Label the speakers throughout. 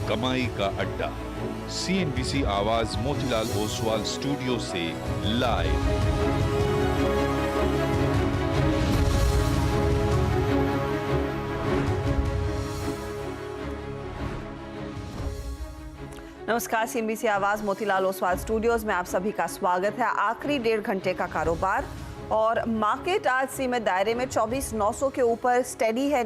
Speaker 1: कमाई का अड्डा। CNBC आवाज मोतीलाल ओसवाल स्टूडियो से लाइव।
Speaker 2: नमस्कार, CNBC आवाज मोतीलाल ओसवाल स्टूडियोज में आप सभी का स्वागत है। आखिरी 1.5 घंटे का कारोबार और मार्केट आज सीमित दायरे में 24,900 के ऊपर स्टेडी है।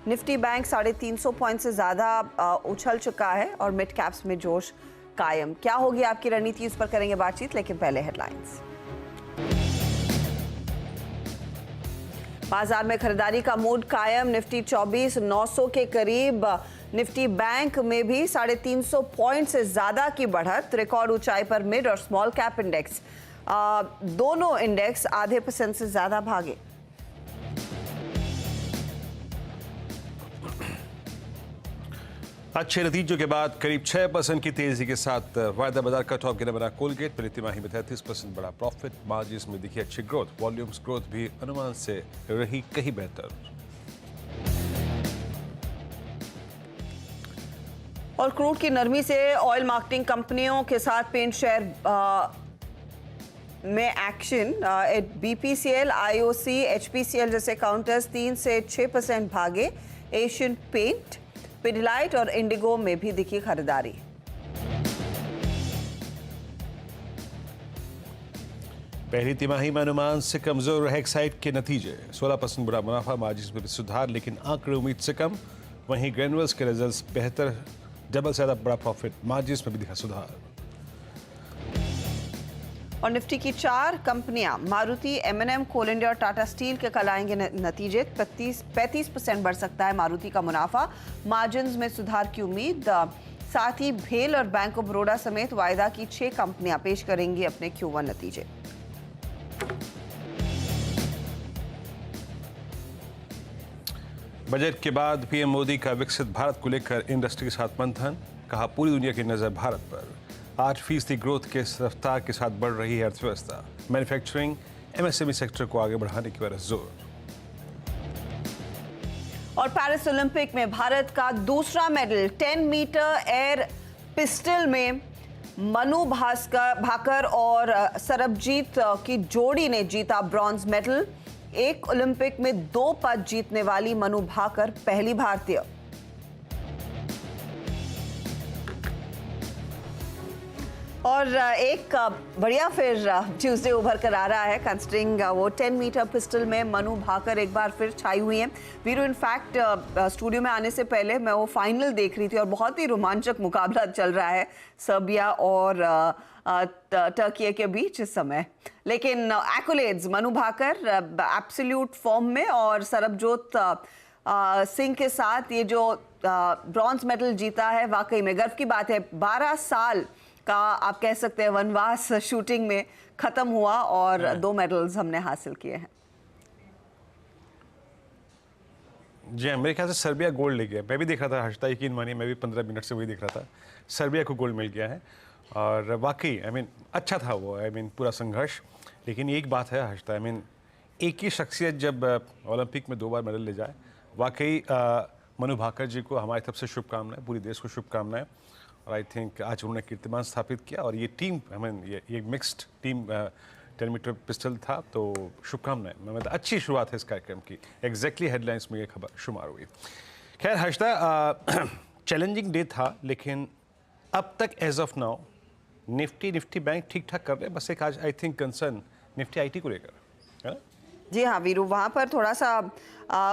Speaker 2: निफ्टी बैंक 350 पॉइंट से ज्यादा उछल चुका है और मिड कैप्स में जोश कायम। क्या होगी आपकी रणनीति, इस पर करेंगे बातचीत, लेकिन पहले हेडलाइंस। बाजार में खरीदारी का मूड कायम। निफ्टी 24,900 के करीब। निफ्टी बैंक में भी 350 पॉइंट से ज्यादा की बढ़त। रिकॉर्ड ऊंचाई पर मिड और स्मॉल कैप इंडेक्स, दोनों इंडेक्स आधे % से ज्यादा भागे।
Speaker 3: अच्छे नतीजों के बाद करीब 6% की तेजी के साथ वायदा बाजार का टॉप गिरने बना कोलगेट। पहली तिमाही में 33% बड़ा प्रॉफिट। मार्जिन्स में दिखी अच्छी ग्रोथ। वॉल्यूम्स ग्रोथ भी अनुमान से रही कहीं बेहतर।
Speaker 2: और क्रूड की नरमी से ऑयल मार्केटिंग कंपनियों के साथ पेंट शेयर में एक्शन। BPCL, IOC, HPCL जैसे काउंटर्स 3 से 6% भागे। एशियन पेंट, पिडिलाइट और इंडिगो में भी दिखी खरीदारी।
Speaker 3: पहली तिमाही में अनुमान से कमजोर रहे एक्साइड के नतीजे। 16% बड़ा मुनाफा। मार्जिन्स में भी सुधार, लेकिन आंकड़े उम्मीद से कम। वहीं ग्रेनुअल्स के रिजल्ट्स बेहतर, डबल से ज्यादा बड़ा प्रॉफिट। मार्जिन्स में भी दिखा सुधार।
Speaker 2: और निफ्टी की 4 कंपनियां मारुति, M&M, कोल इंडिया और टाटा स्टील के कल आएंगे नतीजे। 35% बढ़ सकता है मारुति का मुनाफा। मार्जिन्स में सुधार की उम्मीद। साथ ही भेल और बैंक ऑफ बड़ौदा समेत वायदा की 6 कंपनियां पेश करेंगी अपने Q1 नतीजे।
Speaker 3: बजट के बाद पीएम मोदी का विकसित भारत को लेकर इंडस्ट्री के साथ मंथन। कहा पूरी दुनिया की नजर भारत पर। 8% ग्रोथ के रफ्तार के साथ बढ़ रही है अर्थव्यवस्था। मैन्युफैक्चरिंग, MSME सेक्टर को आगे बढ़ाने की वजह जोर।
Speaker 2: और पेरिस ओलंपिक में भारत का दूसरा मेडल। 10 मीटर एयर पिस्टल में मनु भाकर और सरबजीत की जोड़ी ने जीता ब्रॉन्ज मेडल। एक ओलंपिक में 2 पद जीतने वाली मनु भाकर पहली भारतीय। और एक बढ़िया फिर ट्यूसडे उभर कर आ रहा है, कंसिडरिंग वो 10 मीटर पिस्टल में मनु भाकर एक बार फिर छाई हुई हैं। वीरू, इनफैक्ट स्टूडियो में आने से पहले मैं वो फाइनल देख रही थी और बहुत ही रोमांचक मुकाबला चल रहा है सर्बिया और टर्की के बीच इस समय। लेकिन एक्कोलेड्स, मनु भाकर एब्सोल्यूट फॉर्म में और सरबजोत सिंह के साथ ये जो ब्रॉन्ज मेडल जीता है, वाकई में गर्व की बात है। 12 साल का आप कह सकते हैं वनवास शूटिंग में खत्म हुआ और 2 मेडल्स हमने हासिल किए हैं।
Speaker 3: जी हाँ, मेरे ख्याल से सर्बिया गोल्ड ले गया। मैं भी देख रहा था, हर्षता यकीन मानिए, मैं भी 15 मिनट से वही देख रहा था। सर्बिया को गोल्ड मिल गया है और वाकई अच्छा था वो, पूरा संघर्ष। लेकिन एक बात है हर्षता, एक ही शख्सियत जब ओलंपिक में 2 बार मेडल ले जाए, वाकई मनु भाकर जी को हमारी तरफ से शुभकामनाएं, पूरे देश को शुभकामनाएं। और आई थिंक आज उन्होंने कीर्तिमान स्थापित किया और ये टीम, ये मिक्स्ड टीम 10 मीटर पिस्टल था, तो शुभकामनाएं। अच्छी शुरुआत है इस कार्यक्रम की। एग्जैक्टली हेडलाइंस में ये खबर शुमार हुई। खैर हर्षता, चैलेंजिंग डे था, लेकिन अब तक as of now Nifty bank ठीक ठाक कर रहे हैं। बस एक आज I think concern Nifty IT को लेकर है ना।
Speaker 2: जी हाँ वीरू, वहाँ पर थोड़ा सा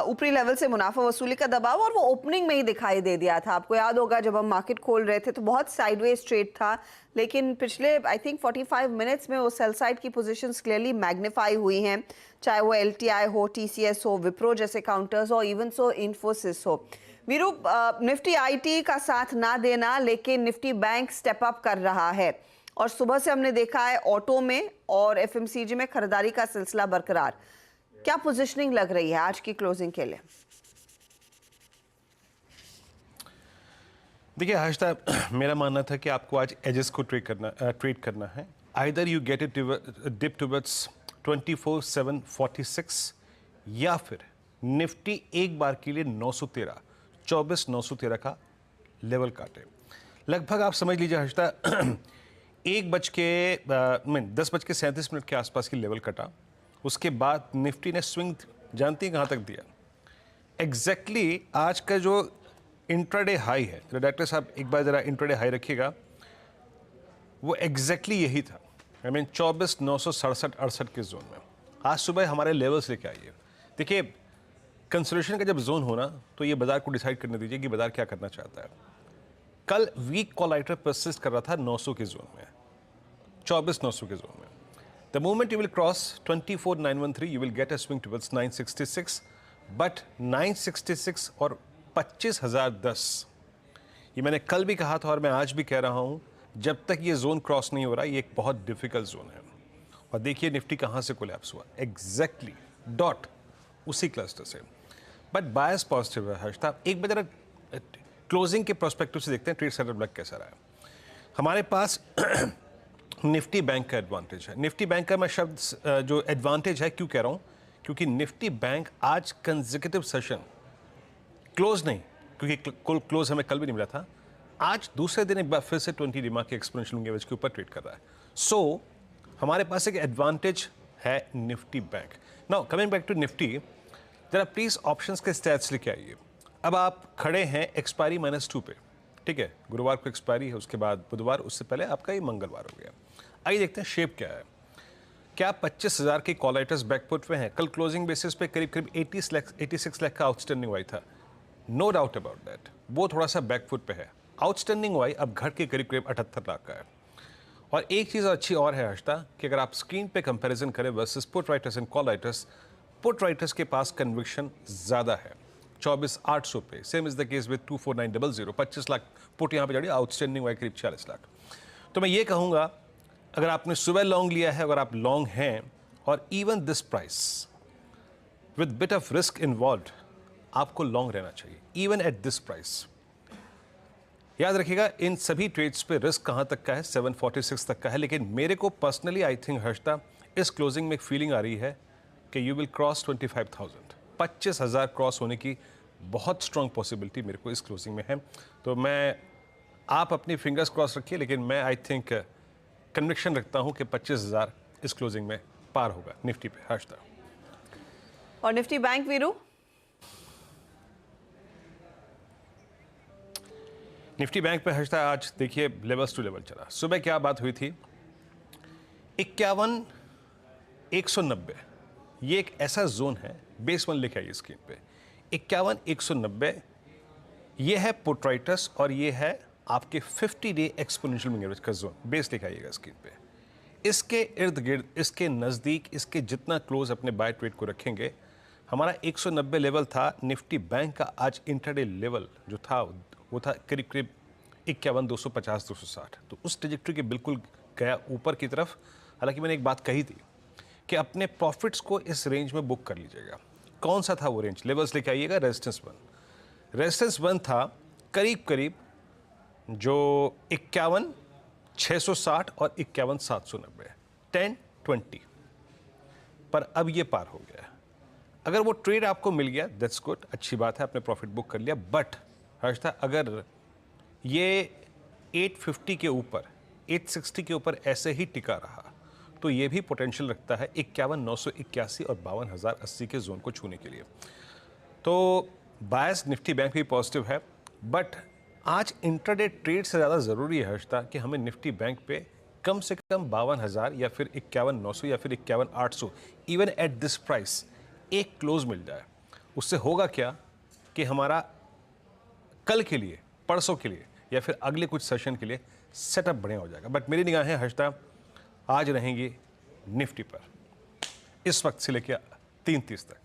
Speaker 2: ऊपरी लेवल से मुनाफा वसूली का दबाव और वो ओपनिंग में ही दिखाई दे दिया था। आपको याद होगा जब हम मार्केट खोल रहे थे तो बहुत साइडवेज ट्रेड था, लेकिन पिछले आई थिंक 45 मिनट्स में वो सेल साइड की पोजीशंस क्लियरली मैग्नीफाई हुई हैं, चाहे वो LTI हो, TCS हो, विप्रो जैसे काउंटर्स हो, इवन सो इन्फोसिस हो। वीरू, निफ्टी IT का साथ ना देना, लेकिन निफ्टी बैंक स्टेप अप कर रहा है और सुबह से हमने देखा है ऑटो में और FMCG में खरीदारी का सिलसिला बरकरार। क्या पोजीशनिंग लग रही है आज की क्लोजिंग के लिए?
Speaker 3: देखिए हर्षता, मेरा मानना था कि आपको आज एजेस को ट्रेड करना है। Either you get it dip towards 24,746 या फिर निफ्टी एक बार के लिए 913 का लेवल काटे। लगभग आप समझ लीजिए हर्षदा 10:37 के आसपास की लेवल कटा। उसके बाद निफ्टी ने स्विंग जानती है कहाँ तक दिया? एग्जैक्टली आज का जो इंट्राडे हाई है, डायरेक्टर साहब एक बार जरा इंट्राडे हाई रखिएगा, वो एग्जैक्टली यही था। 24,967-68 के जोन में। आज सुबह हमारे लेवल्स लेके आइए। देखिए, कंसोलिडेशन का जब जोन होना तो ये बाजार को डिसाइड करने दीजिए कि बाजार क्या करना चाहता है। कल वीक कॉल आइटर परसिस्ट कर रहा था 900 के जोन में, 24,900 के जोन में। The moment you will cross 24,913 you will get a swing towards 966, but 966 और 25,010 ये मैंने कल भी कहा था और मैं आज भी कह रहा हूं, जब तक ये जोन क्रॉस नहीं हो रहा, ये एक बहुत डिफिकल्ट जोन है। और देखिए निफ्टी कहां से कोलैप्स हुआ, एग्जैक्टली डॉट उसी क्लस्टर से। बट बायस पॉजिटिव है हर्षदा। एक बार जरा क्लोजिंग के प्रोस्पेक्टिव से देखते हैं ट्रेड सेटअप लग कैसा रहा है। हमारे पास निफ्टी बैंक का एडवांटेज है। निफ्टी बैंक का मैं शब्द जो एडवांटेज है क्यों कह रहा हूं, क्योंकि निफ्टी बैंक आज कंसेक्यूटिव सेशन क्लोज नहीं, क्योंकि क्लोज हमें कल भी नहीं मिला था, आज दूसरे दिन एक बार फिर से 20 डिमा के एक्सपोनेंशियल मूविंग एवरेज के ऊपर ट्रेड कर रहा है। सो हमारे पास एक एडवांटेज है Nifty bank. Now coming back to Nifty, जरा प्लीज ऑप्शंस के स्टैट्स लेके आइए। अब आप खड़े हैं एक्सपायरी -2 पे, ठीक है, गुरुवार को एक्सपायरी है, उसके बाद बुधवार, उससे पहले आपका ये मंगलवार हो गया। आइए देखते हैं शेप क्या है। क्या 25,000 के कॉल राइटर्स बैकफुट पे हैं? कल क्लोजिंग बेसिस पे करीब 86 लाख का आउटस्टैंडिंग वाई था, नो डाउट अबाउट दैट, वो थोड़ा सा बैकफुट पे है। आउटस्टैंडिंग वाई अब घर के करीब 78 लाख का है। और एक चीज़ अच्छी और है हर्षदा कि अगर आप स्क्रीन पे कंपैरिजन करें versus put writers and call writers, put writers के पास कन्विक्शन ज़्यादा है 24,800 पे। Same is the case with 24,900, 25 lakh put यहाँ पे जाड़ी, आउटस्टैंडिंग वाई करीब 40 लाख। तो मैं ये कहूँगा, अगर आपने सुबह लॉन्ग लिया है, अगर आप लॉन्ग हैं और even this price with bit of risk involve, आपको लॉन्ग रहना चाहिए इवन एट दिस प्राइस। याद रखिएगा इन सभी ट्रेड्स पे रिस्क कहाँ तक का है, 746 तक का है। लेकिन मेरे को पर्सनली आई थिंक हर्षदा इस क्लोजिंग में एक फीलिंग आ रही है कि यू विल क्रॉस 25,000, 25,000 क्रॉस होने की बहुत स्ट्रॉन्ग पॉसिबिलिटी मेरे को इस क्लोजिंग में है। तो मैं, आप अपनी फिंगर्स क्रॉस रखिए, लेकिन मैं आई थिंक कन्विक्शन रखता हूं कि 25,000 इस क्लोजिंग में पार होगा निफ्टी पे हर्षदा।
Speaker 2: और Nifty bank Veeru?
Speaker 3: Nifty bank पे हर्षदा आज देखिए लेवल्स टू लेवल चला। सुबह क्या बात हुई थी, 51,190 ये एक ऐसा जोन है, बेस वन लिखा है स्क्रीन पे, 51,190 ये है पुट राइटर्स और ये है आपके 50 डे एक्सपोनेंशियल मूविंग एवरेज का जोन, बेस लिखाइएगा स्क्रीन पे। इसके इर्द गिर्द, इसके नज़दीक, इसके जितना क्लोज अपने बाय ट्रेड को रखेंगे, हमारा 190 लेवल था। निफ्टी बैंक का आज इंट्राडे लेवल जो था वो था करीब 51,250, 260। तो उस ट्रेजेक्टरी के बिल्कुल गया ऊपर की तरफ। हालांकि मैंने एक बात कही थी कि अपने प्रॉफिट्स को इस रेंज में बुक कर लीजिएगा। कौन सा था वो रेंज? लेवल्स लेके आइएगा। रेजिस्टेंस 1 था करीब जो 51,660 और 51,790, 10-20 पर अब ये पार हो गया। अगर वो ट्रेड आपको मिल गया दैट्स गुड, अच्छी बात है, आपने प्रॉफिट बुक कर लिया। बट हर्षदा अगर ये 850 के ऊपर, 860 के ऊपर ऐसे ही टिका रहा तो ये भी पोटेंशियल रखता है 51,981 और 52,080 के जोन को छूने के लिए। तो बायस निफ्टी बैंक भी पॉजिटिव है, बट आज इंट्राडे ट्रेड से ज़्यादा ज़रूरी है हर्षदा कि हमें निफ्टी बैंक पे कम से कम 52,000 या फिर 51,900 या फिर 51,800 इवन एट दिस प्राइस एक क्लोज मिल जाए। उससे होगा क्या कि हमारा कल के लिए, परसों के लिए या फिर अगले कुछ सेशन के लिए सेटअप बढ़िया हो जाएगा। बट मेरी निगाहें हर्षदा आज रहेंगी निफ्टी पर इस वक्त से लेकर 3:30 तक।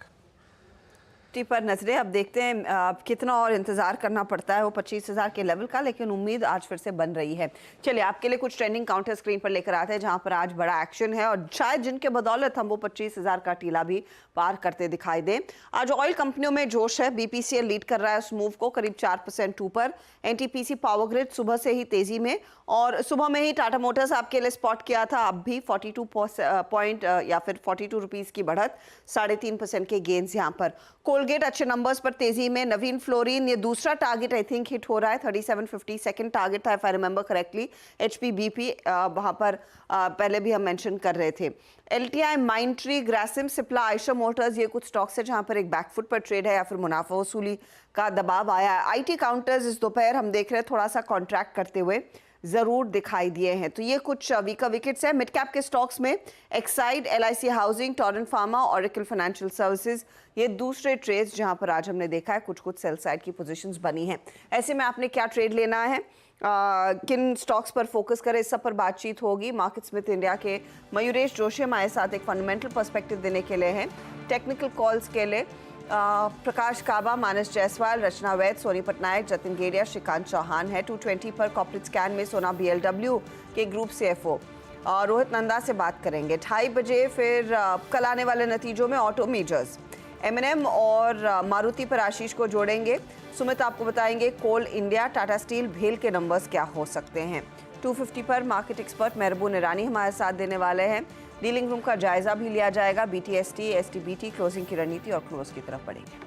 Speaker 2: निफ्टी पर नजरें अब देखते हैं अब कितना और इंतजार करना पड़ता है वो 25,000 के लेवल का, लेकिन उम्मीद आज फिर से बन रही है। चलिए आपके लिए कुछ ट्रेंडिंग काउंटर स्क्रीन पर लेकर आते हैं जहां पर आज बड़ा एक्शन है और शायद जिनके बदौलत हम वो 25,000 का टीला भी पार करते दिखाई दे। आज ऑयल कंपनियों में जोश है, बीपीसीएल लीड कर रहा है उस मूव को करीब 4% ऊपर। एनटीपीसी पावर ग्रिड सुबह से ही तेजी में, और सुबह में ही टाटा मोटर्स आपके लिए स्पॉट किया था, अब भी 42 पॉइंट या फिर 42 रुपीस की बढ़त, 3.5% के गेन्स यहाँ पर। कोलगेट अच्छे नंबर्स पर तेजी में, नवीन फ्लोरिन ये दूसरा टारगेट आई थिंक हिट हो रहा है 3750, सेकंड टारगेट था if I remember correctly. HPBP वहां पर पहले भी हम मेंशन कर रहे थे। LTI, Mindtree, Grasim, Cipla, Eicher Motors ये कुछ स्टॉक्स है जहां पर एक बैकफुट पर ट्रेड है या फिर मुनाफा वसूली का दबाव आया है। IT काउंटर्स इस दोपहर हम देख रहे हैं थोड़ा सा कॉन्ट्रैक्ट करते हुए जरूर दिखाई दिए हैं। तो ये कुछ वीकर विकेट्स हैं। मिड कैप के स्टॉक्स में Exide, LIC housing, Torrent pharma, oracle financial services ये दूसरे ट्रेड्स जहां पर आज हमने देखा है कुछ सेल साइड की पोजीशंस बनी हैं। ऐसे में आपने क्या ट्रेड लेना है, किन स्टॉक्स पर फोकस करें, इस सब पर बातचीत होगी। मार्केट स्मिथ इंडिया के मयूरेश जोशी हमारे साथ एक फंडामेंटल पर्सपेक्टिव देने के लिए हैं। टेक्निकल कॉल्स के लिए प्रकाश काबा, मानस जायसवाल, रचना वैद, सोनी पटनायक, जतिन गेड़िया, श्रीकांत चौहान है। 220 पर कॉर्पोरेट स्कैन में सोना BLW के ग्रुप CFO और रोहित नंदा से बात करेंगे। 2:30 बजे फिर कल आने वाले नतीजों में ऑटो मेजर्स, M&M और मारुति पर आशीष को जोड़ेंगे। सुमित आपको बताएंगे कोल इंडिया, टाटा स्टील, भेल के नंबर्स क्या हो सकते हैं। 250 पर मार्केट एक्सपर्ट मेहरबून ईरानी हमारे साथ देने वाले हैं। डीलिंग रूम का जायजा भी लिया जाएगा। BTST, STBT क्लोजिंग की रणनीति और क्लोज की तरफ बढ़ेंगे।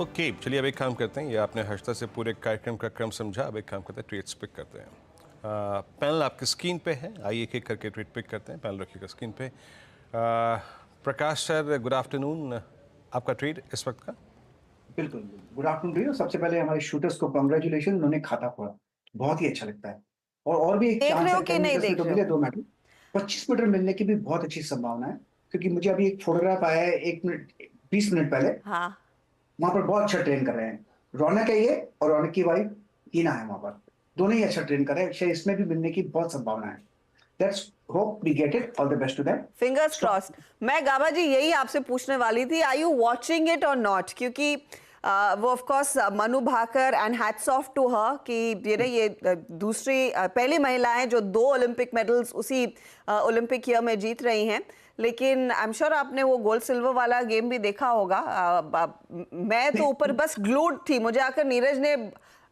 Speaker 3: ओके, चलिए अब एक काम करते हैं। ये आपने हर्षता से पूरे कार्यक्रम का क्रम समझा। अब एक काम करते हैं, ट्रेड्स पिक करते हैं। पैनल आपकी स्क्रीन पे है, आइए एक एक करके ट्रेड पिक करते हैं। पैनल रखिएगा स्क्रीन पे। प्रकाश सर, गुड आफ्टरनून। आपका ट्रेड इस वक्त का?
Speaker 4: बिल्कुल, गुड आफ्टरनून टू यू। सबसे पहले हमारे शूटर्स को कांग्रेचुलेशन, उन्होंने खाता खोला, बहुत ही अच्छा लगता है। और भी एक
Speaker 2: देख रहे हो
Speaker 4: चांस
Speaker 2: कि नहीं देख
Speaker 4: तो
Speaker 2: रहे
Speaker 4: मिले
Speaker 2: हो?
Speaker 4: 2 मेडल, 25 मीटर मिलने की भी बहुत अच्छी संभावना है। क्योंकि मुझे अभी एक फोटोग्राफ आया है 1 मिनट 20 मिनट पहले,
Speaker 2: हाँ,
Speaker 4: वहां पर बहुत अच्छा ट्रेन कर रहे हैं। रौनक है ये और रौनक की वाइफ हीना है, वहां पर दोनों ही अच्छा ट्रेन कर रहे हैं। शायद इसमें भी मिलने की बहुत संभावना है। Let's hope we get it, all the best to them,
Speaker 2: fingers crossed. मैं गाबा जी यही आपसे पूछने वाली थी, आर यू वॉचिंग इट और नॉट? क्योंकि वो of course Manu Bhaker and hats off to her कि ये दूसरी पहली महिला हैं जो 2 ओलंपिक मेडल्स उसी ओलंपिक ईयर में जीत रही हैं। लेकिन आई एम श्योर आपने वो गोल्ड सिल्वर वाला गेम भी देखा होगा। मैं तो ऊपर बस ग्लूड थी, मुझे आकर नीरज ने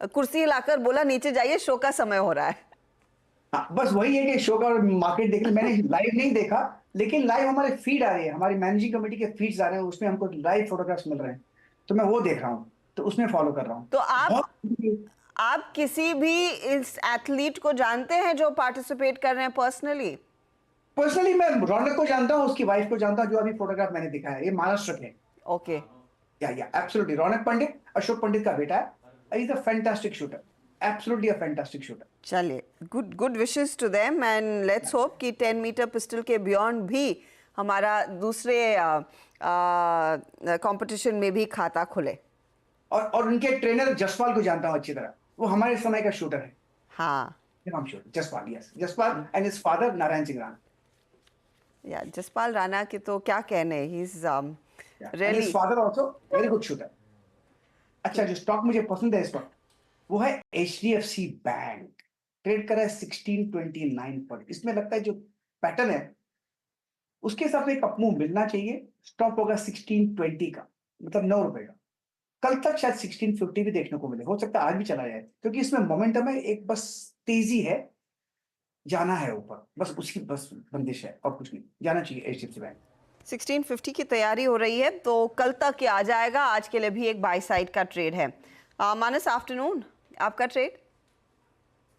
Speaker 2: कुर्सी हिलाकर बोला नीचे जाइए, शो का समय हो रहा है।
Speaker 4: हाँ, बस वही है कि शो का मार्केट देख, मैंने लाइव नहीं देखा, लेकिन लाइव हमारे फीड आ रही है, हमारी मैनेजिंग कमेटी के फीड्स आ रहे हैं, उसमें हमको लाइव फोटोग्राफ्स मिल रहे हैं, तो मैं वो देख रहा हूँ, तो उसमें फॉलो कर रहा हूँ।
Speaker 2: तो आप किसी भी इस एथलीट को जानते हैं जो पार्टिसिपेट कर रहे हैं पर्सनली?
Speaker 4: पर्सनली मैं रौनक को जानता हूँ, उसकी वाइफ को जानता हूँ, जो अभी फोटोग्राफ मैंने दिखाया है, ये महाराष्ट्र के।
Speaker 2: ओके,
Speaker 4: या एब्सोल्युटली, रौनक पंडित अशोक पंडित का बेटा है। Is a fantastic shooter, absolutely a fantastic shooter.
Speaker 2: चलिए, good wishes to them and let's hope कि 10 मीटर पिस्टल के बियॉन्ड भी हमारा दूसरे कंपटीशन में भी खाता खुले।
Speaker 4: और उनके ट्रेनर जसपाल को जानता हूँ अच्छी तरह, वो हमारे समय का शूटर है।
Speaker 2: हाँ,
Speaker 4: Jaspal, yes, Jaspal and his father Narayan Singh Rana.
Speaker 2: या जसपाल राणा के तो क्या कहने, he is really,
Speaker 4: his father also very good shooter. अच्छा, जो स्टॉक मुझे पसंद है इस वक्त वो है HDFC बैंक, ट्रेड कर रहा है 1629 पर। इसमें लगता है जो पैटर्न है उसके हिसाब से एक अपमूव मिलना चाहिए। स्टॉप होगा 1620 का, मतलब 9 रुपए का। कल तक शायद 1650 भी देखने को मिले, हो सकता है आज भी चला जाए, क्योंकि इसमें मोमेंटम है, एक बस तेजी है, जाना है ऊपर, बस उसकी बस बंदिश है और कुछ नहीं, जाना चाहिए HDFC बैंक।
Speaker 2: 1650 की तैयारी हो रही है तो कल तक आ जाएगा। आज के लिए भी एक बाय साइड का ट्रेड है। मानस, आफ्टरनून, आपका ट्रेड?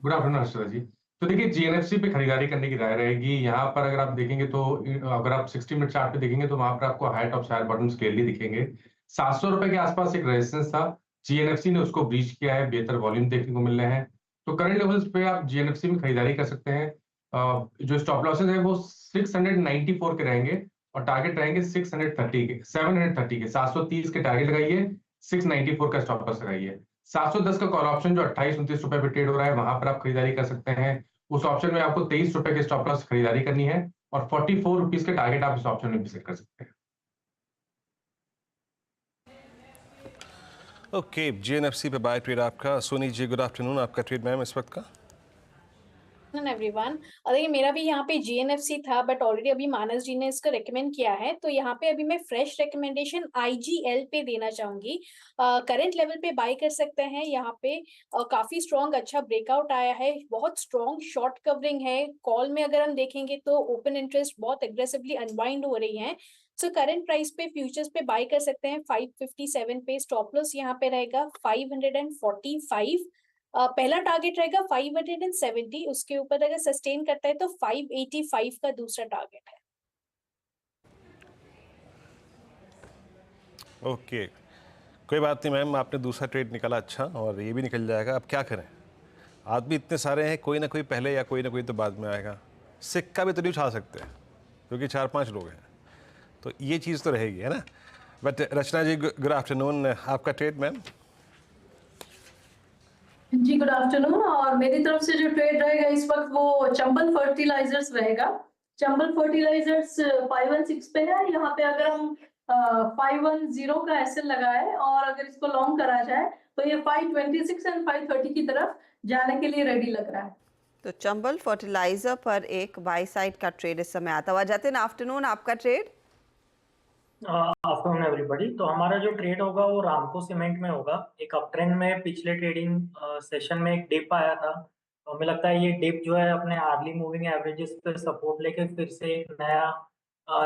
Speaker 5: गुड आफ्टरनून हर्षदा जी। तो देखिए, GNFC पे खरीदारी करने की राय रहेगी। यहाँ पर अगर आप देखेंगे तो अगर आप 60 मिनट चार्ट पे देखेंगे तो वहां पर आपको हाइट ऑफ शायर बॉटम क्लियरली दिखेंगे। 700 रुपए के आसपास एक रेजिस्टेंस था, GNFC ने उसको ब्रीच किया है, बेहतर वॉल्यूम देखने को मिल रहे हैं। तो करंट लेवल्स पे आप GNFC में खरीदारी कर सकते हैं। जो स्टॉप लॉसेस है वो 694 के रहेंगे और टारगेट रहेंगे 630 के, 730 के। 730 के टारगेट लगाइए, 694 का स्टॉप लॉस लगाइए। 710 का कॉल ऑप्शन जो 28-29 रुपए पे ट्रेड हो रहा है, वहां पर आप खरीदारी कर सकते हैं। उस ऑप्शन में आपको 23 रुपए के स्टॉप लॉस खरीदारी करनी है और 44 रुपीज के टारगेट आप इस ऑप्शन में भी सेट कर सकते हैं।
Speaker 3: ओके, GNFC पे बाय ट्रेड आपका। Soni ji, good afternoon. आपका ट्रेड मैम इस वक्त का?
Speaker 6: एवरीवन। और देखिए मेरा भी यहाँ पे जीएनएफसी था, बट ऑलरेडी अभी मानस जी ने इसको रेकमेंड किया है, तो यहाँ पे अभी मैं फ्रेश रिकमेंडेशन आईजीएल पे देना चाहूंगी। करंट लेवल पे बाय कर सकते हैं यहाँ पे। काफी स्ट्रॉन्ग अच्छा ब्रेकआउट आया है, बहुत स्ट्रॉन्ग शॉर्ट कवरिंग है। कॉल में अगर हम देखेंगे तो ओपन इंटरेस्ट बहुत एग्रेसिवली अनवाइंड हो रही है। सो करंट प्राइस पे फ्यूचर्स पे बाय कर सकते हैं 557 पे। स्टॉप लॉस यहाँ पे रहेगा 545। पहला टारगेट रहेगा 570, उसके ऊपर अगर सस्टेन करता है तो 585 का दूसरा टारगेट है।
Speaker 3: ओके, कोई बात नहीं मैम, आपने दूसरा ट्रेड निकाला अच्छा, और ये भी निकल जाएगा। अब क्या करें, आदमी इतने सारे हैं, कोई ना कोई पहले या कोई ना कोई तो बाद में आएगा। सिक्का भी तो नहीं उछाल सकते क्योंकि 4-5 लोग हैं, तो ये चीज़ तो रहेगी, है ना। But Rachna ji, good afternoon. आपका ट्रेड मैम?
Speaker 7: जी गुड आफ्टरनून। और मेरी तरफ से जो ट्रेड रहेगा इस वक्त वो चंबल फर्टिलाइजर्स रहेगा। चंबल फर्टिलाइजर्स 516 पे है। यहाँ पे अगर हम 510 का एसएल लगाए और अगर इसको लॉन्ग करा जाए तो ये 526 एंड 530 की तरफ जाने के लिए रेडी लग रहा है।
Speaker 2: तो चंबल फर्टिलाइजर पर एक बाई साइड का ट्रेड इस समय आता हुआ। जाते हैं आफ्टरनून, आपका ट्रेड?
Speaker 8: Afternoon everybody. तो हमारा जो ट्रेड होगा वो रामको सीमेंट में होगा। एक अप ट्रेंड में पिछले ट्रेडिंग सेशन में एक डिप आया था, तो हमें लगता है ये डिप जो है अपने अर्ली मूविंग एवरेजेस पे सपोर्ट लेके फिर से एक नया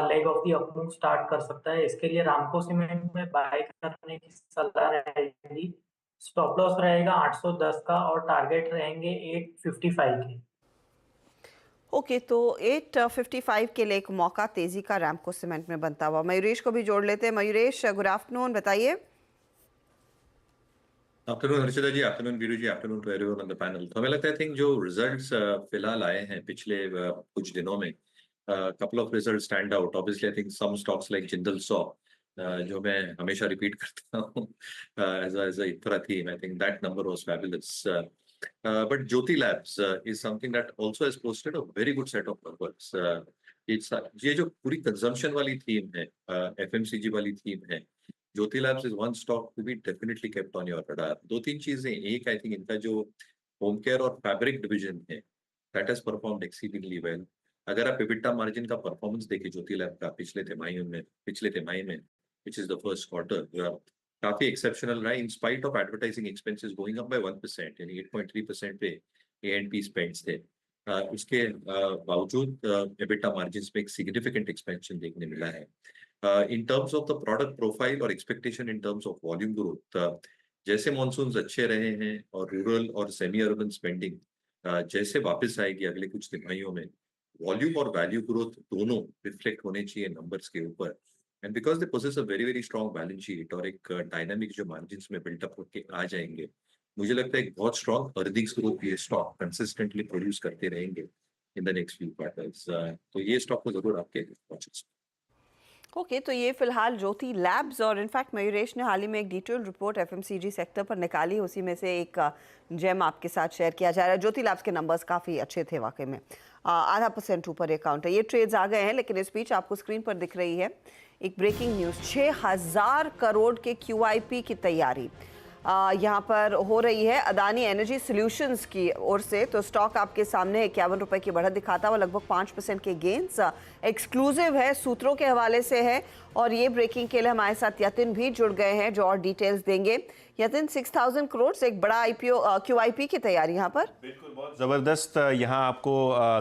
Speaker 8: leg of the up move start कर सकता है। इसके लिए रामको सीमेंट में बाय करने की सलाह रहेगी। स्टॉप लॉस रहेगा 810 का और टारगेट रहेंगे 855 के।
Speaker 2: ओके, तो 855 के लिए एक मौका तेजी का रैम्को सीमेंट में बनता हुआ। मयूरेश को भी जोड़ लेते हैं। मयूरेश, गुड आफ्टरनून, बताइए।
Speaker 9: Afternoon Harshita ji, afternoon Veeru ji, afternoon to everyone on the panel. तो हमें लगता है थिंक जो रिजल्ट्स फिलहाल आए हैं पिछले कुछ दिनों में, couple of result stand out. Obviously I think some stocks like Jindal Saw, जो मैं हमेशा रिपीट करता हूँ as a infra theme, I think that number was fabulous. But Jyoti Labs is something that also has posted a very good set of numbers. ये जो पूरी consumption वाली theme है, FMCG वाली थीम है, Jyothy Labs is one stock to be definitely kept on your radar. 2-3 चीजें, एक I think इनका जो होम केयर और फैब्रिक डिवीजन है that has performed exceedingly well. अगर आप एबिटा मार्जिन का परफॉर्मेंस देखें ज्योति लैब का पिछले तिमाही में which is the first quarter, काफी एक्सेप्शनल रहा in spite of advertising expenses going up by 1%, यानी 8.3% पे A&P स्पेंड्स थे। उसके बावजूद एबिटा मार्जिन्स में एक सिग्निफिकेंट एक्सपेंशन देखने मिला है। In terms of the product profile और expectation in terms of volume growth, जैसे मॉनसून्स अच्छे रहे हैं और रूरल और सेमी अर्बन स्पेंडिंग जैसे वापस आएगी अगले कुछ तिमाहियों में, वॉल्यूम और वैल्यू ग्रोथ दोनों रिफ्लेक्ट होने चाहिए नंबर्स के ऊपर। And because they possess a very very strong balance sheet और एक डायनामिक जो मार्जिन्स में बिल्टअप होके आ जाएंगे, मुझे लगता है एक बहुत स्ट्रॉन्ग अर्निंग्स ग्रोथ ये स्टॉक कंसिस्टेंटली प्रोड्यूस करते रहेंगे in the next few quarters. तो ये स्टॉक को जरूर आपके वॉचेस।
Speaker 2: ओके, तो ये फिलहाल ज्योति लैब्स, और इनफैक्ट मयूरेश ने हाल ही में एक डिटेल रिपोर्ट एफएमसीजी सेक्टर पर निकाली, उसी में से एक जेम आपके साथ शेयर किया जा रहा है। ज्योति लैब्स के नंबर्स काफ़ी अच्छे थे वाकई में, 0.5% ऊपर ये काउंट है। ये ट्रेड्स आ गए हैं, लेकिन इस बीच आपको स्क्रीन पर दिख रही है एक ब्रेकिंग न्यूज़। 6,000 करोड़ के QIP की तैयारी यहाँ पर हो रही है अदानी एनर्जी सॉल्यूशंस की ओर से। तो स्टॉक आपके सामने 51 रुपए की बढ़त दिखाता हुआ, लगभग 5% के गेंस। एक्सक्लूसिव है, सूत्रों के हवाले से है, और ये ब्रेकिंग के लिए हमारे साथ यतिन भी जुड़ गए हैं जो और डिटेल्स देंगे। यतिन, 6,000 करोड़ से एक बड़ा QIP की तैयारी यहाँ पर।
Speaker 10: बिल्कुल, बहुत ज़बरदस्त यहाँ आपको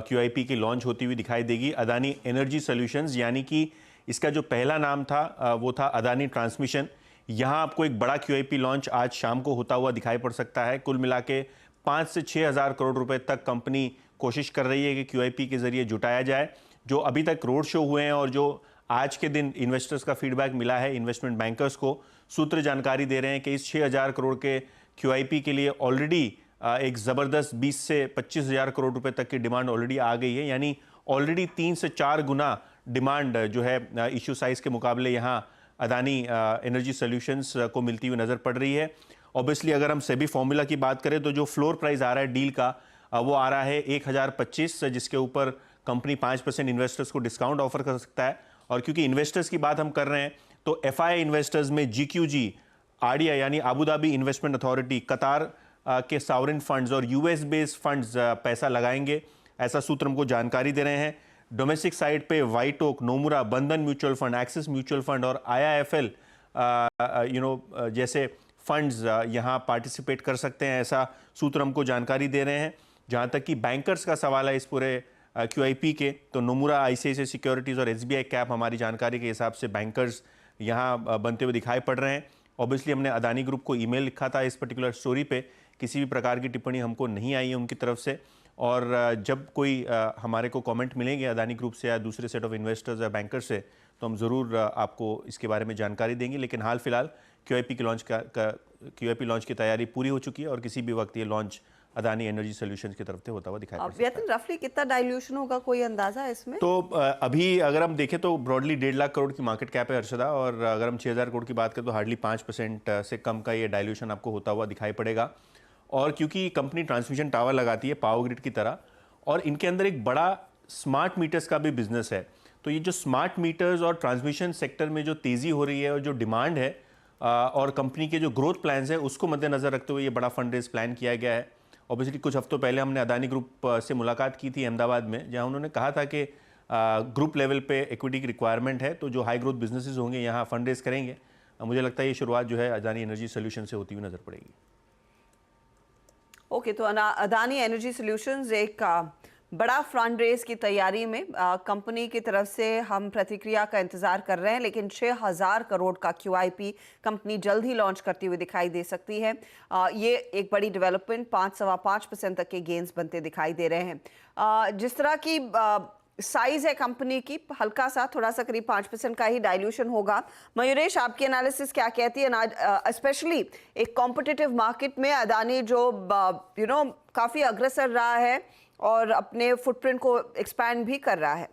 Speaker 10: QIP की लॉन्च होती हुई दिखाई देगी। अदानी एनर्जी सॉल्यूशंस, यानी कि इसका जो पहला नाम था वो था अदानी ट्रांसमिशन। यहाँ आपको एक बड़ा QIP लॉन्च आज शाम को होता हुआ दिखाई पड़ सकता है। कुल मिला के 5 से 6,000 करोड़ रुपए तक कंपनी कोशिश कर रही है कि QIP के जरिए जुटाया जाए। जो अभी तक रोड शो हुए हैं और जो आज के दिन इन्वेस्टर्स का फीडबैक मिला है इन्वेस्टमेंट बैंकर्स को, सूत्र जानकारी दे रहे हैं कि इस 6,000 करोड़ के QIP के लिए ऑलरेडी एक ज़बरदस्त 20 से 25,000 करोड़ रुपए तक की डिमांड ऑलरेडी आ गई है। यानी ऑलरेडी 3 से 4 गुना डिमांड जो है इशू साइज़ के मुकाबले यहाँ अदानी एनर्जी सॉल्यूशंस को मिलती हुई नज़र पड़ रही है। ऑब्वियसली अगर हम सेबी फॉर्मूला की बात करें तो जो फ्लोर प्राइस आ रहा है डील का वो आ रहा है 1,025, जिसके ऊपर कंपनी 5% इन्वेस्टर्स को डिस्काउंट ऑफर कर सकता है। और क्योंकि इन्वेस्टर्स की बात हम कर रहे हैं तो FII इन्वेस्टर्स में GQG, RDI यानी अबू धाबी इन्वेस्टमेंट अथॉरिटी, कतार के सॉवरेन फंड्स और US बेस्ड फंड्स पैसा लगाएंगे। ऐसा सूत्र हमको जानकारी दे रहे हैं। डोमेस्टिक साइड पे व्हाइट ओक, नोमुरा, बंधन mutual fund, axis mutual fund और IIFL जैसे फंड्स यहाँ पार्टिसिपेट कर सकते हैं, ऐसा सूत्र हमको जानकारी दे रहे हैं। जहाँ तक कि बैंकर्स का सवाल है इस पूरे QIP के, तो नोमुरा, ICICI सिक्योरिटीज़ और SBI कैप हमारी जानकारी के हिसाब से बैंकर्स यहाँ बनते हुए दिखाई पड़ रहे हैं। ऑब्वियसली हमने अदानी ग्रुप को ईमेल लिखा था इस पर्टिकुलर स्टोरी पे, किसी भी प्रकार की टिप्पणी हमको नहीं आई है उनकी तरफ से। और जब कोई हमारे को कमेंट मिलेंगे अदानी ग्रुप से या दूसरे सेट ऑफ इन्वेस्टर्स या बैंकर्स से, तो हम ज़रूर आपको इसके बारे में जानकारी देंगे। लेकिन हाल फिलहाल QIP लॉन्च की तैयारी पूरी हो चुकी है और किसी भी वक्त ये लॉन्च अदानी एनर्जी सॉल्यूशंस की तरफ से होता हुआ दिखाई पड़ सकता है।
Speaker 2: रफली कितना डाइल्यूशन होगा, कोई अंदाजा है इसमें?
Speaker 10: तो अभी अगर हम देखें तो ब्रॉडली 1.5 लाख करोड़ की मार्केट कैप है हर्षदा, और अगर हम 6,000 करोड़ की बात करें तो हार्डली 5% से कम का ये डाइल्यूशन आपको होता हुआ दिखाई पड़ेगा। और क्योंकि कंपनी ट्रांसमिशन टावर लगाती है पावर ग्रिड की तरह, और इनके अंदर एक बड़ा स्मार्ट मीटर्स का भी बिजनेस है, तो ये जो स्मार्ट मीटर्स और ट्रांसमिशन सेक्टर में जो तेज़ी हो रही है और जो डिमांड है और कंपनी के जो ग्रोथ प्लान्स हैं उसको मद्देनज़र रखते हुए ये बड़ा फंड रेज प्लान किया गया है। ऑब्वियसली कुछ हफ्तों पहले हमने अदानी ग्रुप से मुलाकात की थी अहमदाबाद में, जहां उन्होंने कहा था कि ग्रुप लेवल पे इक्विटी की रिक्वायरमेंट है, तो जो हाई ग्रोथ बिजनेसेस होंगे यहाँ फंड रेज करेंगे। मुझे लगता है ये शुरुआत जो है अदानी एनर्जी सोल्यूशन से होती हुई नजर पड़ेगी।
Speaker 2: ओके, तो अदानी एनर्जी सॉल्यूशंस एक बड़ा फंड रेज की तैयारी में कंपनी की तरफ से हम प्रतिक्रिया का इंतजार कर रहे हैं, लेकिन 6,000 करोड़ का QIP कंपनी जल्द ही लॉन्च करती हुई दिखाई दे सकती है। ये एक बड़ी डेवलपमेंट, 5.25% तक के गेन्स बनते दिखाई दे रहे हैं। जिस तरह की साइज है कंपनी की, हल्का सा थोड़ा सा करीब 5% का ही डाइल्यूशन होगा। मयूरेश, आपकी एनालिसिस क्या कहती है, स्पेशली एक कॉम्पिटिटिव मार्केट में अदानी जो काफ़ी अग्रसर रहा है और अपने फुटप्रिंट को एक्सपैंड भी कर रहा है?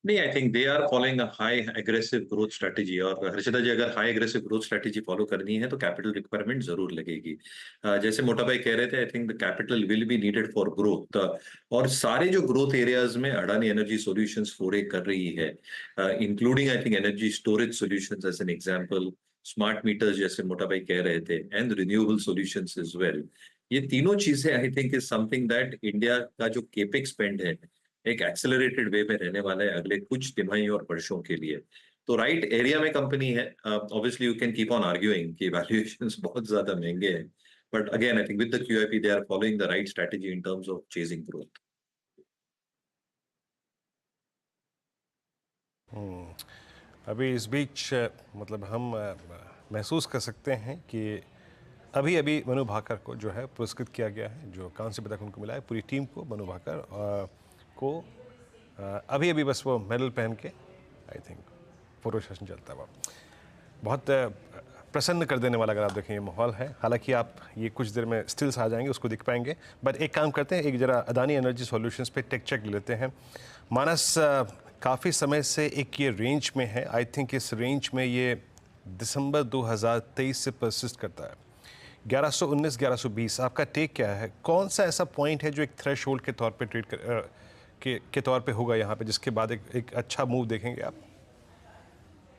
Speaker 9: नहीं, I think they are following a high aggressive growth strategy. और हर्षदा जी, अगर high aggressive growth strategy follow करनी है तो कैपिटल रिक्वायरमेंट जरूर लगेगी। जैसे मोटा भाई कह रहे थे, आई think the capital will be needed for growth. और सारे जो ग्रोथ एरियाज में अडानी एनर्जी सॉल्यूशंस फोरे कर रही है, including I think energy storage solutions as an example, smart meters जैसे मोटा भाई कह रहे थे, and renewable solutions as well. ये तीनों चीजें I think is something that India का जो केपेक्स स्पेंड है एक एक्सेलरेटेड वे में रहने वाला है अगले कुछ तिमाही और वर्षों के लिए। तो राइट एरिया में कंपनी है। Obviously you can keep on arguing कि वैल्यूएशंस बहुत ज्यादा महंगे हैं, but again I think with the QIP they are following the right strategy in terms of chasing growth.
Speaker 3: अभी इस बीच मतलब हम महसूस कर सकते हैं कि अभी अभी मनु भाकर को जो है पुरस्कृत किया गया है, जो कांस्य पदक उनको मिला है, पूरी टीम को, मनु भाकर को अभी अभी बस वो मेडल पहन के आई थिंक फोटो सेशन चलता हुआ बहुत प्रसन्न कर देने वाला अगर आप देखें ये माहौल है। हालांकि आप ये कुछ देर में स्टिल्स आ जाएंगे उसको दिख पाएंगे, बट एक काम करते हैं, एक जरा अदानी एनर्जी सॉल्यूशंस पे टेक चेक लेते हैं। मानस काफ़ी समय से एक ये रेंज में है, आई थिंक इस रेंज में ये दिसंबर 2023 से परसिस्ट करता है, 1119 1120। आपका टेक क्या है, कौन सा ऐसा पॉइंट है जो एक थ्रेशहोल्ड के तौर पे ट्रेड के तौर पे होगा यहाँ पे, जिसके बाद एक अच्छा मूव देखेंगे आप?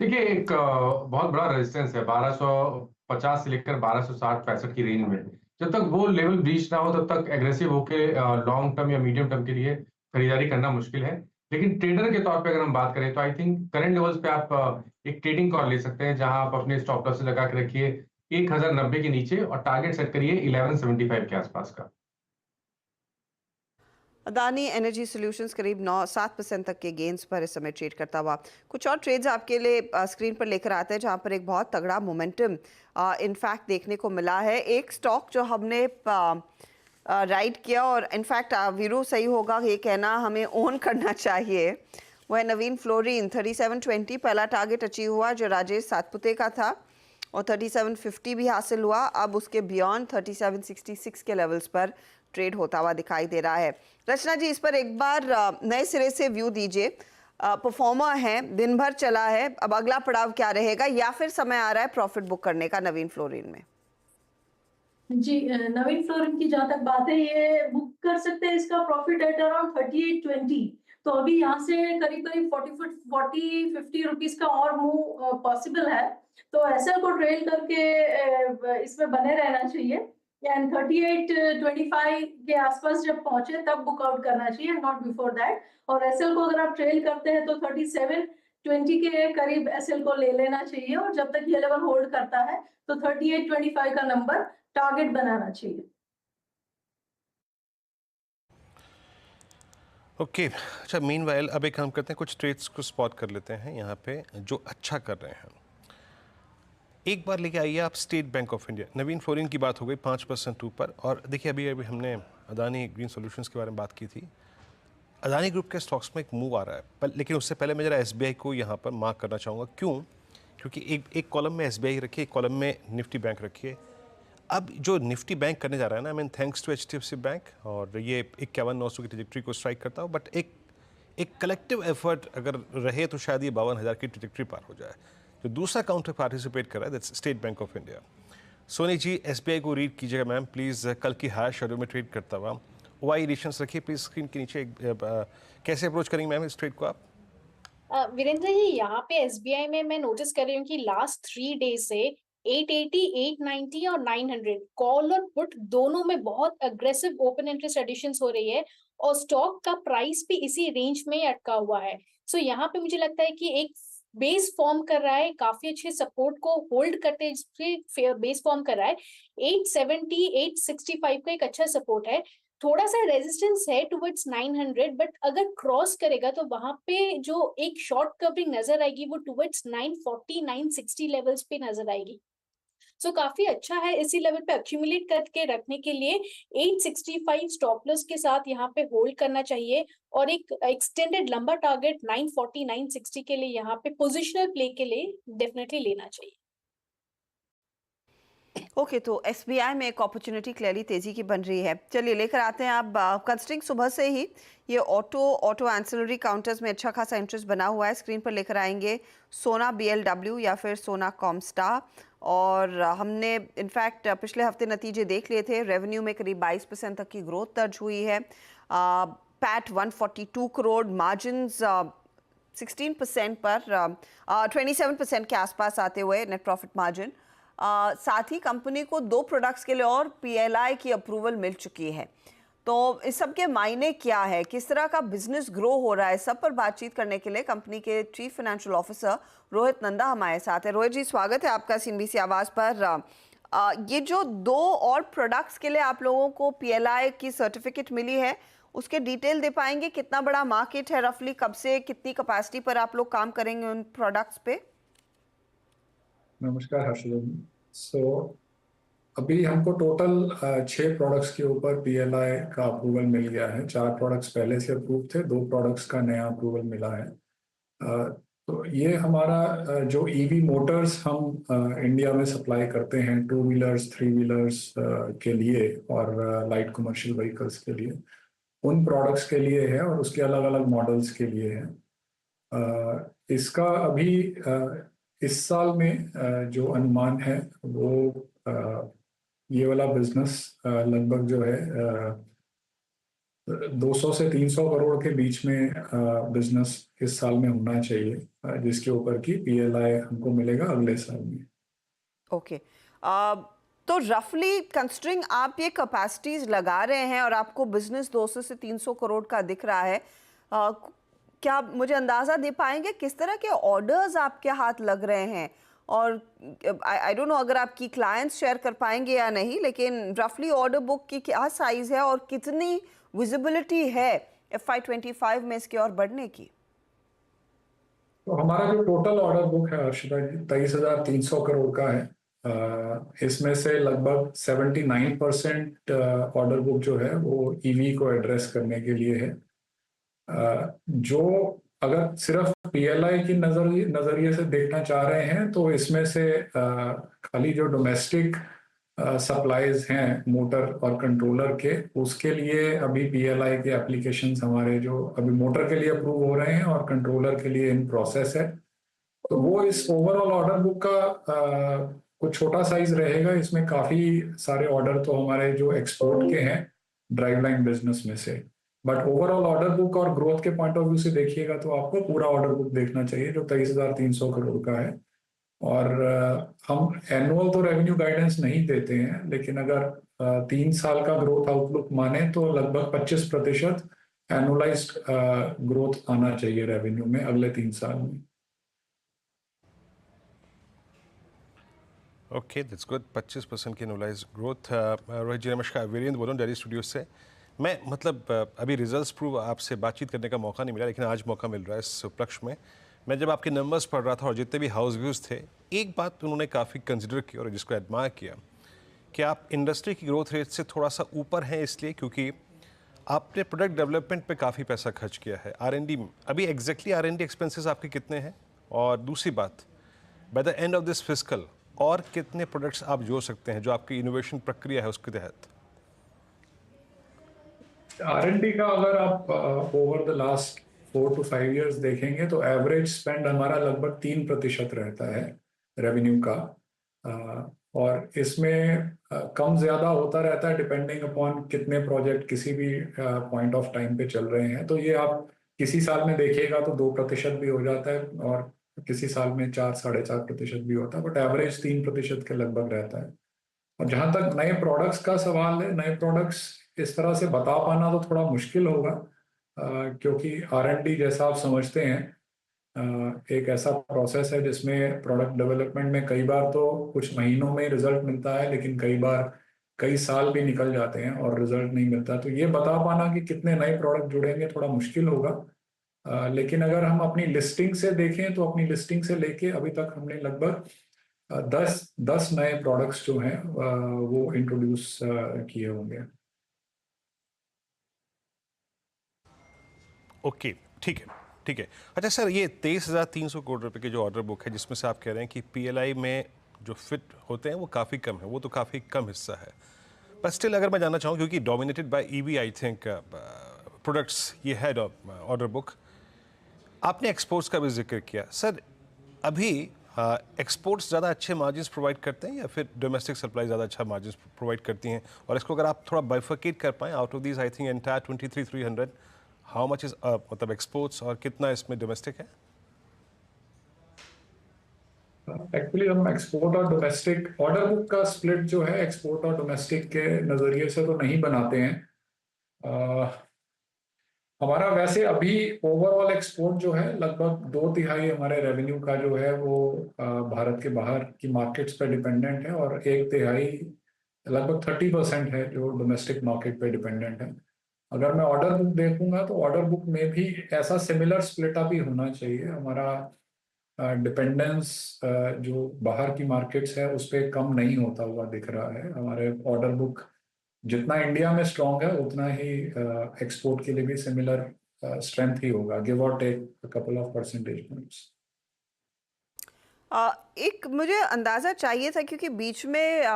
Speaker 5: देखिए, एक बहुत बड़ा रेजिस्टेंस है 1250 से लेकर 1260-65 की रेंज में। जब तक वो लेवल ब्रीच ना हो तब तक एग्रेसिव होके लॉन्ग टर्म या मीडियम टर्म के लिए खरीदारी करना मुश्किल है। लेकिन ट्रेडर के तौर पे अगर हम बात करें तो आई थिंक करंट लेवल्स पे आप एक ट्रेडिंग कॉल ले सकते हैं, जहां आप अपने स्टॉप लॉस लगा के रखिए 1090 के नीचे और टारगेट सेट करिए 1175 के आसपास का।
Speaker 2: अदानी एनर्जी सॉल्यूशंस करीब 9-7% तक के गेंस पर इस समय ट्रेड करता हुआ। कुछ और ट्रेड्स आपके लिए स्क्रीन पर लेकर आते हैं जहां पर एक बहुत तगड़ा मोमेंटम इनफैक्ट देखने को मिला है। एक स्टॉक जो हमने राइड किया और इनफैक्ट वीरू सही होगा ये कहना हमें ओन करना चाहिए, वो है नवीन फ्लोरिन। 3720 पहला टारगेट अचीव हुआ जो राजेश सातपुते का था और 3750 भी हासिल हुआ। अब उसके बियॉन्ड 3766 के लेवल्स पर ट्रेड होता हुआ दिखाई दे रहा है। रचना जी, इस पर एक बार नए सिरे से व्यू दीजिए। परफॉर्मर है, दिन भर चला है, अब अगला पड़ाव क्या रहेगा, या फिर समय आ रहा है प्रॉफिट बुक करने का नवीन फ्लोरिन में?
Speaker 7: जी, नवीन फ्लोरिन की जहां तक बात है, ये बुक कर सकते हैं इसका प्रॉफिट एट अराउंड 3820। तो अभी यहाँ से करीब करीब 40-50 रुपीज का और मूव पॉसिबल है, तो एसएल को ट्रेल करके इसमें बने रहना चाहिए। एंड 38.25 के आसपास जब पहुंचे तब बुक आउट करना चाहिए, नॉट बिफोर दैट। और एसएल को अगर आप ट्रेल करते हैं तो 37.20 के करीब एसएल को ले लेना चाहिए, और जब तक ये लेवल होल्ड करता है तो 38.25 का नंबर टारगेट बनाना चाहिए।
Speaker 3: ओके अच्छा, मीनवाइल अब एक काम करते हैं, कुछ ट्रेड्स को स्पॉट कर लेते हैं यहाँ पे जो अच्छा कर रहे हैं। एक बार लेके आइए आप state Bank of India. Naveen fluorine की बात हो गई 5% ऊपर। और देखिए अभी हमने अदानी ग्रीन सॉल्यूशंस के बारे में बात की थी। अदानी ग्रुप के स्टॉक्स में एक मूव आ रहा है, लेकिन उससे पहले मैं जरा एसबीआई को यहाँ पर मार्क करना चाहूँगा। क्यों? क्योंकि एक कॉलम में एसबीआई रखिए, एक कॉलम में निफ्टी बैंक रखिए। अब जो निफ्टी बैंक करने जा रहा है ना, I mean thanks to HDFC bank, और ये 51,900 की ट्रैजेक्टरी को स्ट्राइक करता हो, बट एक कलेक्टिव एफर्ट अगर रहे तो शायद ये 52,000 की ट्रैजेक्टरी पार हो जाए। जो दूसरा काउंटर पार्टिसिपेट कर रहा है that's State Bank of India. Soni ji SBI को रीड कीजिएगा मैम प्लीज़। कल की हायर शेडो में ट्रेड करता हुआ ओआई एडिशंस रखिए प्लीज स्क्रीन के नीचे। कैसे अप्रोच करेंगे मैम इस ट्रेड को आप?
Speaker 6: वीरेंद्र जी, यहाँ पे एसबीआई में मैं नोटिस कर रही हूँ कि लास्ट 3 डेज से 880, 890 और 900 कॉल और पुट दोनों में बहुत अग्रेसिव ओपन इंटरेस्ट एडिशंस हो रही है, और स्टॉक का प्राइस भी इसी रेंज में ही अटका हुआ है। सो यहाँ पे मुझे लगता है कि एक बेस फॉर्म कर रहा है, काफी अच्छे सपोर्ट को होल्ड करते हुए बेस फॉर्म कर रहा है। 870, 865 का एक अच्छा सपोर्ट है, थोड़ा सा रेजिस्टेंस है टुवर्ड्स 900, बट अगर क्रॉस करेगा तो वहां पे जो एक शॉर्ट कवरिंग नजर आएगी वो टुवर्ड्स 940, 960 लेवल्स पे नजर आएगी। सो काफी अच्छा है इसी लेवल पे अक्यूमुलेट करके रखने के लिए। 865 स्टॉप लॉस के साथ यहाँ पे होल्ड करना चाहिए, और एक एक्सटेंडेड लंबा टारगेट 940, 960 के लिए यहाँ पे पोजिशनल प्ले के लिए डेफिनेटली लेना चाहिए।
Speaker 2: ओके तो एसबीआई में एक अपॉर्चुनिटी क्लियरली तेजी की बन रही है। चलिए लेकर आते हैं आप कंस्ट्रिंग सुबह से ही ये ऑटो एंसिलरी काउंटर्स में अच्छा खासा इंटरेस्ट बना हुआ है। स्क्रीन पर लेकर आएंगे सोना BLW या फिर सोना कॉमस्टार। और हमने इनफैक्ट पिछले हफ्ते नतीजे देख लिए थे। रेवेन्यू में करीब 22% तक की ग्रोथ दर्ज हुई है। पैट 142 करोड़, मार्जिन्स 16% पर 27% के आसपास आते हुए नेट प्रॉफिट मार्जिन। साथ ही कंपनी को 2 प्रोडक्ट्स के लिए और PLI की अप्रूवल मिल चुकी है। तो इस सब के मायने क्या है, किस तरह का बिजनेस ग्रो हो रहा है, सब पर बातचीत करने के लिए कंपनी के chief financial officer Rohit Nanda हमारे साथ है। रोहित जी स्वागत है आपका CNBC आवाज़ पर। ये जो 2 और प्रोडक्ट्स के लिए आप लोगों को PLI की सर्टिफिकेट मिली है, उसके डिटेल दे पाएंगे? कितना बड़ा मार्केट है रफली, कब से कितनी कैपेसिटी पर आप लोग काम करेंगे उन प्रोडक्ट्स पे?
Speaker 11: नमस्कार हर्षदा जी। अभी हमको टोटल 6 प्रोडक्ट्स के ऊपर PLI का अप्रूवल मिल गया है। 4 प्रोडक्ट्स पहले से अप्रूव थे, 2 प्रोडक्ट्स का नया अप्रूवल मिला है। तो ये हमारा जो EV मोटर्स हम इंडिया में सप्लाई करते हैं 2 व्हीलर्स 3 व्हीलर्स के लिए और लाइट कमर्शियल व्हीकल्स के लिए, उन प्रोडक्ट्स के लिए है और उसके अलग अलग मॉडल्स के लिए है। इसका अभी इस साल में जो अनुमान है वो ये वाला बिजनेस लगभग जो है 200 से 300 करोड़ के बीच में बिजनेस इस साल में होना चाहिए, जिसके ऊपर की PLI हमको मिलेगा अगले साल में।
Speaker 2: ओके तो रफली कंस्ट्रिंग आप ये कैपेसिटीज लगा रहे हैं और आपको बिजनेस 200 से 300 करोड़ का दिख रहा है, क्या आप मुझे अंदाज़ा दे पाएंगे किस तरह के ऑर्डर्स आपके हाथ लग रहे हैं? और आई डोंट नो अगर आपकी क्लाइंट्स शेयर कर पाएंगे या नहीं, लेकिन रफली ऑर्डर बुक की क्या साइज है और कितनी विजिबिलिटी है FY25 में इसके और बढ़ने की?
Speaker 11: तो हमारा जो टोटल ऑर्डर बुक है हर्षदा जी 23,300 करोड़ का है। इसमें से लगभग 79% ऑर्डर बुक जो है वो EV को एड्रेस करने के लिए है। जो अगर सिर्फ PLI की नजरिए से देखना चाह रहे हैं तो इसमें से खाली जो डोमेस्टिक सप्लाईज हैं मोटर और कंट्रोलर के, उसके लिए अभी PLI के एप्लीकेशंस हमारे जो अभी मोटर के लिए अप्रूव हो रहे हैं और कंट्रोलर के लिए इन प्रोसेस है। तो वो इस ओवरऑल ऑर्डर बुक का कुछ छोटा साइज रहेगा। इसमें काफी सारे ऑर्डर तो हमारे जो एक्सपोर्ट के हैं ड्राइवलाइन बिजनेस में से, बट ओवरऑल ऑर्डर बुक और ग्रोथ के पॉइंट ऑफ व्यू से देखिएगा तो आपको पूरा ऑर्डर बुक देखना चाहिए जो 23,300 करोड़ का है। और हम एनुअल तो रेवेन्यू गाइडेंस नहीं देते हैं, लेकिन अगर 3 साल का ग्रोथ आउटलुक माने तो लगभग 25% एनुअलाइज्ड ग्रोथ आना चाहिए रेवेन्यू में अगले 3 साल में।
Speaker 3: Okay, that's good. 25% की एनुअलाइज ग्रोथ। रोहित जी नमस्कार, वीरेंद्र बोल रहा हूँ डेली स्टूडियो से। मैं मतलब अभी रिजल्ट्स प्रूव आपसे बातचीत करने का मौका नहीं मिला, लेकिन आज मौका मिल रहा है इस उपलक्ष्य में। मैं जब आपके नंबर्स पढ़ रहा था और जितने भी हाउस व्यूज़ थे, एक बात उन्होंने काफ़ी कंसिडर की और जिसको एडमायर किया कि आप इंडस्ट्री की ग्रोथ रेट से थोड़ा सा ऊपर हैं, इसलिए क्योंकि आपने प्रोडक्ट डेवलपमेंट पे काफ़ी पैसा खर्च किया है। R&D में अभी एग्जैक्टली R&D एक्सपेंसेस आपके कितने हैं? और दूसरी बात, by the end of this fiscal और कितने प्रोडक्ट्स आप जोड़ सकते हैं जो आपकी इनोवेशन प्रक्रिया है उसके तहत?
Speaker 11: R&D का अगर आप over the last 4 to 5 years देखेंगे तो एवरेज स्पेंड हमारा लगभग 3% रहता है रेवेन्यू का। और इसमें कम ज़्यादा होता रहता है डिपेंडिंग अपॉन कितने प्रोजेक्ट किसी भी पॉइंट ऑफ टाइम पे चल रहे हैं। तो ये आप किसी साल में देखिएगा तो 2% भी हो जाता है और किसी साल में 4-4.5% भी होता है, बट एवरेज 3% के लगभग रहता है। और जहाँ तक नए प्रोडक्ट्स का सवाल है, नए प्रोडक्ट्स इस तरह से बता पाना तो थोड़ा मुश्किल होगा, क्योंकि R&D जैसा आप समझते हैं एक ऐसा प्रोसेस है जिसमें प्रोडक्ट डेवलपमेंट में कई बार तो कुछ महीनों में रिजल्ट मिलता है, लेकिन कई बार कई साल भी निकल जाते हैं और रिजल्ट नहीं मिलता। तो ये बता पाना कि कितने नए प्रोडक्ट जुड़ेंगे थोड़ा मुश्किल होगा। लेकिन अगर हम अपनी लिस्टिंग से देखें तो अपनी लिस्टिंग से लेके अभी तक हमने लगभग 10 नए प्रोडक्ट्स जो हैं वो इंट्रोड्यूस किए होंगे।
Speaker 3: ओके, ठीक है, ठीक है। अच्छा सर, ये 23,300 करोड़ रुपए की जो ऑर्डर बुक है, जिसमें से आप कह रहे हैं कि PLI में जो फिट होते हैं वो काफ़ी कम है, वो तो काफ़ी कम हिस्सा है। पर स्टिल अगर मैं जानना चाहूँ, क्योंकि dominated by EV I think products ये है ऑर्डर बुक। आपने एक्सपोर्ट्स का भी जिक्र किया सर, अभी एक्सपोर्ट्स ज़्यादा अच्छे मार्जिन्स प्रोवाइड करते हैं या फिर डोमेस्टिक सप्लाई ज़्यादा अच्छा मार्जिन्स प्रोवाइड करती हैं? और इसको अगर आप थोड़ा बाइफरकेट कर पाएँ, out of this I think entire 23,300 how much is मतलब एक्सपोर्ट्स और कितना इसमें डोमेस्टिक है?
Speaker 11: एक्चुअली हम एक्सपोर्ट और डोमेस्टिक ऑर्डर बुक का स्प्लिट जो है एक्सपोर्ट और डोमेस्टिक के नज़रिए से तो नहीं बनाते हैं। हमारा वैसे अभी ओवरऑल एक्सपोर्ट जो है लगभग 2/3 हमारे रेवेन्यू का जो है वो भारत के बाहर की मार्केट्स पे डिपेंडेंट है और 1/3 लगभग 30% है जो डोमेस्टिक मार्केट पे डिपेंडेंट है। अगर मैं ऑर्डर बुक देखूंगा तो ऑर्डर बुक में भी ऐसा सिमिलर स्प्लिट अप ही होना चाहिए। हमारा डिपेंडेंस जो बाहर की मार्केट्स है उस पर कम नहीं होता हुआ दिख रहा है। हमारे ऑर्डर बुक जितना इंडिया में स्ट्रॉन्ग है उतना ही एक्सपोर्ट के लिए भी सिमिलर स्ट्रेंथ ही होगा, गिव और take couple of percentage points.
Speaker 2: एक मुझे अंदाज़ा चाहिए था क्योंकि बीच में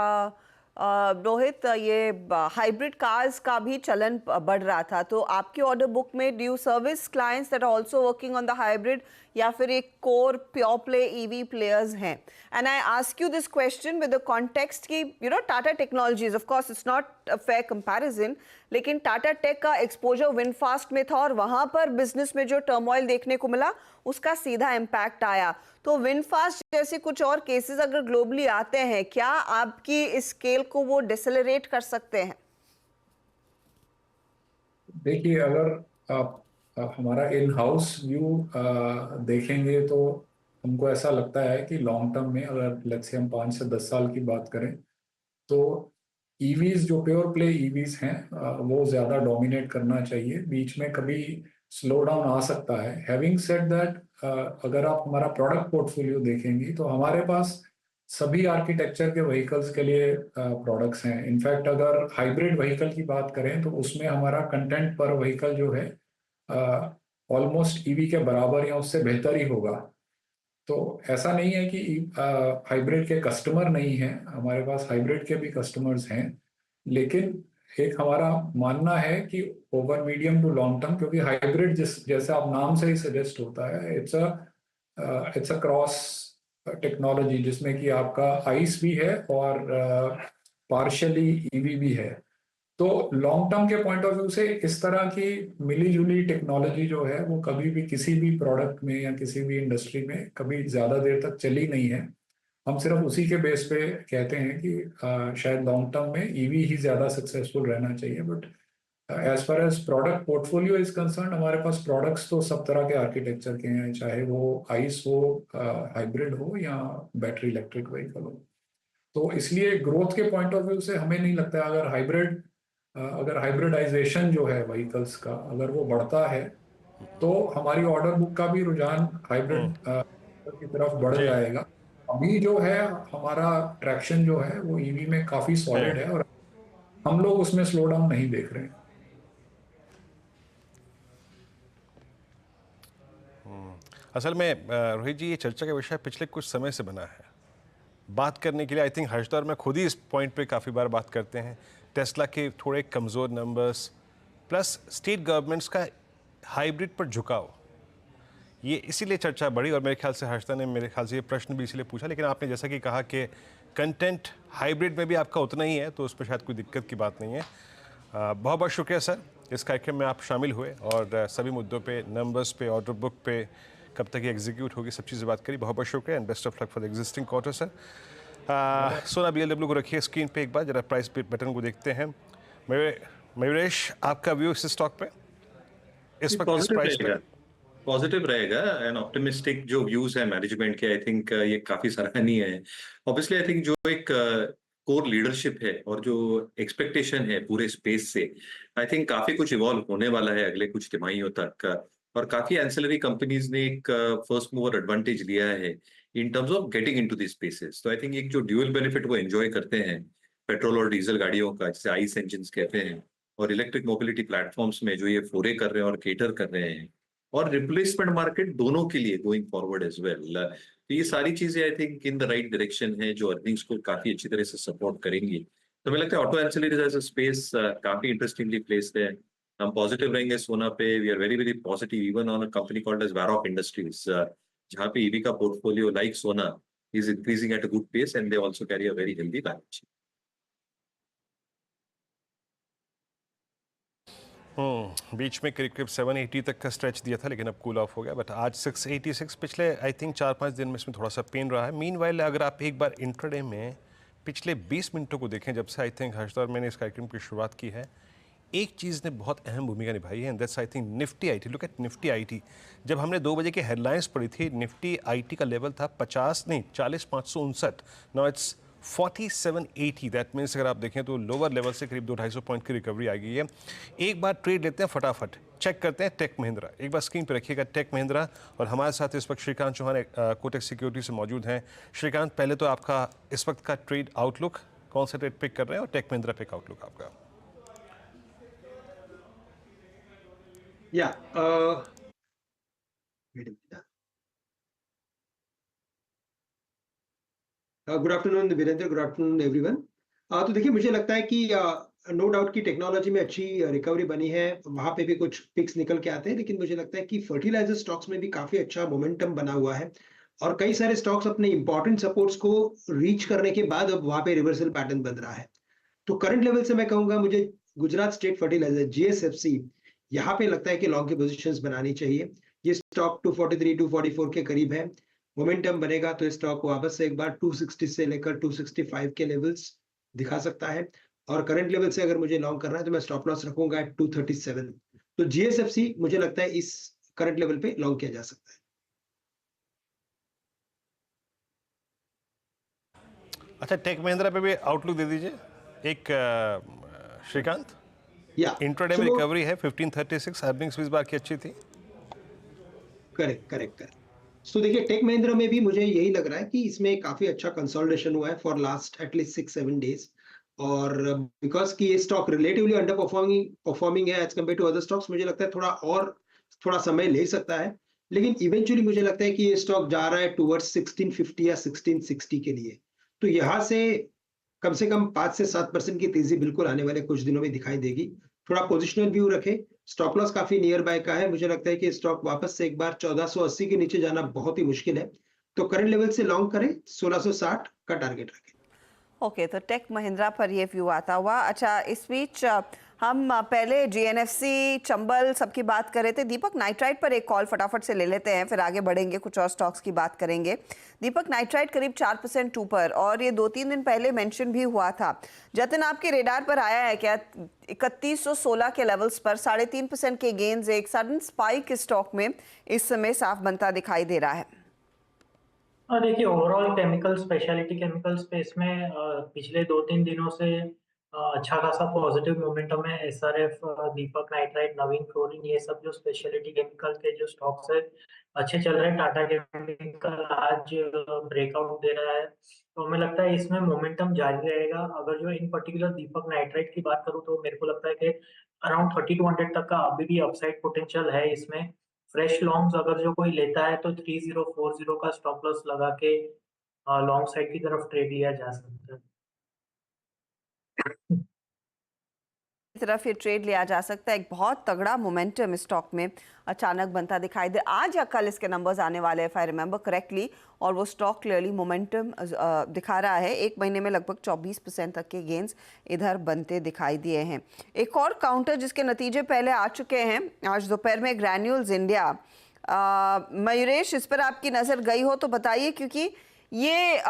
Speaker 2: रोहित ये हाइब्रिड कार्स का भी चलन बढ़ रहा था, तो आपके ऑर्डर बुक में do you service clients that are also working on the hybrid या फिर एक core pure play EV players हैं? And I ask you this question with the context कि you know Tata Technologies, of course it's not a fair comparison, लेकिन टाटा टेक का exposure VinFast में था और वहां पर बिजनेस में जो टर्मोइल देखने को मिला उसका सीधा इम्पैक्ट आया। तो विनफास्ट जैसे कुछ और केसेस अगर ग्लोबली आते हैं, क्या आपकी इस स्केल को वो डिसेलरेट कर सकते हैं?
Speaker 11: देखिए, अगर आप हमारा इन हाउस व्यू देखेंगे तो हमको ऐसा लगता है कि लॉन्ग टर्म में अगर लेट्स से हम 5 से 10 साल की बात करें तो EVs जो प्योर प्ले EVs हैं वो ज़्यादा डोमिनेट करना चाहिए। बीच में कभी स्लो डाउन आ सकता है। हैविंग सेड दैट, अगर आप हमारा प्रोडक्ट पोर्टफोलियो देखेंगी तो हमारे पास सभी आर्किटेक्चर के व्हीकल्स के लिए प्रोडक्ट्स हैं। इनफैक्ट अगर हाइब्रिड व्हीकल की बात करें तो उसमें हमारा कंटेंट पर व्हीकल जो है ऑलमोस्ट EV के बराबर या उससे बेहतर ही होगा। तो ऐसा नहीं है कि हाइब्रिड के कस्टमर नहीं हैं, हमारे पास हाइब्रिड के भी कस्टमर्स हैं, लेकिन एक हमारा मानना है कि over medium to long term, क्योंकि हाइब्रिड जैसे आप नाम से ही सजेस्ट होता है, इट्स अ क्रॉस टेक्नोलॉजी जिसमें कि आपका आइस भी है और पार्शियली EV भी है। तो लॉन्ग टर्म के पॉइंट ऑफ व्यू से इस तरह की मिली जुली टेक्नोलॉजी जो है वो कभी भी किसी भी प्रोडक्ट में या किसी भी इंडस्ट्री में कभी ज़्यादा देर तक चली नहीं है। हम सिर्फ उसी के बेस पे कहते हैं कि शायद लॉन्ग टर्म में ईवी ही ज़्यादा सक्सेसफुल रहना चाहिए, but as far as product portfolio is concern, हमारे पास प्रोडक्ट्स तो सब तरह के आर्किटेक्चर के हैं, चाहे वो आइस हो, हाइब्रिड हो या बैटरी इलेक्ट्रिक व्हीकल हो। तो इसलिए ग्रोथ के पॉइंट ऑफ व्यू से हमें नहीं लगता अगर हाइब्रिडाइजेशन जो है व्हीकल्स का अगर वो बढ़ता है तो हमारी ऑर्डर बुक का भी रुझान हाइब्रिड की तरफ बढ़ जाएगा। अभी जो है हमारा ट्रैक्शन जो है वो ईवी में काफी सॉलिड है और हम लोग उसमें स्लो डाउन नहीं देख रहे हैं।
Speaker 3: असल में रोहित जी, ये चर्चा का विषय पिछले कुछ समय से बना है बात करने के लिए। आई थिंक हर्षदा और मैं खुद ही इस पॉइंट पे काफ़ी बार बात करते हैं, टेस्ला के थोड़े कमज़ोर नंबर्स प्लस स्टेट गवर्नमेंट्स का हाइब्रिड पर झुकाव, ये इसीलिए चर्चा बढ़ी। और मेरे ख्याल से हर्षदा ने मेरे ख्याल से ये प्रश्न भी इसलिए पूछा, लेकिन आपने जैसा कि कहा कि कंटेंट हाइब्रिड में भी आपका उतना ही है, तो उस पर शायद कोई दिक्कत की बात नहीं है। बहुत बहुत शुक्रिया सर, इस कार्यक्रम में आप शामिल हुए और सभी मुद्दों पे, नंबर्स पे, ऑर्डर बुक पे, कब तक ये एग्जीक्यूट होगी, सब चीज़ें बात करी। बहुत बहुत शुक्रिया and best of luck for the existing quarter sir. सोना BMW को रखिए स्क्रीन पे, एक बार जरा प्राइस बटन को देखते हैं। मयूरेश, आपका व्यू इस स्टॉक पे इस वक्त इस प्राइस पे?
Speaker 9: पॉजिटिव रहेगा एंड ऑप्टिमिस्टिक जो व्यूज है मैनेजमेंट के, आई थिंक ये काफी सराहनीय है। ऑब्वियसली आई थिंक जो एक कोर लीडरशिप है और जो एक्सपेक्टेशन है पूरे स्पेस से, आई थिंक काफी कुछ इवॉल्व होने वाला है अगले कुछ तिमाहियों तक। और काफी एंसिलरी कंपनीज ने एक फर्स्ट मूवर एडवांटेज लिया है in terms of getting into this spaces. तो आई थिंक एक जो ड्यूअल बेनिफिट वो एंजॉय करते हैं पेट्रोल और डीजल गाड़ियों का, जिसे आइस इंजन्स कहते हैं, और इलेक्ट्रिक मोबिलिटी प्लेटफॉर्म्स में जो ये फोरे कर रहे हैं और केटर कर रहे हैं, और रिप्लेसमेंट मार्केट दोनों के लिए गोइंग फॉरवर्ड एज वेल। तो ये सारी चीजें I think in the right direction है, जो अर्निंग्स को काफी अच्छी तरह से सपोर्ट करेंगी। तो मुझे लगता है auto ancillaries as a space काफी इंटरेस्टिंगली प्लेस्ड है। हम पॉजिटिव रहेंगे सोना पे। We are very very positive even on a company called as Varroc Industries, जहाँ पे ईवी का portfolio like Sona is increasing at a good pace and they also carry a very healthy balance sheet.
Speaker 3: बीच में करीब 780 तक का स्ट्रेच दिया था, लेकिन अब कूल ऑफ हो गया। बट आज 686 पिछले आई थिंक 4-5 दिन में इसमें थोड़ा सा पेन रहा है। मीनवाइल अगर आप एक बार इंट्राडे में पिछले 20 मिनटों को देखें, जब से आई थिंक हर्षदा और मैंने इस कार्यक्रम की शुरुआत की है, एक चीज़ ने बहुत अहम भूमिका निभाई है and that's I think Nifty IT. Look at Nifty IT. जब हमने 2 बजे की हेडलाइंस पढ़ी थी, निफ्टी आईटी का लेवल था 40,559। Now it's 4780। दैट मीन्स अगर आप देखें तो लोअर लेवल से करीब 200-250 पॉइंट की रिकवरी आ गई है। एक बार ट्रेड लेते हैं फटाफट, चेक करते हैं टेक महिंद्रा। एक बार स्क्रीन पर रखिएगा टेक महिंद्रा, और हमारे साथ इस वक्त श्रीकांत चौहान कोटक सिक्योरिटी से मौजूद हैं। श्रीकांत, पहले तो आपका इस वक्त का ट्रेड आउटलुक, कौन सा ट्रेड पिक कर रहे हैं, और टेक महिंद्रा पिक आउटलुक आपका?
Speaker 12: Good afternoon Virendra, good afternoon everyone. तो देखिए, मुझे लगता है कि नो डाउट की टेक्नोलॉजी में अच्छी रिकवरी बनी है, वहां पे भी कुछ पिक्स निकल के आते हैं, लेकिन मुझे लगता है कि फर्टिलाइजर स्टॉक्स में भी काफी अच्छा मोमेंटम बना हुआ है और कई सारे स्टॉक्स अपने इंपॉर्टेंट सपोर्ट्स को रीच करने के बाद अब वहां पे रिवर्सल पैटर्न बन रहा है। तो करंट लेवल से मैं कहूंगा मुझे गुजरात स्टेट फर्टिलाइजर GSFC, यहाँ पे लगता है कि लॉन्ग की पोजीशंस बनानी चाहिए। ये स्टॉक 243-244 के करीब है। मोमेंटम बनेगा तो स्टॉक वापस से एक बार 260 से लेकर 265 के लेवल्स दिखा सकता है, और करंट लेवल से अगर मुझे लॉन्ग करना है तो मैं स्टॉप लॉस रखूंगा एट 237। तो GSFC मुझे लगता है इस करंट लेवल पे लॉन्ग किया जा सकता है।
Speaker 3: अच्छा, टेक महिंद्रा पे भी आउटलुक दे दीजिए एक श्रीकांत। इंट्राडे में रिकवरी है 1536, अर्निंग्स भी इस बार की अच्छी थी।
Speaker 12: करेक्ट। तो देखिए, टेक महिंद्रा में भी मुझे यही लग रहा है कि इसमें काफी अच्छा कंसोलिडेशन हुआ है फॉर लास्ट एटलीस्ट 6-7 डेज, और बिकॉज कि ये स्टॉक रिलेटिवली अंडर परफॉर्मिंग है as compare to other stocks, मुझे लगता है थोड़ा समय ले सकता है, लेकिन इवेंचुअली मुझे लगता है कि ये स्टॉक जा रहा है टुवर्ड्स 1650 या 1660 के लिए। तो यहाँ से कम 5 से 7% की तेजी बिल्कुल आने वाले कुछ दिनों में दिखाई देगी। थोड़ा पोजिशनल व्यू रखे, स्टॉप लॉस काफी नियर बाय का है। मुझे लगता है कि स्टॉक वापस से एक बार 1480 के नीचे जाना बहुत ही मुश्किल है, तो करंट लेवल से लॉन्ग करें, 1660 का टारगेट रखें।
Speaker 2: ओके, तो टेक महिंद्रा पर ये व्यू आता हुआ। अच्छा, इस बीच हम पहले जीएनएफसी, चंबल सबकी बात कर रहे थे। दीपक नाइट्राइट पर एक कॉल फटाफट से ले लेते हैं, फिर आगे बढ़ेंगे, कुछ और स्टॉक्स की बात करेंगे। दीपक, नाइट्राइट करीब 4% ऊपर और ये 2-3 दिन पहले मेंशन भी हुआ था। जतिन, आपके रेडार पर आया है क्या 3116 के लेवल्स पर 3.5% के गेन्स, एक सडन स्पाइक स्टॉक में इस समय साफ बनता दिखाई दे रहा है?
Speaker 8: देखिए, overall chemical, speciality chemical space में पिछले 2-3 दिनों से अच्छा खासा पॉजिटिव मोमेंटम है। एसआरएफ, दीपक नाइट्राइट, नवीन फ्लोरिन, ये सब जो स्पेशलिटी केमिकल के जो स्टॉक्स है अच्छे चल रहे हैं। टाटा केमिकल आज ब्रेकआउट दे रहा है, तो हमें लगता है इसमें मोमेंटम जारी रहेगा। अगर जो इन पर्टिकुलर दीपक नाइट्राइट की बात करूं तो मेरे को लगता है कि अराउंड 3200 तक का अभी भी अपसाइड पोटेंशियल है इसमें। फ्रेश लॉन्ग्स अगर जो कोई लेता है तो 3040 का स्टॉप लॉस लगा के लॉन्ग साइड की तरफ ट्रेड लिया जा सकता है।
Speaker 2: तरफ ये ट्रेड लिया जा सकता है। एक बहुत तगड़ा मोमेंटम स्टॉक में अचानक बनता दिखाई दे। आज या कल इसके नंबर्स आने वाले हैं, इफ आई रिमेंबर करेक्टली, और वो स्टॉक क्लियरली मोमेंटम दिखा रहा है। एक महीने में लगभग 24% तक के गेंस इधर बनते दिखाई दिए हैं। एक और काउंटर जिसके नतीजे पहले आ चुके हैं आज दोपहर में, ग्रैन्यूल्स इंडिया। मयूरेश, इस पर आपकी नज़र गई हो तो बताइए, क्योंकि ये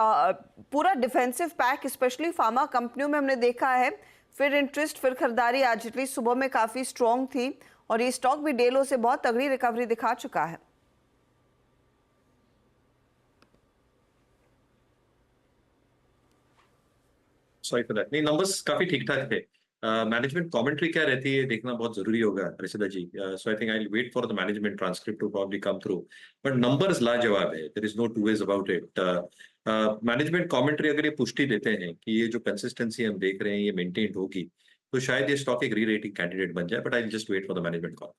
Speaker 2: पूरा डिफेंसिव पैक स्पेशली फार्मा कंपनियों में हमने देखा है। फिर इंटरेस्ट, फिर खरीदारी आज एटलीस्ट सुबह में काफ़ी स्ट्रॉन्ग थी और ये स्टॉक भी डेलो से बहुत तगड़ी रिकवरी दिखा चुका है।
Speaker 9: Sorry for that. नहीं, नंबर्स काफी ठीक ठाक थे। मैनेजमेंट कमेंट्री क्या रहती है देखना बहुत जरूरी होगा Rishida ji. So I think I will wait for the management transcript to probably come through, but numbers लाजवाब है, there is no two ways about it. Management commentary अगर ये पुष्टि देते हैं कि ये जो कंसिस्टेंसी हम देख रहे हैं ये मेंटेन होगी, तो शायद ये स्टॉक एक री रेटिंग कैंडिडेट बन जाए, but I will just wait for the management call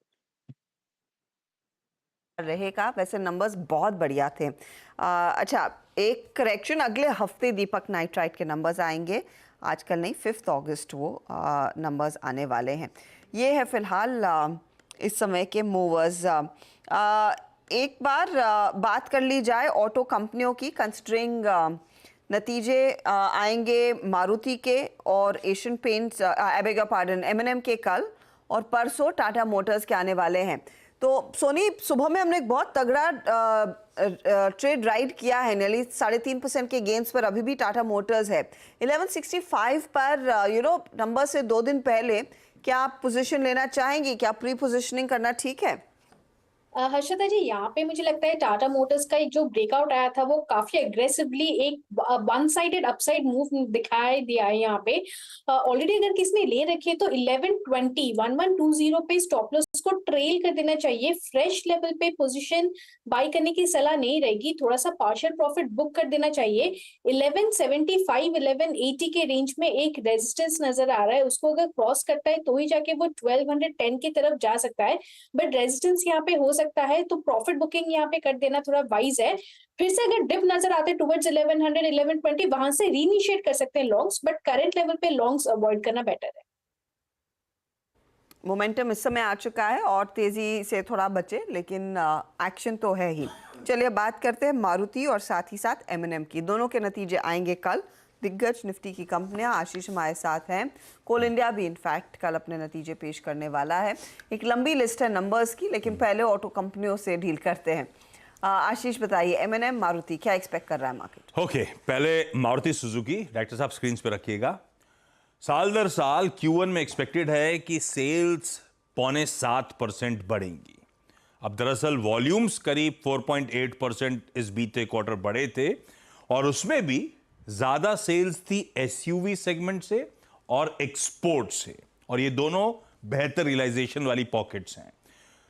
Speaker 2: रहेगा। वैसे नंबर्स बहुत बढ़िया थे। अच्छा, एक करेक्शन, अगले हफ्ते दीपक नाइट्राइट के नंबर्स आएंगे, आजकल नहीं, 5 अगस्त वो नंबर्स आने वाले हैं। ये है फिलहाल इस समय के मूवर्स। एक बार बात कर ली जाए ऑटो कंपनियों की, कंसिडरिंग नतीजे आएंगे मारुति के और एशियन पेंट्स, एबेगा पार्डन, M&M के कल, और परसों टाटा मोटर्स के आने वाले हैं। तो सोनी, सुबह में हमने एक बहुत तगड़ा ट्रेड राइड किया है, नेली 3.5% के गेंस पर अभी भी टाटा मोटर्स है 1165 पर नंबर से 2 दिन पहले। क्या आप पोजीशन लेना चाहेंगी? क्या प्री पोजीशनिंग करना ठीक है?
Speaker 6: हर्षदा जी, यहाँ पे मुझे लगता है टाटा मोटर्स का एक जो ब्रेकआउट आया था वो काफी एग्रेसिवली एक वन साइडेड अपसाइड मूव दिखाई दिया है। यहाँ पे ऑलरेडी अगर किसने ले रखी है तो 1120 पे स्टॉप लॉस को ट्रेल कर देना चाहिए। फ्रेश लेवल पे पोजीशन बाय करने की सलाह नहीं रहेगी, थोड़ा सा पार्शियल प्रॉफिट बुक कर देना चाहिए। 1175 1180 के रेंज में एक रेजिस्टेंस नजर आ रहा है, उसको अगर क्रॉस करता है तो ही जाके वो 1210 की तरफ जा सकता है, बट रेजिस्टेंस यहाँ पे हो सकता है, तो प्रॉफिट बुकिंग यहाँ पे कर देना थोड़ा वाइज है। फिर से अगर डिप नजर आते हैं टुवर्ड्स 1100 1120 वहां से रीइनिशिएट कर सकते हैं लॉन्ग्स, बट करंट लेवल पे लॉन्ग्स अवॉइड करना बेटर है।
Speaker 2: मोमेंटम इस समय आ चुका है और तेजी से थोड़ा बचे, लेकिन एक्शन तो है ही। चलिए बात करते हैं मारुति और साथ ही साथ M&M की। दोनों के नतीजे आएंगे कल। दिग्गज निफ्टी की कंपनियां, आशीष हमारे साथ हैं, कोल इंडिया भी इनफैक्ट कल अपने नतीजे पेश करने वाला है। एक लंबी लिस्ट है नंबर्स की, लेकिन पहले ऑटो कंपनियों से डील करते हैं। आशीष बताइए, M&M, मारुति, क्या एक्सपेक्ट कर रहा है मार्केट?
Speaker 13: ओके, पहले मारुति सुजुकी, डायरेक्टर साहब स्क्रीन पे रखिएगा। साल दर साल Q1 में एक्सपेक्टेड है कि सेल्स 7.5% बढ़ेंगी। अब दरअसल वॉल्यूम्स करीब 4.8% इस बीते क्वार्टर बढ़े थे, और उसमें भी ज्यादा सेल्स थी SUV सेगमेंट से और एक्सपोर्ट से, और ये दोनों बेहतर रियलाइजेशन वाली पॉकेट्स हैं।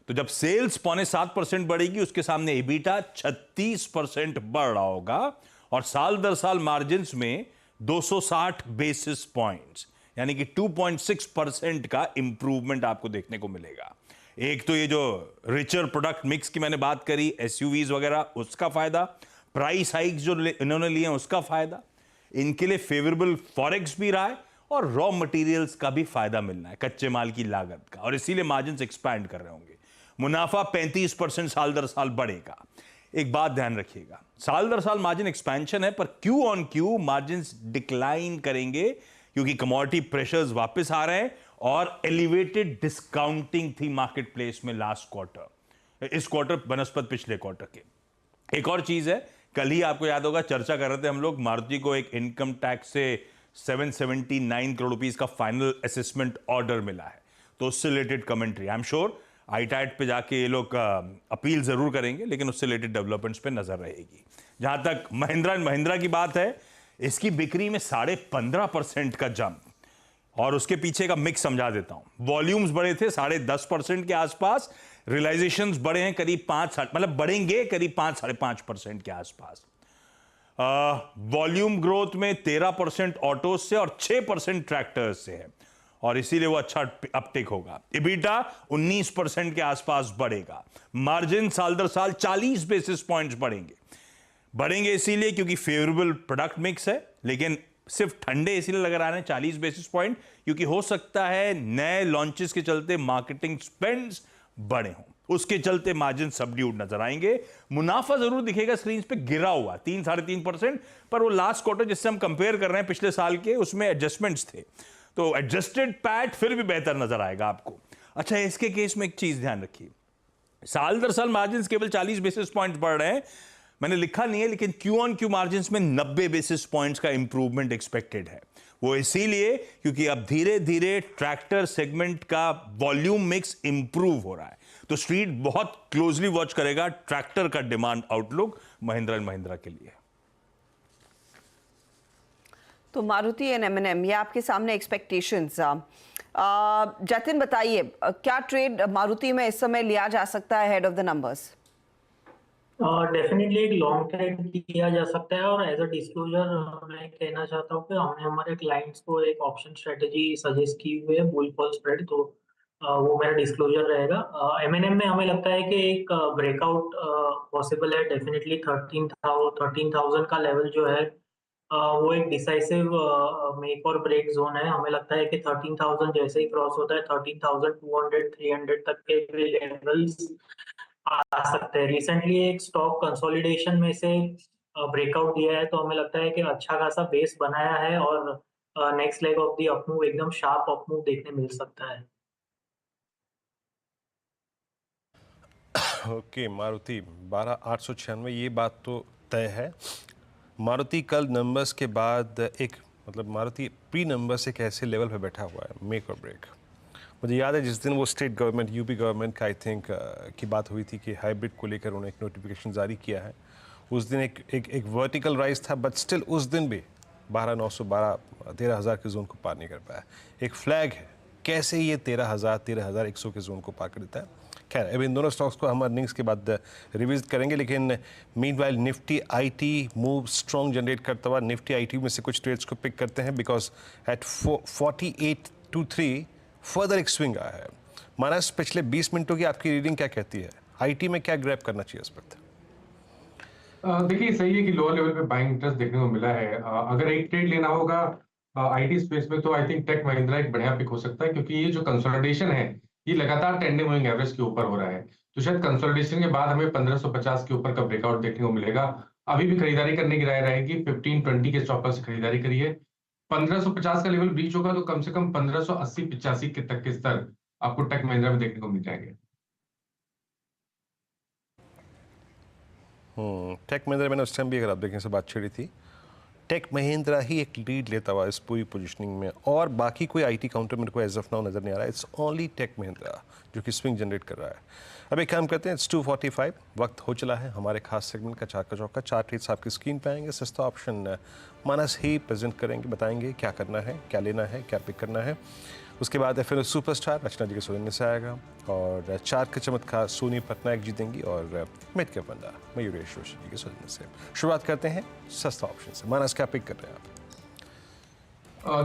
Speaker 13: तो जब सेल्स 7.5% बढ़ेगी, उसके सामने EBITDA 36% बढ़ रहा होगा, और साल दर साल मार्जिन्स में 260 बेसिस पॉइंट्स यानी कि 2.6% का इंप्रूवमेंट आपको देखने को मिलेगा। एक तो ये जो रिचर प्रोडक्ट मिक्स की मैंने बात करी, SUVs वगैरह, उसका फायदा, प्राइस हाइक्स जो इन्होंने लिए हैं उसका फायदा, इनके लिए फेवरेबल फॉरेक्स भी रहा है, और रॉ मटेरियल्स का भी फायदा मिलना है, कच्चे माल की लागत का, और इसीलिए मार्जिन्स एक्सपैंड कर रहे होंगे। मुनाफा 35% साल दर साल बढ़ेगा। एक बात ध्यान रखिएगा, साल दर साल मार्जिन एक्सपेंशन है, पर Q on Q margins decline करेंगे, क्योंकि कमोडिटी प्रेशर्स वापस आ रहे हैं और एलिवेटेड डिस्काउंटिंग थी मार्केट प्लेस में लास्ट क्वार्टर, इस क्वार्टर बनस्पत पिछले क्वार्टर के। एक और चीज है, कल ही आपको याद होगा चर्चा कर रहे थे हम लोग, मारुति को एक इनकम टैक्स से 779 करोड़ रुपीस का फाइनल असेसमेंट ऑर्डर मिला है, तो उससे related commentary I am sure ITAT पे जाके ये लोग अपील जरूर करेंगे, लेकिन उससे रिलेटेड डेवलपमेंट्स पे नजर रहेगी। जहां तक महिंद्रा एंड महिंद्रा की बात है, इसकी बिक्री में 15.5% का जंप, और उसके पीछे का मिक्स समझा देता हूं। वॉल्यूम्स बड़े थे 10.5% के आसपास, रियलाइजेशंस बड़े हैं करीब 5, मतलब बढ़ेंगे करीब 5-5.5% के आसपास। वॉल्यूम ग्रोथ में 13% ऑटो से और 6% ट्रैक्टर्स से है, और इसीलिए वो अच्छा अपटिक होगा। इबिटा 19% के आसपास बढ़ेगा। मार्जिन साल दर साल 40 बेसिस पॉइंट्स बढ़ेंगे इसीलिए क्योंकि फेवरेबल प्रोडक्ट मिक्स है, लेकिन सिर्फ ठंडे इसीलिए लग रहा है 40 बेसिस पॉइंट, क्योंकि हो सकता है नए लॉन्चेस के चलते मार्केटिंग स्पेंड्स बड़े हों, उसके चलते मार्जिन सबड्यूड नजर आएंगे। मुनाफा जरूर दिखेगा स्क्रीन पे गिरा हुआ 3-3.5%, पर वो लास्ट क्वार्टर जिससे हम कंपेयर कर रहे हैं पिछले साल के, उसमें एडजस्टमेंट्स थे, तो एडजस्टेड पैट फिर भी बेहतर नजर आएगा आपको। अच्छा, इसके केस में एक चीज ध्यान रखिए, साल दर साल मार्जिन केवल 40 बेसिस पॉइंट बढ़ रहे हैं, मैंने लिखा नहीं है, लेकिन क्यू ऑन क्यू मार्जिन में 90 बेसिस पॉइंट्स का इंप्रूवमेंट एक्सपेक्टेड है। वो इसीलिए क्योंकि अब धीरे धीरे ट्रैक्टर सेगमेंट का वॉल्यूम मिक्स इंप्रूव हो रहा है, तो स्ट्रीट बहुत क्लोजली वॉच करेगा ट्रैक्टर का demand outlook Mahindra and Mahindra के लिए।
Speaker 2: तो मारुति एंड M&M, ये आपके सामने एक्सपेक्टेशंस। जतिन बताइए, क्या ट्रेड मारुति में इस समय लिया जा सकता है head of the numbers?
Speaker 8: Definitely एक लॉन्ग ट्रेड किया जा सकता है, और एज अ डिस्क्लोजर मैं कहना चाहता हूँ कि हमने हमारे क्लाइंट्स को एक ऑप्शन स्ट्रेटेजी सजेस्ट की हुई है, बुल कॉल स्प्रेड, तो वो मेरा डिस्क्लोजर रहेगा। M&M में हमें लगता है कि एक ब्रेकआउट पॉसिबल है, डेफिनेटली 13,000 का लेवल जो है वो एक डिसाइसिव मेक और ब्रेक जोन है। हमें लगता है कि 13,000 जैसे ही क्रॉस होता है 13,200-300 तक के लेवल्स आ सकते हैं। रिसेंटली एक स्टॉक कंसोलिडेशन में से ब्रेकआउट दिया है, तो हमें लगता है कि अच्छा खासा बेस बनाया है, और next leg of the up move एकदम शार्प अपमूव देखने मिल सकता है।
Speaker 3: ओके, मारुति 12,896, ये बात तो तय है। मारुति कल नंबर्स के बाद एक, मतलब मारुति प्री नंबर्स एक ऐसे लेवल पे बैठा हुआ है, मेक और ब्रेक। मुझे याद है जिस दिन वो स्टेट गवर्नमेंट, यूपी गवर्नमेंट का आई थिंक की बात हुई थी कि हाइब्रिड को लेकर उन्होंने एक नोटिफिकेशन जारी किया है, उस दिन एक वर्टिकल राइज था, बट स्टिल उस दिन भी 13,000 के जोन को पार नहीं कर पाया। एक फ्लैग है कैसे ये 13,100 के जोन को पार कर देता है। खैर, अब इन दोनों स्टॉक्स को हम अर्निंग्स के बाद रिविजिट करेंगे, लेकिन meanwhile Nifty IT move strong generate करता हुआ, निफ्टी आईटी में से कुछ ट्रेड्स को पिक करते हैं, बिकॉज एट 4823 फर्दर एक स्विंग आया है। मानस, पिछले 20 मिनटों की आपकी रीडिंग क्या कहती है? आईटी में क्या ग्रैब करना चाहिए इस वक्त?
Speaker 5: देखिए, सही है कि लोअर लेवल पे बाइंग इंटरेस्ट देखने को मिला है। अगर एक ट्रेड लेना होगा आईटी स्पेस में, तो आई थिंक टेक महिंद्रा एक बढ़िया पिक हो सकता है, क्योंकि ये जो कंसोलिडेशन है ये लगातार टेंडे मूविंग एवरेज के ऊपर हो रहा है, तो शायद कंसोलिडेशन के बाद हमें 1550 के ऊपर का ब्रेकआउट देखने को मिलेगा। अभी भी खरीदारी करने की राय रहेगी, 1520 के स्टॉप लॉस से खरीदारी करिए। 1550 का लेवल ब्रीच होगा तो कम से कम 1580-85 के तक के स्तर आपको टेक महिंद्रा में देखने को मिल जाएंगे।
Speaker 3: टेक महिंद्रा मैंने उस टाइम भी, अगर आप देखें, से बात छिड़ी थी, टेक महिंद्रा ही एक लीड लेता हुआ इस पूरी पोजीशनिंग में, और बाकी कोई आईटी काउंटर मेरे को एज ऑफ नाउ नजर नहीं आ रहा है। इट्स ओनली टेक महिंद्रा जो कि स्विंग जनरेट कर रहा है। अब एक काम करते हैं, इट्स 2:45, वक्त हो चला है हमारे खास सेगमेंट का, चार का चौका। 4 ट्रेड्स आपकी स्क्रीन पे आएंगे, सस्ता ऑप्शन मानस ही प्रेजेंट करेंगे, बताएंगे क्या करना है, क्या लेना है, क्या पिक करना है। उसके बाद फिर सुपरस्टार रचना जी के सौजन्य से आएगा, और 4 का चमत्कार सोनी पटनायक जी देंगी, और मिड के फंडा मयूरेश जोशी जी के सौजन्य से। शुरुआत करते हैं सस्ता ऑप्शन से। मानस, क्या पिक कर रहे हैं आप?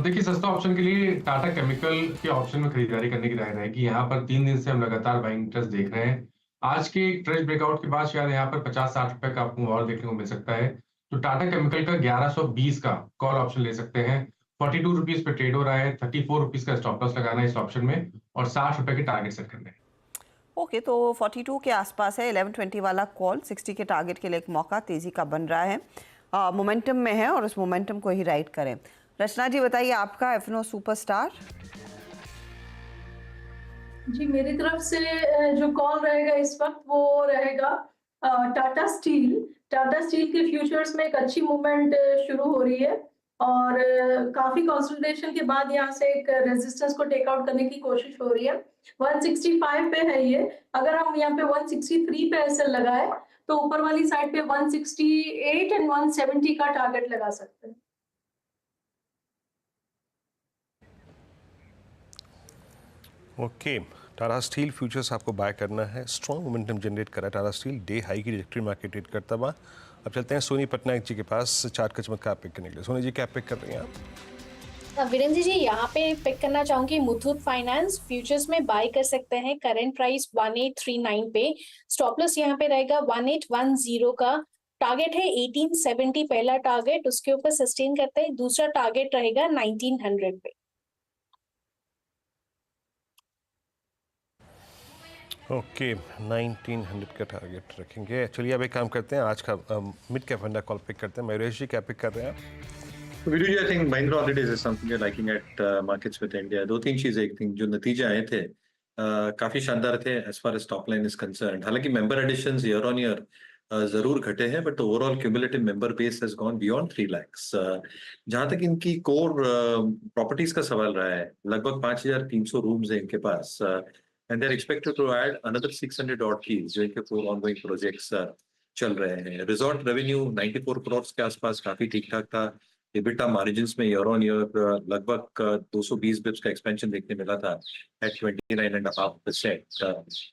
Speaker 5: देखिए, सस्ता ऑप्शन के लिए टाटा केमिकल के ऑप्शन में खरीदारी करने की राय रहेगी। यहाँ पर 3 दिन से हम लगातार बाइंग इंटरेस्ट देख रहे हैं। आज के ट्रेड ब्रेकआउट के बाद शायद यहाँ पर 50-60 रुपए का आपको और देखने को मिल सकता है, तो टाटा केमिकल का 1120 का कॉल ऑप्शन ले सकते हैं। 42 रुपीज पे ट्रेड हो रहा है, 34 रुपीज का स्टॉप लॉस लगाना है इस ऑप्शन में, और 60 रुपए के टारगेट सेट करने हैं।
Speaker 2: ओके, तो 42 के आसपास है, 1120 वाला कॉल, 60 के टारगेट के लिए एक मौका तेजी का बन रहा है, मोमेंटम में है, और उस मोमेंटम को ही राइड करें। रचना जी बताइए, आपका एफनो सुपरस्टार।
Speaker 7: जी, मेरी तरफ से जो कॉल रहेगा इस वक्त वो रहेगा टाटा स्टील। टाटा स्टील के फ्यूचर्स में एक अच्छी मूवमेंट शुरू हो रही है और काफी कंसोलिडेशन के बाद यहाँ से एक रेजिस्टेंस को टेक आउट करने की कोशिश हो रही है। 165 पे है ये। अगर हम यहाँ पे 163 पे ऐसे लगाए तो ऊपर वाली साइड पे 168 एंड 170 का टारगेट लगा सकते हैं।
Speaker 3: ओके, टाटा स्टील फ्यूचर्स आपको बाय करना है। स्ट्रॉन्ग मोमेंटम जनरेट कर रहा है टाटा स्टील, डे हाई की ट्रैजेक्टरी मार्केट ट्रेड करता हुआ। अब चलते हैं सोनी पटनायक जी के पास चार्ट का चमत्कार पिक करने के लिए। सोनी जी क्या पिक कर रही हैं आप?
Speaker 6: वीरेंद्र जी यहाँ पे पिक करना चाहूंगी मुथूट फाइनेंस। फ्यूचर्स में बाय कर सकते हैं। करंट प्राइस 1839 पे। स्टॉप लॉस यहाँ पे रहेगा 1810 का। टारगेट है 1870 पहला टारगेट, उसके ऊपर सस्टेन करते हैं। दूसरा टारगेट रहेगा 1900 पे।
Speaker 3: ओके, 1900 का टारगेट रखेंगे। चलिए अब एक काम करते हैं, आज का मिड कैप फंडा कॉल पिक करते हैं। मयूरेश जी क्या पिक कर रहे हैं आप?
Speaker 9: Viruji, I think Mahindra Holidays is something you're liking at markets with India. दो तीन चीजें, एक थिंग जो नतीजे आए थे काफी शानदार थे as far as top line is concerned. हालांकि member additions year on year जरूर घटे हैं, but the overall cumulative member base has gone beyond 3 lakhs. जहां तक इनकी core properties का सवाल रहा है, लगभग 5,300 rooms है इनके पास, and they're expected to add another 600 odd keys जो इनके 4 ongoing projects चल रहे हैं। रिजॉर्ट रेवेन्यू 94 करोड़ के आसपास काफी ठीक ठाक था। EBITDA मार्जिन्स में ईयर ऑन ईयर लगभग 220 बिप्स का एक्सपेंशन देखने मिला था एट 29.5%।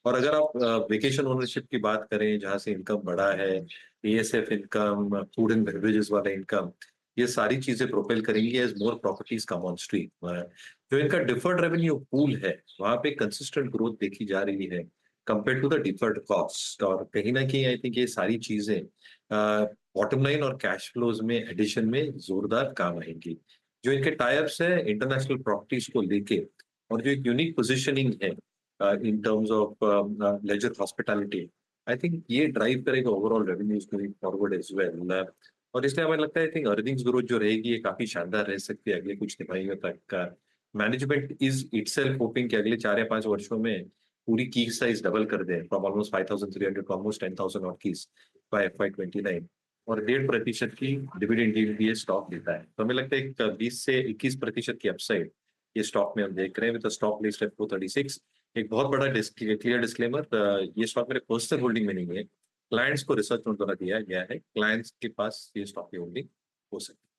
Speaker 9: और अगर आप वेकेशन ओनरशिप की बात करें, जहां से इनकम बढ़ा है, ASF income, food and beverages वाला इनकम, ये सारी चीजें प्रोपेल करेंगी as more properties come on stream. जो इनका डिफर्ड रेवेन्यू पूल है, वहां पे कंसिस्टेंट ग्रोथ देखी जा रही है compare to the deferred cost. और कहीं ना कहीं आई थिंक ये सारी चीजें बॉटम लाइन और कैश फ्लोज में एडिशन में जोरदार काम आएंगी। जो इनके टाइप्स है इंटरनेशनल प्रॉपर्टीज को लेके, और जो एक यूनिक पोजीशनिंग है in terms of leisure hospitality, I think ये ड्राइव करेगा overall revenues going forward as well. और इसलिए हमें लगता है आई थिंक अर्निंग्स ग्रोथ जो रहेगी ये काफी शानदार रह सकती है अगले कुछ तिमाहियों तक। मैनेजमेंट इज इटसेल्फ होपिंग कि अगले 4 या 5 वर्षों में पूरी की साइज डबल कर दें, फ्रॉम ऑलमोस्ट 5,300 टू ऑलमोस्ट 10,000 और कीज बाय FY29, और 1.5% की डिविडेंड यील्ड भी ये स्टॉक देता है। तो हमें लगता है 20 से 21% की अपसाइड ये स्टॉक में हम देख रहे हैं विद स्टॉक लिस्ट एट 436। एक बहुत बड़ा क्लियर डिस्क्लेमर, ये स्टॉक मेरे पर्सनल होल्डिंग में नहीं है, क्लाइंट्स को रिसर्च नोट द्वारा दिया गया है, क्लाइंट्स के पास ये स्टॉक की होल्डिंग हो सकती है।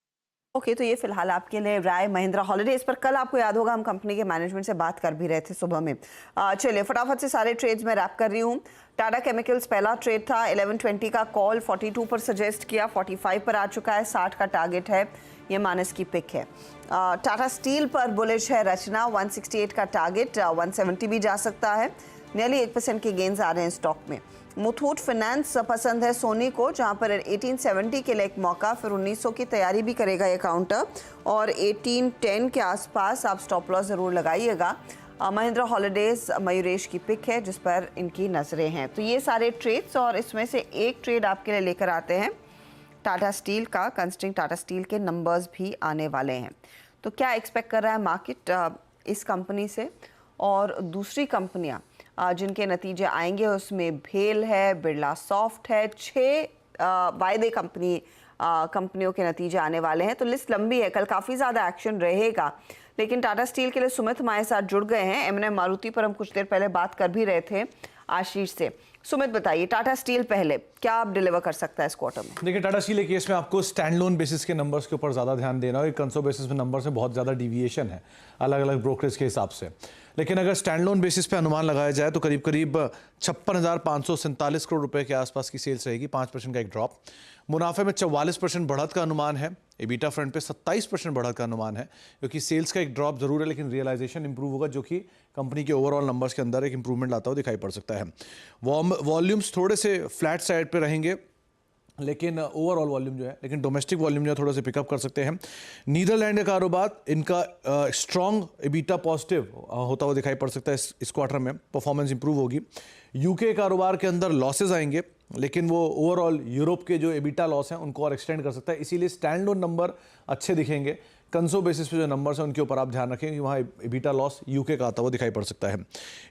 Speaker 2: ओके, तो ये फिलहाल आपके लिए राय महिंद्रा हॉलिडेज पर। कल आपको याद होगा हम कंपनी के मैनेजमेंट से बात कर भी रहे थे सुबह में। चलिए फटाफट से सारे ट्रेड्स में रैप कर रही हूँ। टाटा केमिकल्स पहला ट्रेड था, 1120 का कॉल, 42 पर सजेस्ट किया, 45 पर आ चुका है, 60 का टारगेट है, ये माइनस की पिक है। टाटा स्टील पर बुलिश है रचना, 168 का टारगेट, 170 भी जा सकता है, नियरली 1% के गेंस आ रहे हैं स्टॉक में। मुथूट फाइनेंस पसंद है सोनी को, जहां पर 1870 के लिए एक मौका, फिर 1900 की तैयारी भी करेगा ये काउंटर, और 1810 के आसपास आप स्टॉप लॉस ज़रूर लगाइएगा। महिंद्रा हॉलिडेज मयूरेश की पिक है जिस पर इनकी नज़रें हैं। तो ये सारे ट्रेड्स, और इसमें से एक ट्रेड आपके लिए लेकर आते हैं टाटा स्टील का। कंसिडरिंग टाटा स्टील के नंबर्स भी आने वाले हैं, तो क्या एक्सपेक्ट कर रहा है मार्केट इस कंपनी से, और दूसरी कंपनियां जिनके नतीजे आएंगे उसमें भेल है, बिरला सॉफ्ट है, 6 वायदे कंपनियों के नतीजे आने वाले हैं। तो लिस्ट लंबी है, कल काफ़ी ज़्यादा एक्शन रहेगा। लेकिन टाटा स्टील के लिए सुमित हमारे साथ जुड़ गए हैं। M&M मारुति पर हम कुछ देर पहले बात कर भी रहे थे आशीष से। सुमित बताइए, टाटा स्टील पहले क्या आप डिलीवर कर सकता है इस क्वार्टर में?
Speaker 14: देखिए, टाटा स्टील के केस में आपको स्टैंड लोन बेसिस के नंबर्स के ऊपर ज़्यादा ध्यान देना है। कंसो बेसिस में नंबर्स में बहुत ज़्यादा डिविएशन है अलग अलग ब्रोकरेज के हिसाब से। लेकिन अगर स्टैंड लोन बेसिस पे अनुमान लगाया जाए तो करीब 56,547 करोड़ रुपए के आसपास की सेल्स रहेगी, 5% का एक ड्रॉप। मुनाफे में 44% बढ़त का अनुमान है। एबिटा फ्रंट पे 27% बढ़त का अनुमान है, क्योंकि सेल्स का एक ड्रॉप जरूर है लेकिन रियलाइजेशन इंप्रूव होगा, जो कि कंपनी के ओवरऑल नंबर्स के अंदर एक इंप्रूवमेंट लाता हुआ दिखाई पड़ सकता है। वॉल्यूम्स थोड़े से फ्लैट साइड पे रहेंगे, लेकिन ओवरऑल वॉल्यूम जो है, लेकिन डोमेस्टिक वॉल्यूम जो है थोड़ा सा पिकअप कर सकते हैं। नीदरलैंड का कारोबार इनका स्ट्रॉन्ग एबिटा पॉजिटिव होता हुआ दिखाई पड़ सकता है इस क्वार्टर में, परफॉर्मेंस इंप्रूव होगी। यूके कारोबार के अंदर लॉसेज आएंगे, लेकिन वो ओवरऑल यूरोप के जो एबिटा लॉस हैं उनको और एक्सटेंड कर सकता है, इसीलिए स्टैंड लोन नंबर अच्छे दिखेंगे। कंसो बेसिस पे जो नंबर्स हैं उनके ऊपर आप ध्यान रखें कि वहाँ एबिटा लॉस यूके का आता हुआ दिखाई पड़ सकता है।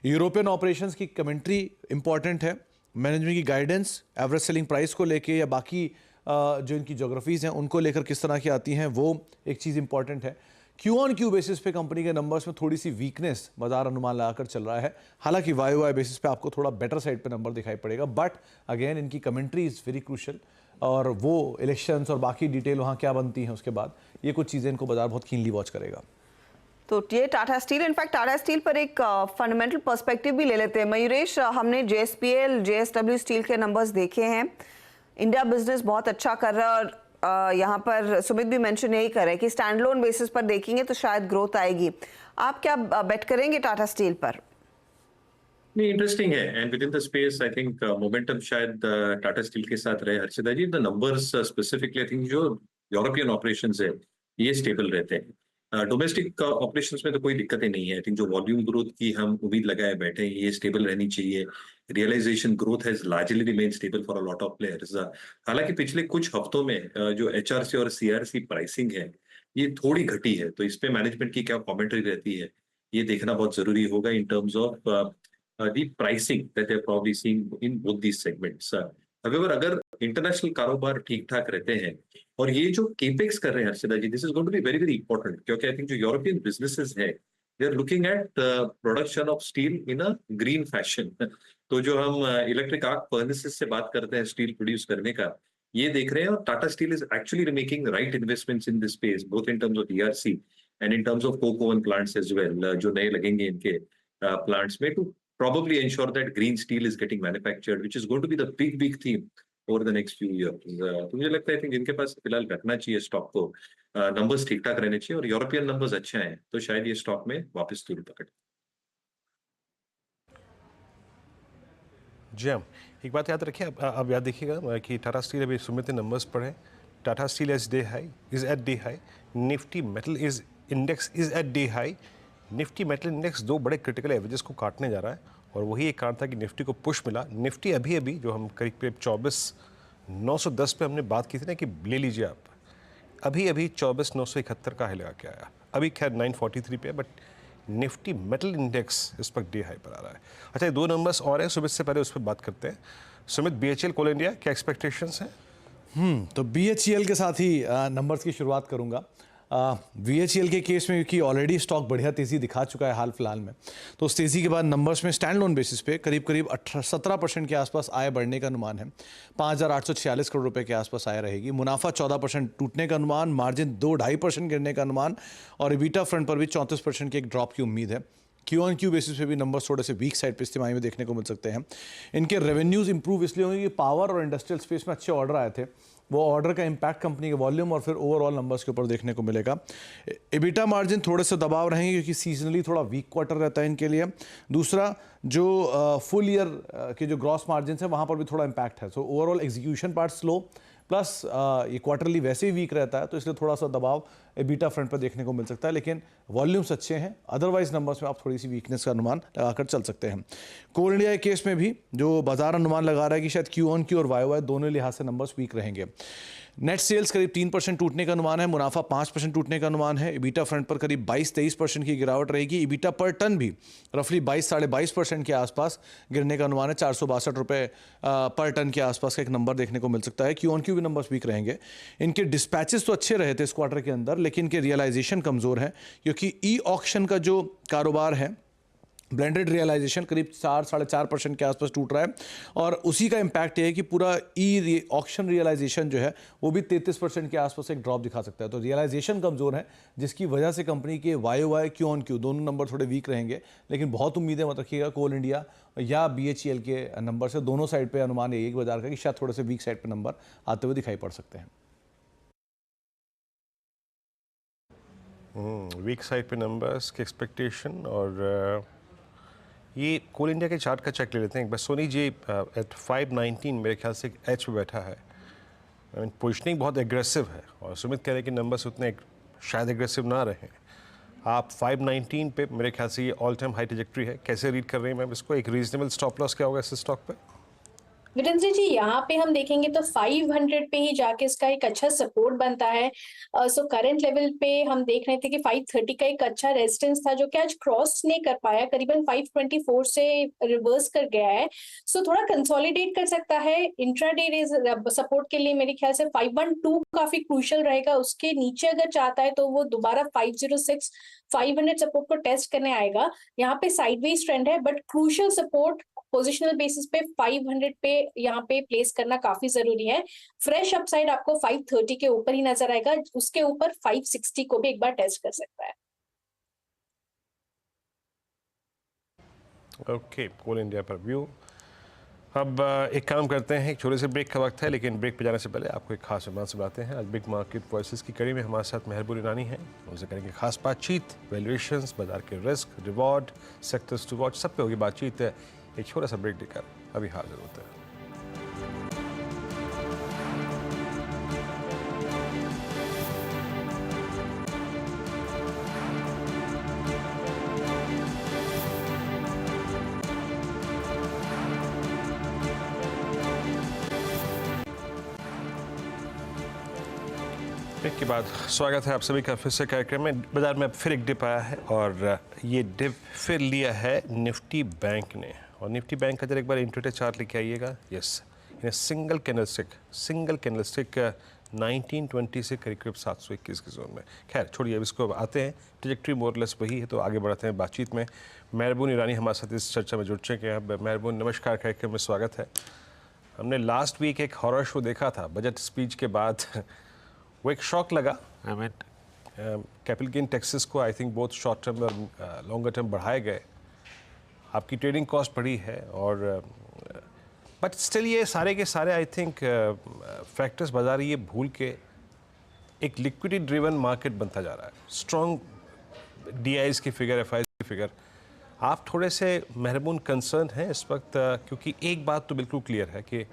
Speaker 14: यूरोपियन ऑपरेशंस की कमेंट्री इंपॉर्टेंट है, मैनेजमेंट की गाइडेंस एवरेज सेलिंग प्राइस को लेके या बाकी जो इनकी जोग्राफीज़ हैं उनको लेकर किस तरह की आती हैं, वो एक चीज़ इंपॉर्टेंट है। क्यू ऑन क्यू बेसिस पे कंपनी के नंबर्स में थोड़ी सी वीकनेस बाजार अनुमान लगाकर चल रहा है, हालांकि वाई वाई बेसिस पे आपको थोड़ा बेटर साइड पे नंबर दिखाई पड़ेगा, बट अगेन इनकी कमेंट्री इज़ वेरी क्रूशल और वो इलेक्शंस और बाकी डिटेल वहाँ क्या बनती हैं उसके बाद ये कुछ चीज़ें इनको बाजार बहुत कीनली वॉच करेगा।
Speaker 2: तो ये Tata steel, in fact Tata steel पर एक फंडामेंटल पर्सपेक्टिव भी ले लेते हैं। मयूरेश, हमने JSPL, JSW स्टील के नंबर्स देखे हैं, इंडिया बिजनेस बहुत अच्छा कर रहा है और यहाँ पर सुमित भी मेंशन यही कर रहे हैं कि स्टैंड लोन बेसिस पर देखेंगे तो शायद ग्रोथ आएगी। आप क्या बेट करेंगे टाटा स्टील पर?
Speaker 9: नहीं, इंटरेस्टिंग है and within the space I think momentum शायद टाटा स्टील के साथ रहे। Harshita ji, the numbers specifically I think जो यूरोपियन ऑपरेशंस है ये स्टेबल रहते हैं। डोमेस्टिक ऑपरेशंस में तो कोई दिक्कत ही नहीं है। आई थिंक जो वॉल्यूम ग्रोथ की हम उम्मीद लगाए बैठे हैं ये स्टेबल रहनी चाहिए। Realisation growth has largely remain stable for a lot of players. हालांकि पिछले कुछ हफ्तों में जो HRC और CRC प्राइसिंग है ये थोड़ी घटी है, तो इस पे मैनेजमेंट की क्या कमेंट्री रहती है ये देखना बहुत जरूरी होगा इन terms of the pricing that they're probably seeing in both these segments. However, अगर इंटरनेशनल कारोबार ठीक ठाक रहते हैं और ये जो केपेक्स कर रहे हैं Harshita ji, this is going to be very very important, क्योंकि आई थिंक जो यूरोपियन बिजनेसेस है they are looking at production of steel in a green fashion. तो जो हम इलेक्ट्रिक आर्क फर्नेसेस से बात करते हैं स्टील प्रोड्यूस करने का, ये देख रहे हैं और Tata Steel is actually making right investments in this space, both in terms of ERC and in terms of coke oven plants as well, जो नए लगेंगे इनके प्लांट्स में, to probably ensure that green steel is getting manufactured, which is going to be the big theme over the next few years. तो मुझे लगता है कि जिनके पास फिलहाल रखना चाहिए स्टॉक को, नंबर्स ठीक ठाक रहने चाहिए और यूरोपियन नंबर्स अच्छे हैं तो शायद ये स्टॉक में वापस तूल पकड़े।
Speaker 3: जी हाँ, एक बात याद रखिए, अब याद देखिएगा कि टाटा स्टील अभी सुमित ने नंबर्स पढ़े। Tata Steel is at day high, Nifty metal is index is at day high. Nifty metal index दो बड़े क्रिटिकल एवरेजेस को काटने जा रहा है और वही एक कारण था कि निफ्टी को पुश मिला। निफ्टी अभी जो हम करीब 24,910 पे हमने बात की थी ना कि ले लीजिए आप, अभी 24,971 का हाई लगा के आया, अभी खैर 943 पे है, बट निफ्टी मेटल इंडेक्स इस पर डे हाई पर आ रहा है। अच्छा, ये दो नंबर्स और हैं, सुमित से पहले उस पर बात करते हैं। सुमित, BHEL कोल इंडिया क्या एक्सपेक्टेशंस हैं?
Speaker 14: तो BHEL के साथ ही नंबर्स की शुरुआत करूंगा। BHEL के केस में क्योंकि ऑलरेडी स्टॉक बढ़िया तेज़ी दिखा चुका है हाल फिलहाल में, तो उस तेज़ी के बाद नंबर्स में स्टैंड लोन बेसिस पे करीब 17% के आसपास आय बढ़ने का अनुमान है। 5,846 करोड़ रुपए के आसपास आय रहेगी। मुनाफा 14% टूटने का अनुमान, मार्जिन 2-2.5% गिरने का अनुमान और इबिटा फ्रंट पर भी 34% की एक ड्रॉप की उम्मीद है। क्यू ऑन क्यू बेसिस पे भी नंबर्स थोड़े से वीक साइड पे इस तिमाही में देखने को मिल सकते हैं। इनके रेवेन्यूज़ इंप्रूव इसलिए होंगे कि पावर और इंडस्ट्रियल स्पेस में अच्छे ऑर्डर आए थे, वो ऑर्डर का इम्पैक्ट कंपनी के वॉल्यूम और फिर ओवरऑल नंबर्स के ऊपर देखने को मिलेगा। एबिटा मार्जिन थोड़े से दबाव रहेंगे क्योंकि सीजनली थोड़ा वीक क्वार्टर रहता है इनके लिए। दूसरा, जो फुल ईयर के जो ग्रॉस मार्जिन है वहाँ पर भी थोड़ा इम्पैक्ट है। So overall execution part slow, plus ये क्वार्टरली वैसे ही वीक रहता है, तो इसलिए थोड़ा सा दबाव एबिटा फ्रंट पर देखने को मिल सकता है, लेकिन वॉल्यूम्स अच्छे हैं। अदरवाइज नंबर्स में आप थोड़ी सी वीकनेस का अनुमान लगाकर चल सकते हैं। कोल इंडिया के केस में भी जो बाजार अनुमान लगा रहा है कि शायद क्यू ऑन क्यू और वाई दोनों लिहाज से नंबर्स वीक रहेंगे। नेट सेल्स करीब 3% टूटने का अनुमान है, मुनाफा 5% टूटने का अनुमान है। इबिटा फ्रंट पर करीब 22-23% की गिरावट रहेगी। इबिटा पर टन भी रफली 22-22.5% के आसपास गिरने का अनुमान है। 462 रुपये पर टन के आसपास का एक नंबर देखने को मिल सकता है। क्यू ऑन क्यू भी नंबर्स वीक रहेंगे। इनके डिस्पैचेस तो अच्छे रहे थे इस क्वार्टर के अंदर, लेकिन इनके रियलाइजेशन कमज़ोर है क्योंकि ई ऑक्शन का जो कारोबार है, ब्लेंडेड रियलाइजेशन करीब 4-4.5% के आसपास टूट रहा है और उसी का इम्पैक्ट ये है कि पूरा ई ऑक्शन रियलाइजेशन जो है वो भी 33% के आसपास एक ड्रॉप दिखा सकता है। तो रियलाइजेशन कमज़ोर है, जिसकी वजह से कंपनी के वाई क्यू ऑन क्यू दोनों नंबर थोड़े वीक रहेंगे, लेकिन बहुत उम्मीदें मत रखिएगा कोल इंडिया या BHEL के नंबर से। दोनों साइड पे अनुमान है एक बाजार का कि शायद थोड़े से वीक साइड पे नंबर आते हुए दिखाई पड़ सकते हैं।
Speaker 3: वीक साइड पे नंबर्स के एक्सपेक्टेशन, और ये कोल इंडिया के चार्ट का चेक ले लेते हैं एक बार। सोनी जी एट 519 मेरे ख्याल से एच पे बैठा है। आई मीन पोजिशनिंग बहुत एग्रेसिव है और सुमित कह रहे हैं कि नंबर्स उतने शायद एग्रेसिव ना रहे। आप 519 पे मेरे ख्याल से ये ऑल टाइम हाई ट्रैजेक्टरी है, कैसे रीड कर रहे हैं मैम इसको? एक रीजनेबल स्टॉप लॉस क्या होगा इस स्टॉक पे?
Speaker 6: वीरेंद्र जी, यहाँ पे हम देखेंगे तो 500 पे ही जाके इसका एक अच्छा सपोर्ट बनता है। सो करंट लेवल पे हम देख रहे थे कि 530 का एक अच्छा रेजिस्टेंस था जो कि आज क्रॉस नहीं कर पाया, करीबन 524 से रिवर्स कर गया है। सो थोड़ा कंसोलिडेट कर सकता है। इंट्राडे सपोर्ट के लिए मेरे ख्याल से 512 काफी क्रूशियल रहेगा। उसके नीचे अगर चाहता है तो वो दोबारा 506 500 सपोर्ट को टेस्ट करने आएगा। यहाँ पे साइडवेज ट्रेंड है, but crucial support positional basis पे 500 पे यहाँ पे प्लेस करना काफी जरूरी है। फ्रेश अपसाइड आपको 530 के ऊपर ही नजर आएगा, उसके ऊपर 560 को भी एक बार टेस्ट कर सकता है।
Speaker 3: ओके, कोल इंडिया पर व्यू। अब एक काम करते हैं, एक छोटे से ब्रेक का वक्त है, लेकिन ब्रेक पे जाने से पहले आपको एक खास मेहमान से बुलाते हैं। आज बिग मार्केट वॉइसेस की कड़ी में हमारे साथ मेहरबून ईरानी हैं। उनसे करेंगे खास बातचीत, वैल्यूएशंस, बाजार के risk, reward, sectors to watch, सब पे होगी बातचीत। एक छोटा सा ब्रेक देकर अभी हाजिर होते हैं। ब्रेक के बाद स्वागत है आप सभी का फिर से कार्यक्रम में। बाजार में अब फिर एक डिप आया है और ये डिप फिर लिया है निफ्टी बैंक ने। और निफ्टी बैंक का जरा एक बार इंट्राडे चार्ट लेके आइएगा। यस, इन सिंगल कैंडलस्टिक 1920 से करीब करीब 721 के जोन में। खैर छोड़िए, अब इसको आते हैं। ट्रैजेक्टरी मोरलेस वही है, तो आगे बढ़ते हैं बातचीत में। मेहरबून ईरानी हमारे साथ इस चर्चा में जुड़ चुके हैं। अब मेहरबून, नमस्कार, कार्यक्रम में स्वागत है। हमने लास्ट वीक एक हॉरर शो देखा था बजट स्पीच के बाद। वो एक शॉक लगा। I mean capital gain taxes को आई थिंक बहुत शॉर्ट टर्म और लॉन्गर टर्म बढ़ाए गए। आपकी ट्रेडिंग कॉस्ट बढ़ी है और बट स्टिल ये सारे के सारे आई थिंक फैक्टर्स बाजार ये भूल के एक लिक्विडिटी ड्रिवन मार्केट बनता जा रहा है। स्ट्रॉन्ग DIs की फिगर, FIs की फिगर। आप थोड़े से मेहरबून कंसर्न हैं इस वक्त, क्योंकि एक बात तो बिल्कुल क्लियर है कि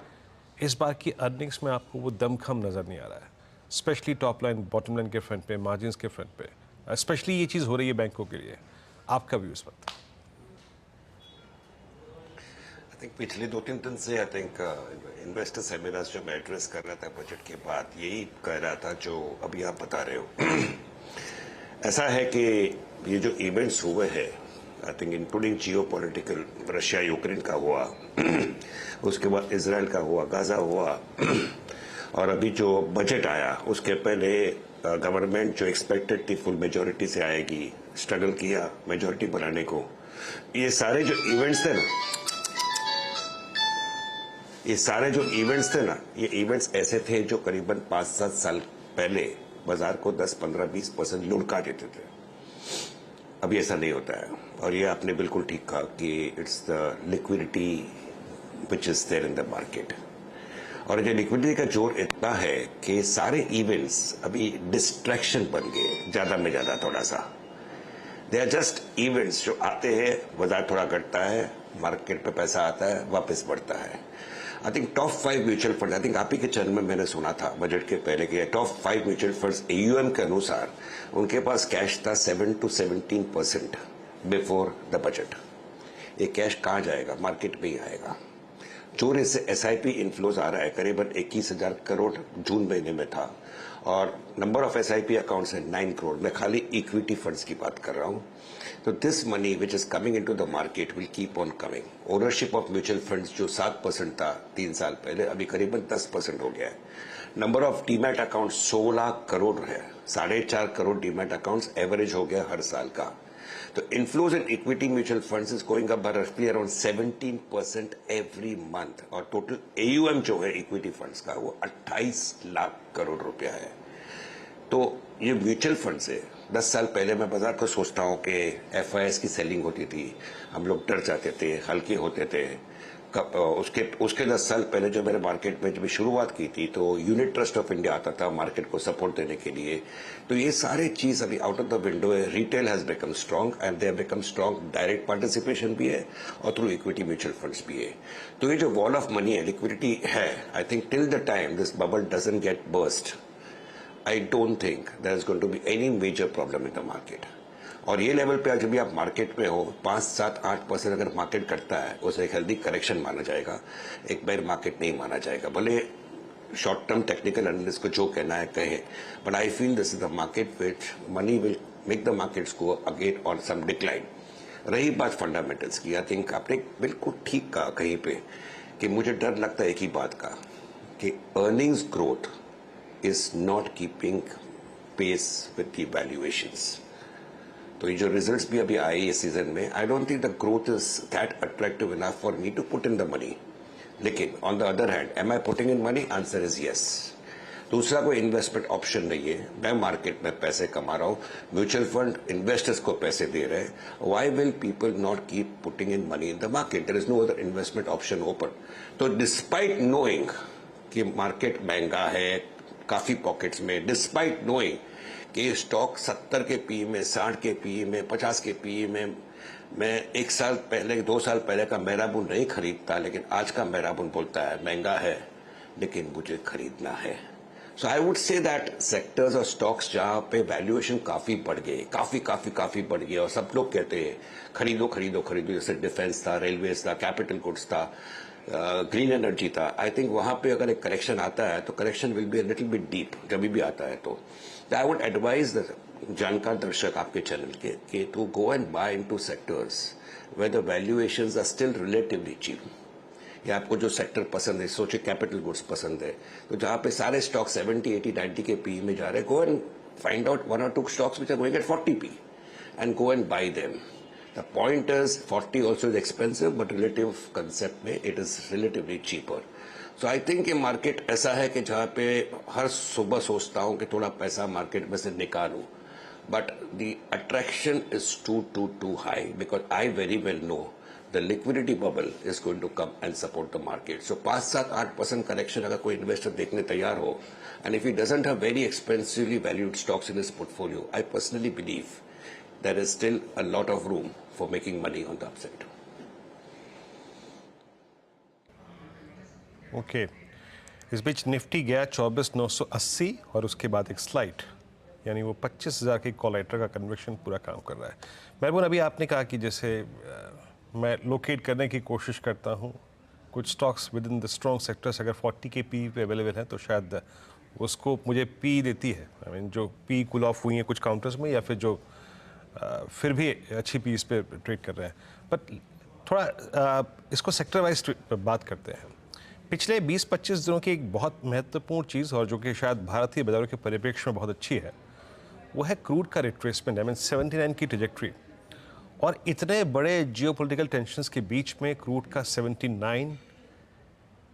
Speaker 3: इस बार की अर्निंग्स में आपको वो दमखम नज़र नहीं आ रहा है, specially top line bottom line के फ्रंट पे, मार्जिन्स के फ्रंट पे। स्पेशली ये चीज़ हो रही है बैंकों के लिए। आपका व्यू इस वक्त?
Speaker 15: आई थिंक पिछले 2-3 दिन से आई थिंक इन्वेस्टर सेमिनार्स जो मैं एड्रेस कर रहा था बजट के बाद, यही कह रहा था जो अभी आप बता रहे हो। ऐसा है कि ये जो इवेंट्स हुए हैं, I think including Jio political, Russia Ukraine का हुआ, उसके बाद इसराइल का हुआ, गाजा हुआ, और अभी जो बजट आया उसके पहले गवर्नमेंट जो एक्सपेक्टेड थी फुल मेजोरिटी से आएगी, स्ट्रगल किया मेजोरिटी बनाने को। ये सारे जो इवेंट्स थे ना, ये इवेंट्स ऐसे थे जो करीबन 5-7 साल पहले बाजार को 10-15-20% लुढ़का देते थे। अभी ऐसा नहीं होता है। और ये आपने बिल्कुल ठीक कहा कि it's the liquidity which is there in the market. और ये लिक्विडिटी का जोर इतना है कि सारे इवेंट्स अभी डिस्ट्रैक्शन बन गए, ज्यादा में ज्यादा थोड़ा सा। दे आर जस्ट इवेंट्स जो आते हैं, बाजार थोड़ा घटता है, मार्केट पे पैसा आता है, वापस बढ़ता है। I think top 5 mutual fund, I think आप ही के चैनल में मैंने सुना था बजट के पहले कि टॉप 5 म्यूचुअल फंड्स AUM के अनुसार उनके पास कैश था 7 to 17% बिफोर द बजट। ये कैश कहाँ जाएगा? मार्केट में ही आएगा। जो इससे SIP इन्फ्लोज आ रहा है, करीबन 21,000 करोड़ जून महीने में था, और नंबर ऑफ SIP अकाउंट्स है 9 करोड़। मैं खाली इक्विटी फंड्स की बात कर रहा हूं। तो this money which is coming into the market will keep on coming. Ownership of mutual funds जो 7% था 3 साल पहले, अभी करीबन 10% हो गया है। Number of demat account 16 crore है, 4.5 करोड़ डीमैट अकाउंट्स एवरेज हो गया हर साल का। तो inflows in equity mutual funds is going up by रफली अराउंड 17% एवरी मंथ। और टोटल AUM जो है इक्विटी फंड्स का वो 28 लाख करोड़ रुपया है। तो ये म्यूचुअल फंड्स है। 10 साल पहले मैं बाजार को सोचता हूँ कि FIS की सेलिंग होती थी, हम लोग डर जाते थे, हल्के होते थे। उसके 10 साल पहले जो मैंने मार्केट में जब शुरुआत की थी तो यूनिट ट्रस्ट ऑफ इंडिया आता था मार्केट को सपोर्ट देने के लिए। तो ये सारे चीज अभी आउट ऑफ द विंडो है। Retail has become strong and they have become strong. Direct participation भी है और थ्रू इक्विटी म्यूचुअल फंड्स भी है। तो ये जो वॉल ऑफ मनी है, लिक्विडिटी है, I think till the time this bubble doesn't get burst, I don't think there is going to be any major problem in the market. और ये level पे आज भी आप मार्केट में हो 5, 7, 8% अगर मार्केट करता है उसे एक हेल्दी करेक्शन माना जाएगा, एक बेयर मार्केट नहीं माना जाएगा। भले शॉर्ट टर्म टेक्निकल एनालिस्ट को जो कहना है कहे, but I feel this is the market which money will make the markets go again on some decline. रही बात फंडामेंटल्स की, आई थिंक आपने बिल्कुल ठीक कहा कहीं पे कि मुझे डर लगता है एक ही बात का कि earnings growth is not keeping pace with the valuations. तो ये जो रिजल्ट्स भी अभी आए इस सीजन में, I don't think the growth is that attractive enough for me to put in the money. लेकिन on the other hand am I putting in money? Answer is yes. दूसरा कोई इन्वेस्टमेंट ऑप्शन नहीं है, मैं market में पैसे कमा रहा हूं, म्यूचुअल फंड इन्वेस्टर्स को पैसे दे रहे हैं, why will people not keep putting in money in the market? There is no other investment option open. तो डिस्पाइट नोइंग कि मार्केट महंगा है काफी पॉकेट्स में, डिस्पाइट नोइंग कि स्टॉक 70 के पी में, 60 के पी में, 50 के पी में, मैं 1 साल पहले 2 साल पहले का मेराबुन नहीं खरीदता, लेकिन आज का मेराबुन बोलता है महंगा है लेकिन मुझे खरीदना है। So I would say that sectors और स्टॉक्स जहां पे वैल्यूएशन काफी बढ़ गए, काफी बढ़ गए और सब लोग कहते हैं खरीदो खरीदो खरीदो, जैसे डिफेंस था, रेलवेज था, कैपिटल गुड्स था, ग्रीन एनर्जी था, आई थिंक वहां पे अगर एक करेक्शन आता है तो correction will be a little bit deep जब भी आता है। तो आई वुड एडवाइज द जानकार दर्शक आपके चैनल के कि to go and buy into sectors where the valuations are still relatively cheap. या आपको जो सेक्टर पसंद है, सोचे कैपिटल गुड्स पसंद है, तो जहां पे सारे स्टॉक 70, 80, 90 के पी में जा रहे हैं, go and find out 1 or 2 stocks which are going at 40 p and go and buy them. The point is 40 also is expensive, but relative concept में it is relatively cheaper. So I think ये market ऐसा है कि जहां पे हर सुबह सोचता हूं कि थोड़ा पैसा मार्केट में से निकालूं, but the attraction is too high because I very well know the liquidity bubble is going to come and support the market. So 5, 7, 8% correction अगर कोई इन्वेस्टर देखने तैयार हो, and if he doesn't have very expensively valued stocks in his portfolio, I personally believe there is still a lot of room for making money on the upside.
Speaker 3: Okay इस बीच Nifty गया 24,980 और उसके बाद एक slide, यानी वो 25,000 के कॉलेटर का कन्वेक्शन पूरा काम कर रहा है। मेहरबान, अभी आपने कहा कि जैसे मैं लोकेट करने की कोशिश करता हूँ कुछ stocks with in the strong sectors, अगर 40 के पी पे अवेलेबल हैं तो शायद उसको मुझे पी देती है। आई मीन जो पी कूल ऑफ हुई हैं कुछ काउंटर्स में, या फिर जो फिर भी अच्छी पी इस पे ट्रेड कर रहे हैं। बट थोड़ा इसको सेक्टर वाइज बात करते हैं। पिछले 20-25 दिनों की एक बहुत महत्वपूर्ण चीज़ और जो कि शायद भारतीय बाजारों के परिप्रेक्ष्य में बहुत अच्छी है, वो है क्रूड का रिट्रेसमेंट। आई मीन 79 की ट्रेजेक्ट्री, और इतने बड़े जियोपॉलिटिकल टेंशन्स के बीच में क्रूड का 79,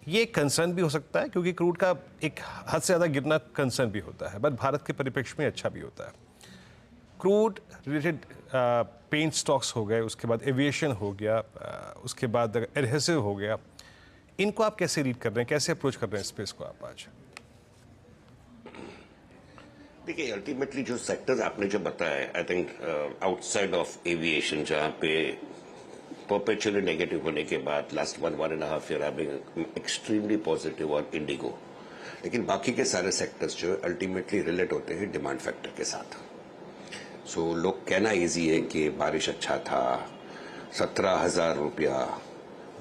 Speaker 3: ये कंसर्न भी हो सकता है क्योंकि क्रूड का एक हद से ज़्यादा गिरना कंसर्न भी होता है, बट भारत के परिप्रेक्ष्य में अच्छा भी होता है। क्रूड रिलेटेड पेंट स्टॉक्स हो गए, उसके बाद एविएशन हो गया, उसके बाद एडहेसिव हो गया, इनको आप कैसे रीड कर रहे हैं, कैसे अप्रोच कर रहे हैं स्पेस को आप आज?
Speaker 15: देखिए, अल्टीमेटली जो सेक्टर्स आपने जो बताया, I think outside of aviation जहां पे परपेचुअली नेगेटिव होने के बाद last 1.5 year having extremely positive और इंडिगो, लेकिन बाकी के सारे सेक्टर्स जो अल्टीमेटली रिलेट होते हैं डिमांड फैक्टर के साथ। सो लोग कहना इजी है कि बारिश अच्छा था, 17,000 रुपया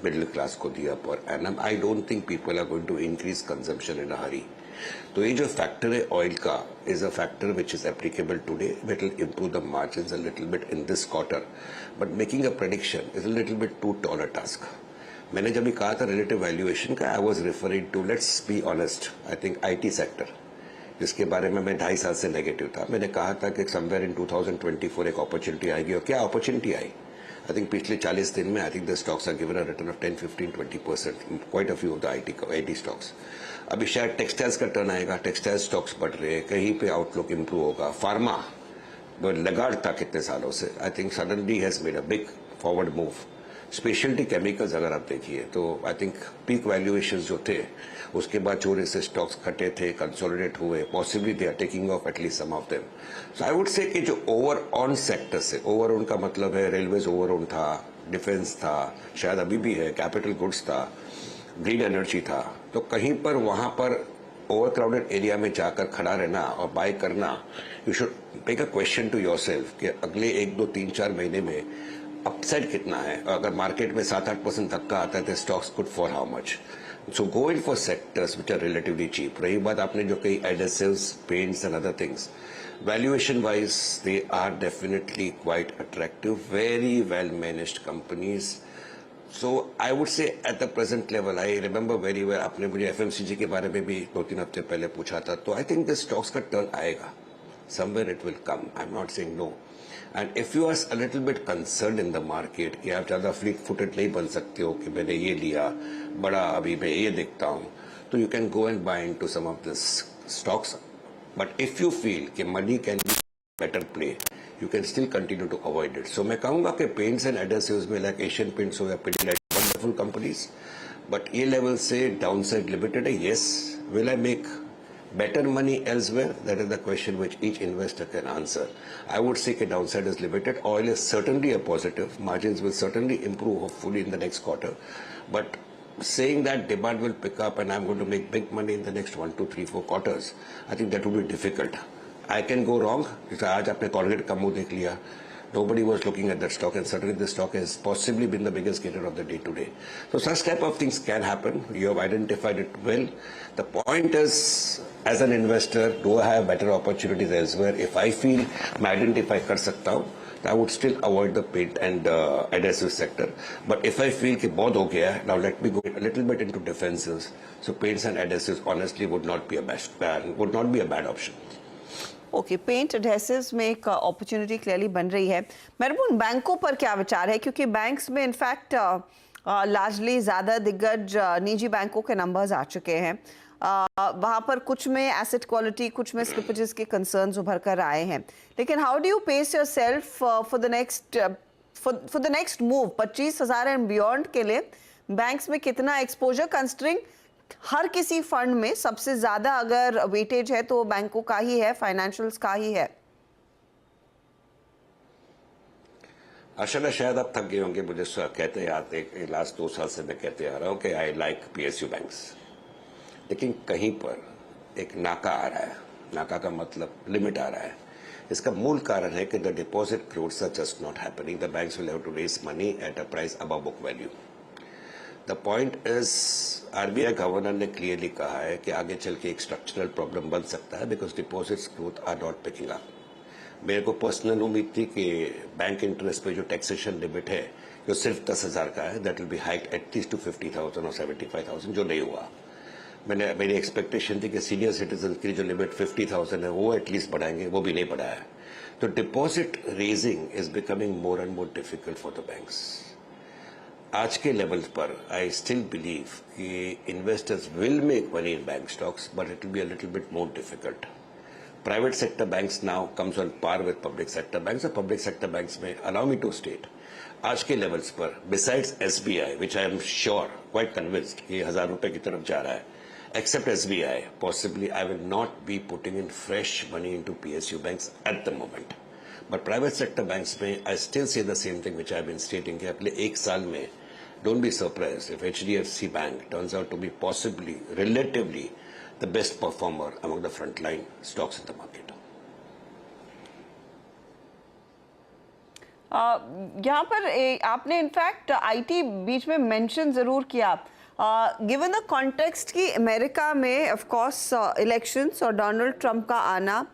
Speaker 15: मिडिल क्लास को दिया पर एनम। I don't think people are going to increase consumption in a hurry. तो ये जो फैक्टर है ऑयल का is a factor which is applicable today, it will improve the margins a little bit in this quarter, but making a prediction is a little bit too tall a task. मैंने जब भी कहा था relative valuation का, I was referring to, let's be honest, I think IT sector, जिसके बारे में मैं 2.5 साल से नेगेटिव था। मैंने कहा था कि समवेयर इन 2024 एक अपॉर्चुनिटी आएगी, और क्या अपॉर्चुनिटी आई? आई थिंक पिछले 40 दिन में I think the stocks are given a return of 10, 15, 20%, quite a few of the IT stocks. अभी शायद टेक्सटाइल्स का टर्न आएगा, टेक्सटाइल स्टॉक्स बढ़ रहे हैं, कहीं पे आउटलुक इंप्रूव होगा। फार्मा लगाड़ था कितने सालों से, I think suddenly has made a big forward move. Speciality chemicals अगर आप देखिए तो आई थिंक पीक वैल्यूएशन जो थे उसके बाद चोरी से स्टॉक्स कटे थे, कंसोलिडेट हुए, possibly they are taking off at least some of them. So I would say कि जो ओवर ऑन सेक्टर से, ओवर ऑन का मतलब है रेलवेज ओवर ऑन था, डिफेंस था, शायद अभी भी है, कैपिटल गुड्स था, ग्रीन एनर्जी था, तो कहीं पर वहां पर ओवरक्राउडेड एरिया में जाकर खड़ा रहना और बाय करना, you should make a question to yourself कि अगले 1, 2, 3, 4 महीने में अपसाइड कितना है। अगर मार्केट में 7-8% धक्का आता है तो stocks good for how much. So go in for sectors which are relatively cheap. रही बात आपने जो कही adhesives, paints and other things, valuation wise they are definitely quite attractive, very well managed companies. So I would say at the present level, I remember very well आपने मुझे FMCG के बारे में भी 2-3 हफ्ते पहले पूछा था, तो I think the stocks का turn आएगा, somewhere it will come, I'm not saying no. And if you are a little bit concerned in the market कि आप ज़्यादा fleet footed नहीं बन सकते हो कि मैंने ये लिया बड़ा अभी मैं ये देखता हूँ, तो you can go and buy into some of this stocks. But if you feel कि money can be better play, you can still continue to avoid it. So मैं कहूँगा कि paints and adhesives में like Asian Paints हो या Pidilite, wonderful companies, but ये level से downside limited है. Yes, will I make better money elsewhere? That is the question which each investor can answer. I would say कि downside is limited. Oil is certainly a positive. Margins will certainly improve hopefully in the next quarter, but saying that demand will pick up and I'm going to make big money in the next 1, 2, 3, 4 quarters, I think that would be difficult. I can go wrong. जैसे आज आपने Colgate का मुंह देख लिया, nobody was looking at that stock, and certainly the stock has possibly been the biggest gainer of the day today. So such type of things can happen. You have identified it well. The point is, as an investor, do I have better opportunities elsewhere? If I feel मैं identify कर सकता हूँ, I would still avoid the paint and adhesive sector. But if I feel कि बहुत हो गया है, now let me go a little bit into defenses. So paints and adhesives honestly would not be a bad option.
Speaker 2: Okay, paint adhesives में एक opportunity clearly बन रही है। मेहरबान, बैंकों पर क्या विचार है, क्योंकि बैंक्स में इनफैक्ट लार्जली ज़्यादा दिग्गज निजी बैंकों के नंबर्स आ चुके हैं। वहाँ पर कुछ में एसेट क्वालिटी, कुछ में स्लिपेजेस के कंसर्न्स उभर कर आए हैं, लेकिन how do you pace yourself for the next move? 25,000 and beyond के लिए बैंक्स में कितना एक्सपोजर, कंसिडरिंग हर किसी फंड में सबसे ज्यादा अगर वेटेज है तो बैंकों का ही है, फाइनेंशियल्स का ही है?
Speaker 15: आशा शायद आप थक गए होंगे मुझे कहते आते, लास्ट 2 साल से मैं कहते आ रहा हूँ कि आई लाइक PSU बैंक्स, लेकिन कहीं पर एक नाका आ रहा है। नाका का मतलब लिमिट आ रहा है। इसका मूल कारण है कि the deposit growths are just not happening. The banks will have to raise money at a price above book value. The point is, RBI governor ने क्लियरली कहा है कि आगे चल के एक स्ट्रक्चरल प्रॉब्लम बन सकता है because deposits growth are not picking up. मेरे को पर्सनल उम्मीद थी कि बैंक इंटरेस्ट पे जो टैक्सेशन लिमिट है जो सिर्फ 10,000 का है, that will be hiked at least to 50,000 और 75,000, जो नहीं हुआ। मेरी एक्सपेक्टेशन थी कि सीनियर सिटीजन की जो लिमिट 50,000 है वो एटलीस्ट बढ़ाएंगे, वो भी नहीं बढ़ाया। तो deposit raising is becoming more and more difficult for the banks. आज के लेवल पर आई स्टिल बिलीव कि investors will make money in bank stocks, but it will be a little bit more difficult. Private sector banks now comes on par with public sector banks, और public sector banks में allow me to state आज के levels पर besides SBI, which I am sure quite convinced कि 1,000 रुपए की तरफ जा रहा है, except SBI, possibly I will not be putting in fresh money into PSU banks at the moment. But private sector banks में I still say the same thing which I have been stating कि अगले 1 साल में don't be surprised if HDFC Bank turns out to be possibly, relatively, the best performer among the frontline stocks in the market.
Speaker 2: यहाँ पर आपने in fact IT बीच में mention जरूर किया। गिवन द कॉन्टेक्स्ट कि अमेरिका में ऑफ कोर्स इलेक्शंस और Donald Trump का आना,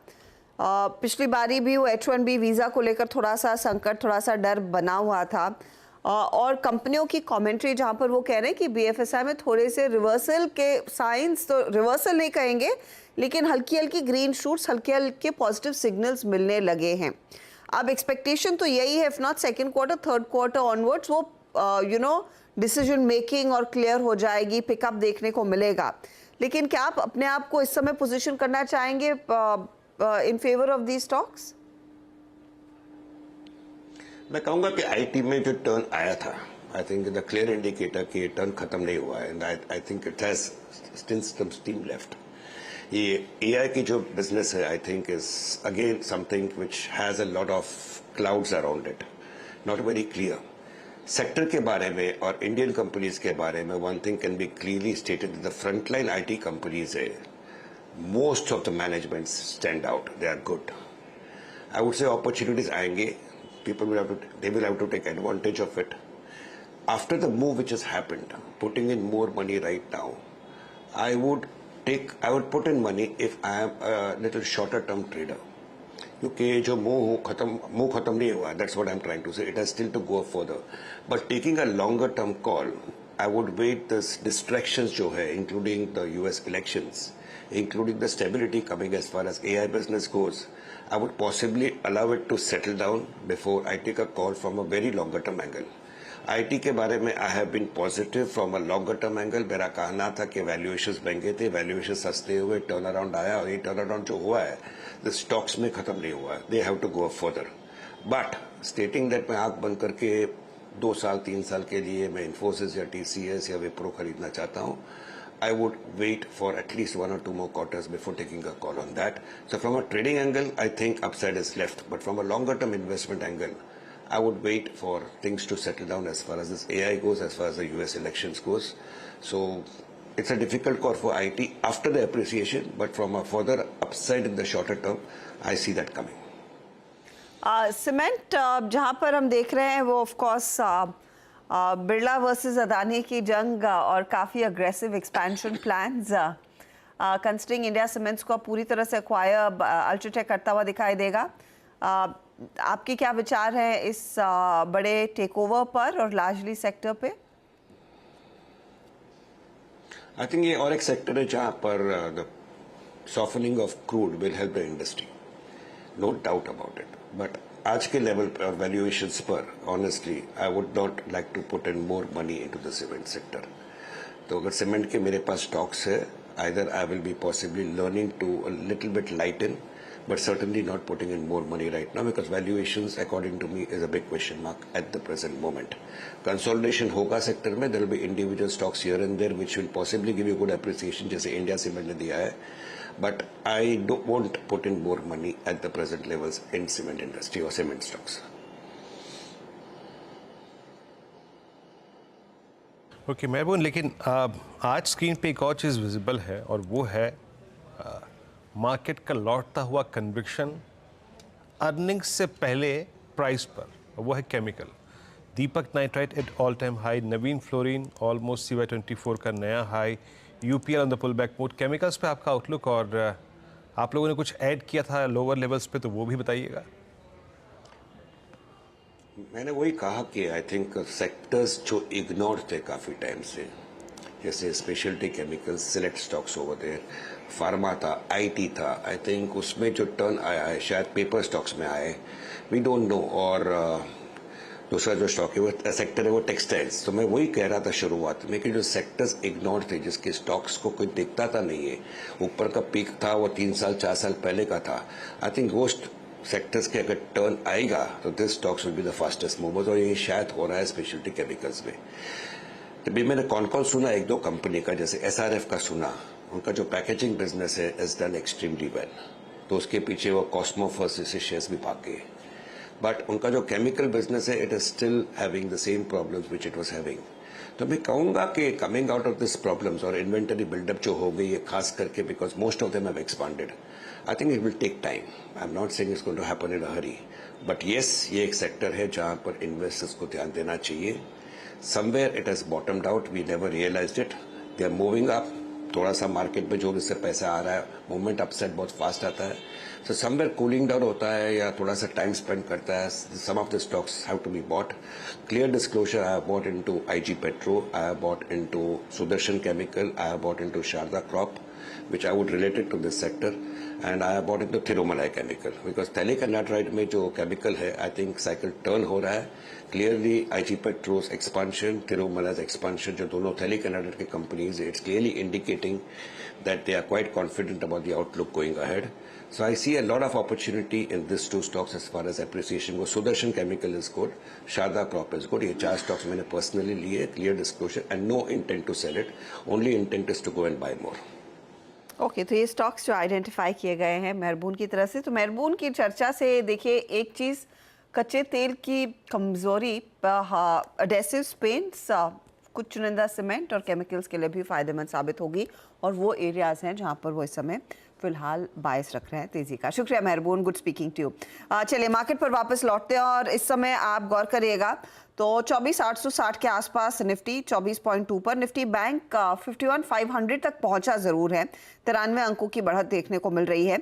Speaker 2: पिछली बारी भी वो H1B वीज़ा को लेकर थोड़ा सा संकट, थोड़ा सा डर बना हुआ था, और कंपनियों की कमेंट्री जहां पर वो कह रहे हैं कि BFSI में थोड़े से रिवर्सल के साइंस, तो रिवर्सल नहीं कहेंगे लेकिन हल्की हल्की ग्रीन शूट्स, हल्के हल्के पॉजिटिव सिग्नल्स मिलने लगे हैं। अब एक्सपेक्टेशन तो यही है, if not second quarter, third quarter onwards वो डिसीजन मेकिंग और क्लियर हो जाएगी, पिकअप देखने को मिलेगा। लेकिन क्या आप अपने आप को इस समय पोजीशन करना चाहेंगे in favour of the stocks?
Speaker 15: मैं कहूंगा कि IT में जो टर्न आया था, I think the clear indicator कि टर्न खत्म नहीं हुआ है, and I think it has still some steam left. ये AI की जो बिजनेस है, I think is again something which has a lot of clouds around it, not very clear. Sector के बारे में और इंडियन कंपनीज के बारे में one thing can be clearly stated, the frontline IT companies है, most of the managements stand out. They are good. I would say opportunities aayenge. People will have to take advantage of it. After the move which has happened, putting in more money right now, I would put in money if I am a little shorter term trader. क्योंकि जो मुंह खत्म नहीं हुआ, that's what I'm trying to say. It has still to go further. But taking a longer term call, I would wait this distractions जो है, including the US elections, including the stability coming as far as AI business goes, I would possibly allow it to settle down before I take a call from a very longer term angle. IT के बारे में I have been positive from a longer term angle. मेरा कहना था कि valuations महंगे थे, valuation सस्ते हुए, टर्न अराउंड आया, और ये टर्न अराउंड जो हुआ है, the stocks में खत्म नहीं हुआ है. They have to go further. But stating that मैं आंख बंद करके 2 साल 3 साल के लिए मैं Infosys या TCS या Wipro खरीदना चाहता हूँ, I would wait for at least 1 or 2 more quarters before taking a call on that. So from a trading angle, I think upside is left. But from a longer term investment angle, I would wait for things to settle down as far as this AI goes, as far as the US elections goes. So it's a difficult call for IT after the appreciation, but from a further upside in the shorter term, I see that coming.
Speaker 2: Cement जहाँ पर हम देख रहे हैं वो of course Birla versus Adani की जंग और काफ़ी aggressive expansion plans considering India cements को पूरी तरह से एक्वायर अल्ट्राटेक करता हुआ दिखाई देगा. आपके क्या विचार हैं इस बड़े टेकओवर पर और लार्जली सेक्टर पे?
Speaker 15: I think ये और एक सेक्टर है जहाँ पर the softening of crude will help the industry, no doubt about it. But आज के लेवल पर और valuations पर, honestly, I would not like to put in more money into the cement sector. तो अगर सीमेंट के मेरे पास stocks है, either I will be possibly learning to a little bit lighten, but certainly not putting in more money right now, because valuations, according to me, is a big question mark at the present moment. Consolidation होगा sector में, there will be individual stocks here and there which will possibly give you good appreciation, जैसे India Cement ने दिया है. But I won't put in more money at the present levels in cement industry or cement stocks.
Speaker 3: Okay Mehboob, लेकिन आज screen पे एक और चीज़ visible है और वो है मार्केट का लौटता हुआ कन्विक्शन अर्निंग्स से पहले प्राइस पर, वो है chemical. Deepak nitrite at all time high, Navin fluorine almost CY24 का नया high, UPL on the pull back mode. Chemicals पे आपका आउटलुक, और आप लोगों ने कुछ ऐड किया था लोअर लेवल्स पे, तो वो भी बताइएगा.
Speaker 15: मैंने वही कहा कि आई थिंक सेक्टर्स जो इग्नोर थे काफ़ी टाइम से, जैसे speciality chemicals, select stocks over there, pharma था, IT था, आई थिंक उसमें जो टर्न आया है शायद पेपर स्टॉक्स में आए, वी डोंट नो. और दूसरा जो स्टॉक है वो सेक्टर है वो टेक्सटाइल्स. तो मैं वही कह रहा था शुरुआत में कि जो सेक्टर्स इग्नोर थे, जिसके स्टॉक्स को कोई देखता था नहीं है, ऊपर का पीक था वो 3 साल 4 साल पहले का था, आई थिंक वो सेक्टर्स के अगर टर्न आएगा तो this stocks will be the fastest movers, और ये शायद हो रहा है स्पेशलिटी केमिकल्स में. तभी मैंने कॉल सुना 1-2 कंपनी का, जैसे SRF का सुना, उनका जो पैकेजिंग बिजनेस है इज डन एक्सट्रीमली वेल, तो उसके पीछे वो कॉस्मोफर्स जैसे शेयर्स भी भाग गए. बट उनका जो केमिकल बिजनेस है it is still having the same problems which it was having. तो मैं कहूंगा कि coming out of this problems और इन्वेंटरी बिल्डअप जो हो गई है, खास करके because most of them have expanded, I think it will take time. I am not saying it's going to happen in a hurry, but yes, ये एक sector है जहां पर इन्वेस्टर्स को ध्यान देना चाहिए. Somewhere it has bottomed out, we never realised it, they are moving up. थोड़ा सा मार्केट में जो इससे पैसा आ रहा है, मूवमेंट अपसाइड बहुत फास्ट आता है. So somewhere cooling down होता है या थोड़ा सा टाइम स्पेंड करता है. Some of the stocks have to be bought. Clear disclosure, I have bought into IG Petro, I have bought into Sudarshan Chemical, I have bought into Sharda Crop, which I would relate it to this sector, and I have bought into Thirumalai Chemical, because Thalic Anhydride में जो chemical है, I think cycle turn हो रहा है. Clearly IG Petro's expansion, Thirumalai's expansion, जो दोनों Thalic Anhydride की companies है, it's clearly indicating that they are quite confident about the outlook going ahead. So I see a lot of opportunity in these 2 stocks as far as appreciation goes. Sudarshan Chemical is good, Sharda Crop is good. ये 4 stocks मैंने personally लिए, clear disclosure, and no intent to sell it. Only intent is to go and buy more.
Speaker 2: Okay, तो ये stocks जो identify किए गए हैं मेहरबून की तरफ से, तो मेहरबून की चर्चा से देखिए एक चीज़, कच्चे तेल की कमज़ोरी, एडेसिव पेंट्स कुछ चुनिंदा सीमेंट और केमिकल्स के लिए भी फायदेमंद साबित होगी और वो एरियाज हैं जहां पर वो इस समय फिलहाल बायस रख रहे हैं तेजी का। शुक्रिया मेहरबून, गुड स्पीकिंग टू यू। चलिए मार्केट पर वापस लौटते हैं और इस समय आप गौर करिएगा तो 24,860 के आसपास निफ्टी 24.2 पर, निफ्टी बैंक 51,500 तक पहुंचा जरूर है, 93 अंकों की बढ़त देखने को मिल रही है।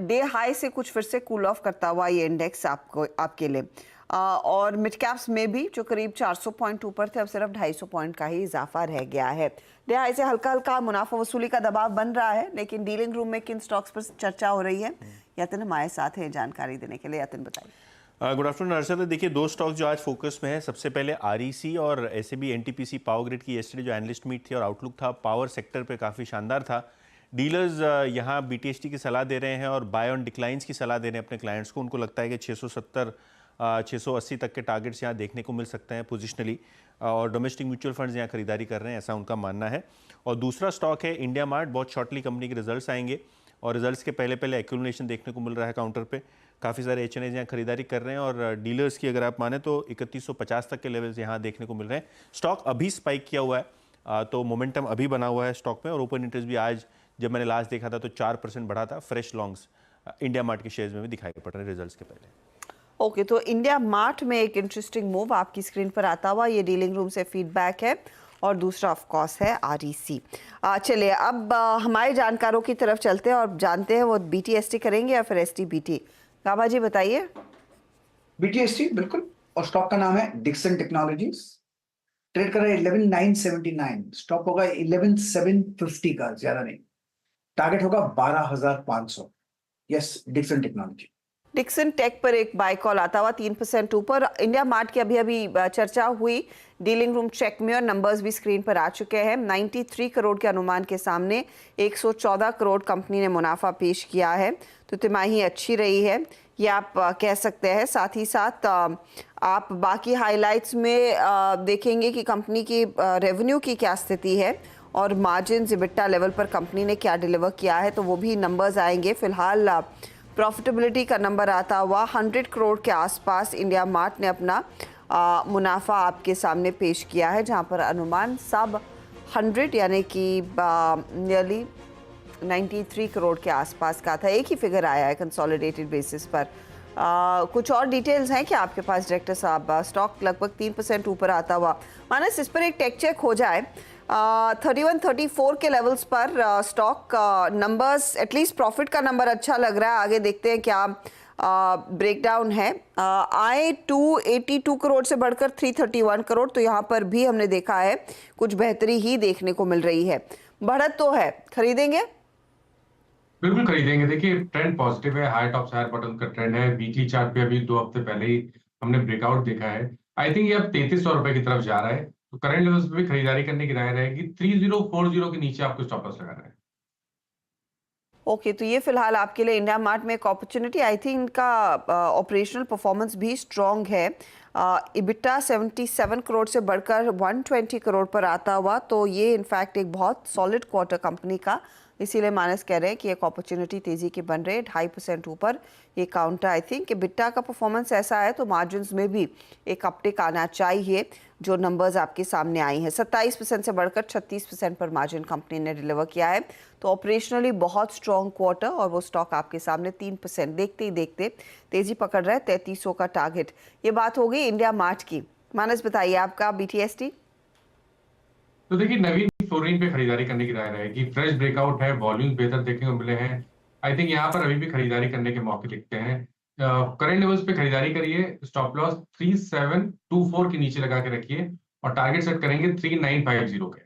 Speaker 2: डे हाई से कुछ फिर से कूल ऑफ करता हुआ ये इंडेक्स आपके लिए और मिड कैप्स में भी जो करीब 400 पॉइंट ऊपर थे अब सिर्फ 250 पॉइंट का ही इजाफा रह गया है। डे हाई से हल्का हल्का मुनाफा वसूली का दबाव बन रहा है, लेकिन डीलिंग रूम में किन स्टॉक्स पर चर्चा हो रही है, यतिन हमारे साथ है जानकारी देने के लिए। यतिन बताइए।
Speaker 10: Good afternoon Harshad. देखिए दो स्टॉक जो आज फोकस में है, सबसे पहले आरईसी और एसएबी एनटीपीसी पावर ग्रिड की येस्टरडे जो एनालिस्ट मीट थी और आउटलुक था पावर सेक्टर पे काफ़ी शानदार था। डीलर्स यहाँ बीटीएसटी की सलाह दे रहे हैं और बाय ऑन डिक्लाइंस की सलाह दे रहे हैं अपने क्लाइंट्स को। उनको लगता है कि 680 तक के टारगेट्स यहाँ देखने को मिल सकते हैं पोजिशनली और डोमेस्टिक म्यूचुअल फंड्स यहाँ खरीदारी कर रहे हैं, ऐसा उनका मानना है। और दूसरा स्टॉक है इंडिया मार्ट, बहुत शॉर्टली कंपनी के रिजल्ट्स आएंगे और रिजल्ट्स के पहले एक्यूमुलेशन देखने को मिल रहा है काउंटर पे। काफ़ी सारे एचएनएज यहाँ खरीदारी कर रहे हैं और डीलर्स की अगर आप माने तो 3150 तक के लेवल्स यहाँ देखने को मिल रहे हैं। स्टॉक अभी स्पाइक किया हुआ है तो मोमेंटम अभी बना हुआ है स्टॉक में और ओपन इंटरेस्ट भी आज जब मैंने लास्ट देखा था तो 4% बढ़ा था। फ्रेश लॉन्ग्स इंडिया मार्ट के शेयर्स में भी दिखाई पड़ रहे हैं रिजल्ट्स के पहले।
Speaker 2: ओके तो इंडिया मार्ट में एक इंटरेस्टिंग मूव आपकी स्क्रीन पर आता हुआ, ये डीलिंग रूम से फीडबैक है और दूसरा ऑफ कोर्स है आरईसी। चलिए अब हमारे जानकारों की तरफ चलते हैं और जानते हैं वो बीटीएसटी करेंगे या फिर एसटीबीटी। गाबा जी बताइए।
Speaker 4: बीटीएसटी बिल्कुल, और स्टॉक का नाम है डिक्सन टेक्नोलॉजीज, ट्रेड कर रहा है 11,979, स्टॉप होगा 11,750 का, ज्यादा नहीं, टारगेट होगा 12,500। Yes, Dixon technology.
Speaker 2: Dixon tech पर एक बाय कॉल आता हुआ 3% ऊपर। इंडिया मार्ट की अभी चर्चा हुई डीलिंग रूम चेक में और नंबर्स भी स्क्रीन पर आ चुके हैं। 93 करोड़ के अनुमान के सामने 114 करोड़ कंपनी ने मुनाफा पेश किया है, तो तिमाही अच्छी रही है ये आप कह सकते हैं। साथ ही साथ आप बाकी हाइलाइट्स में देखेंगे कि कंपनी की रेवेन्यू की क्या स्थिति है और मार्जिन इबिट्टा लेवल पर कंपनी ने क्या डिलीवर किया है, तो वो भी नंबर्स आएंगे। फिलहाल प्रॉफिटेबिलिटी का नंबर आता हुआ 100 करोड़ के आसपास इंडिया मार्ट ने अपना मुनाफा आपके सामने पेश किया है, जहां पर अनुमान सब 100 यानी कि नियरली 93 करोड़ के आसपास का था। एक ही फिगर आया है कंसोलिडेटेड बेसिस पर। कुछ और डिटेल्स हैं क्या आपके पास डायरेक्टर साहब? स्टॉक लगभग 3% ऊपर आता हुआ। मानस इस पर एक टेक चेक हो जाए 31-34 के लेवल्स पर स्टॉक नंबर्स, एटलीस्ट प्रॉफिट का नंबर अच्छा लग रहा है। आगे देखते हैं क्या ब्रेकडाउन है। आय 282 करोड़ से बढ़कर 331 करोड़, तो यहाँ पर भी हमने देखा है कुछ बेहतरी ही देखने को मिल रही है। बढ़त तो है, खरीदेंगे?
Speaker 5: बिल्कुल खरीदेंगे। देखिए ट्रेंड पॉजिटिव है, हाई टॉप हायर बॉटम का ट्रेंड है। वीकली चार्ट पे अभी 2 हफ्ते पहले ही हमने ब्रेकआउट देखा है। आई थिंक ये अब 3300 रुपए की तरफ जा रहा है, तो करंट लेवल्स पे भी खरीदारी करने की राय रहेगी। 3040 के नीचे आपको स्टॉप लॉस लगाना है।
Speaker 2: ओके तो ये फिलहाल आपके लिए इंडिया मार्ट में एक अपॉर्चुनिटी। आई थिंक इनका ऑपरेशनल परफॉर्मेंस भी स्ट्रॉन्ग है। इबिट्टा 77 करोड़ से बढ़कर 120 करोड़ पर आता हुआ, तो ये इनफैक्ट एक बहुत सॉलिड क्वार्टर कंपनी का, इसीलिए मानस कह रहे हैं कि एक अपॉर्चुनिटी तेजी की बन रही है। 2.5% ऊपर ये काउंटर। आई थिंक इबिट्टा का परफॉर्मेंस ऐसा है तो मार्जिन्स में भी एक अपटिक आना चाहिए, जो नंबर्स आपके सामने आई हैं। 27% से बढ़कर 36% पर मार्जिन कंपनी ने डिलीवर किया है, तो ऑपरेशनली बहुत स्ट्रॉन्ग क्वार्टर और वो स्टॉक आपके सामने 3% देखते ही देखते तेजी पकड़ रहा है। 3300 का टारगेट। ये बात हो गई इंडिया मार्ट की। मानस बताइए आपका बीटीएसटी।
Speaker 5: तो देखिए नवीन फ्लोरिन पे खरीदारी करने की राय रहेगी। फ्रेश ब्रेकआउट है, वॉल्यूम बेहतर देखने को मिले हैं। आई थिंक यहाँ पर अभी भी खरीदारी करने के मौके दिखते हैं। करंट लेवल्स पे खरीदारी करिए। स्टॉप लॉस 3724 के नीचे लगा के रखिए और टारगेट सेट करेंगे 3950 के।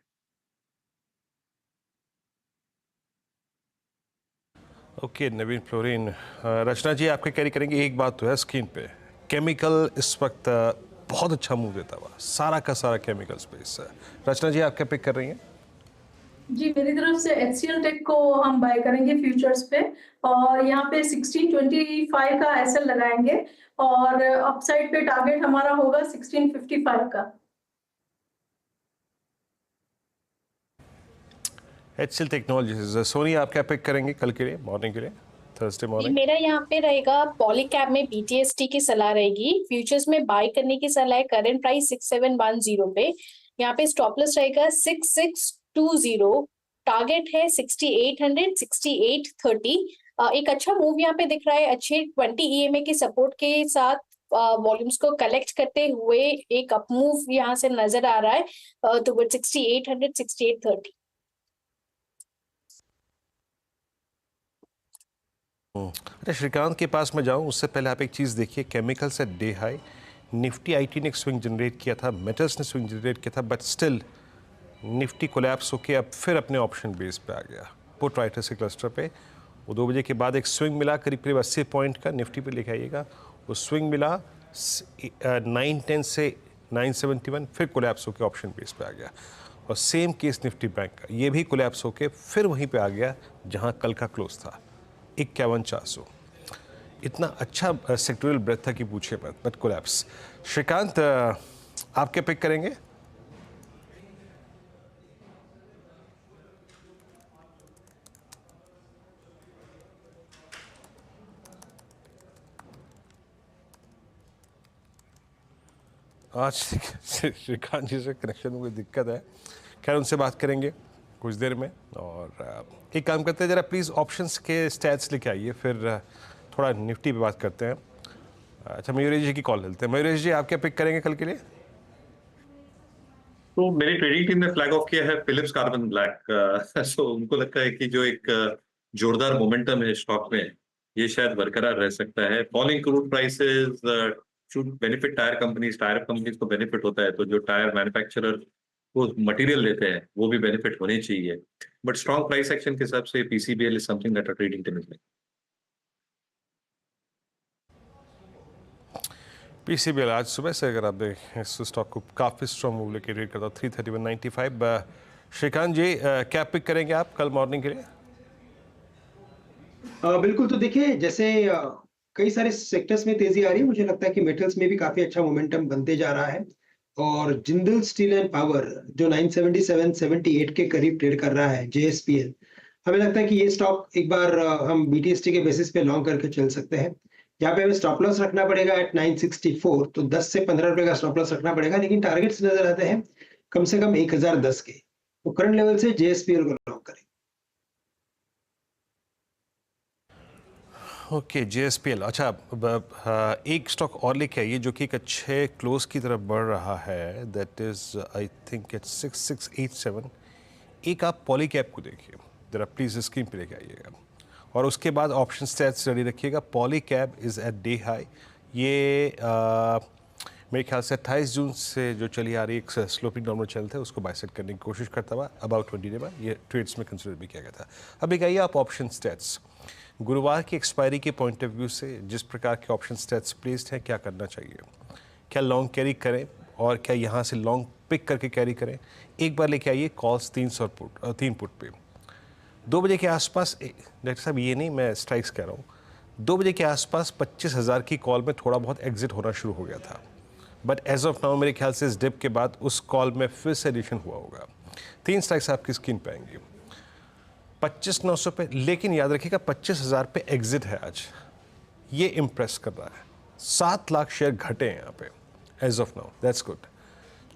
Speaker 3: ओके नवीन फ्लोरिन। रचना जी आपके कैरी करेंगे। एक बात तो है स्क्रीन पे, केमिकल इस वक्त बहुत अच्छा मूव देता हुआ, सारा का सारा केमिकल स्पेस है। रचना जी आप क्या पिक कर रही हैं?
Speaker 7: जी मेरी तरफ से HCL टेक को हम बाय करेंगे फ्यूचर्स पे और यहाँ पे 1625 का एसएल लगाएंगे और अपसाइड पे टारगेट हमारा होगा 1655 का।
Speaker 3: HCL technologies. सोनी आप क्या पिक करेंगे कल के लिए, मॉर्निंग के लिए, थर्सडे मॉर्निंग?
Speaker 6: मेरा यहाँ पे रहेगा पॉलीकैब में बीटीएसटी की सलाह रहेगी। फ्यूचर्स में बाय करने की सलाह है। करंट प्राइस 6710 पे, यहाँ पे स्टॉप लॉस रहेगा 6620, टारगेट है 6800, 6830। एक अच्छा मूव यहाँ पे दिख रहा है, अच्छे 20 EMA के सपोर्ट के साथ वॉल्यूम्स को कलेक्ट करते हुए एक अप मूव यहाँ से नजर आ रहा है टुवर्ड 6800, 6830।
Speaker 3: अच्छा श्रीकांत के पास मैं जाऊं उससे पहले आप एक चीज़ देखिए, chemicals at day high, Nifty IT ने एक स्विंग जनरेट किया था, मेटल्स ने स्विंग जनरेट किया था, बट स्टिल निफ्टी कोलैप्स होके अब फिर अपने ऑप्शन बेस पे आ गया, पुट राइटर्स के क्लस्टर पे। वो 2 बजे के बाद एक स्विंग मिला करीब करीब 80 पॉइंट का, निफ्टी पे लेके आइएगा। वो स्विंग मिला 910 से 971, फिर कोलैप्स होके ऑप्शन बेस पे आ गया। और सेम केस निफ्टी बैंक का, ये भी कोलैप्स होके फिर वहीं पे आ गया जहां कल का क्लोज था, 51,400। इतना अच्छा सेक्टोरियल ब्रेथ था कि पूछे मत, बट कोलैप्स। श्रीकांत आप क्या पिक करेंगे? आज श्रीकांत जी से कनेक्शन में कोई दिक्कत है, खैर उनसे बात करेंगे कुछ देर में। और एक काम करते हैं, जरा प्लीज़ ऑप्शंस के स्टैट्स लेके आइए, फिर थोड़ा निफ्टी पे बात करते हैं। अच्छा मयूरेश जी की कॉल लेते हैं। मयूरेश जी आप क्या पिक करेंगे कल के लिए?
Speaker 9: तो मेरी ट्रेडिंग टीम ने फ्लैग ऑफ किया है फिलिप्स कार्बन ब्लैक। सो उनको लगता है कि जो एक जोरदार मोमेंटम है स्टॉक में, ये शायद बरकरार रह सकता है। Falling crude prices should benefit tyre companies को बेनिफिट होता है, तो जो टायर मैन्युफैक्चरर को मटेरियल देते हैं वो भी बेनिफिट होने चाहिए। बट स्ट्रॉन्ग प्राइस एक्शन के हिसाब से PCBL is something that a trading team is making.
Speaker 3: PCBL आज सुबह से अगर आप देखें इस स्टॉक को काफ़ी स्ट्रॉन्ग मूव लेके ट्रेड करता, 331.95। श्रीकांत जी क्या पिक करेंगे आप कल मॉर्निंग के लिए?
Speaker 12: बिल्कुल, तो देखिए जैसे कई सारे सेक्टर्स में तेजी आ रही है, मुझे लगता है कि मेटल्स में भी काफी अच्छा मोमेंटम बनते जा रहा है। और जिंदल स्टील एंड पावर जो 977-78 के करीब ट्रेड कर रहा है, JSPL, हमें लगता है कि ये स्टॉक एक बार हम BTST के बेसिस पे लॉन्ग करके चल सकते हैं। यहाँ पे हमें स्टॉप लॉस रखना पड़ेगा एट 964, तो 10 से 15 रुपए का स्टॉप लॉस रखना पड़ेगा, लेकिन टारगेट्स नजर आते हैं कम से कम 1010 के। तो करंट लेवल से JSPL को लॉन्ग करें।
Speaker 3: Okay JSPL। अच्छा एक स्टॉक और लेके आइए जो कि एक अच्छे क्लोज की तरफ बढ़ रहा है, that is I think it's 6687। एक आप पॉलीकैब को देखिए जरा प्लीज स्क्रीन पे लेके आइएगा, और उसके बाद ऑप्शन स्टैट्स रेडी रखिएगा। Polycab is at day high, ये मेरे ख्याल से 28 जून से जो चली आ रही एक स्लोपिंग डाउनवर्ड चैनल था, उसको बाइसेट करने की कोशिश करता हुआ अबाउट 20 डे बाद ये ट्रेड्स में कंसिडर भी किया गया था। अब एक आइए आप ऑप्शन स्टैट्स, गुरुवार की एक्सपायरी के पॉइंट ऑफ व्यू से जिस प्रकार के ऑप्शन स्टैट्स प्लेस्ड हैं, क्या करना चाहिए? क्या लॉन्ग कैरी करें और क्या यहाँ से लॉन्ग पिक करके कैरी करें? एक बार लेके आइए कॉल्स 3 पुट पे 2 बजे के आसपास। डॉक्टर साहब ये नहीं, मैं स्ट्राइक्स कह रहा हूँ। 2 बजे के आसपास 25,000 की कॉल में थोड़ा बहुत एग्जिट होना शुरू हो गया था, बट एज ऑफ नाउ मेरे ख्याल से इस डिप के बाद उस कॉल में फिर से एडिशन हुआ होगा। 3 स्ट्राइक्स आपकी स्क्रीन पे आएंगी 25,900 पे, लेकिन याद रखिएगा 25,000 पे एग्जिट है आज, ये इम्प्रेस कर रहा है। 7 लाख शेयर घटे हैं यहाँ पे as of now, that's good.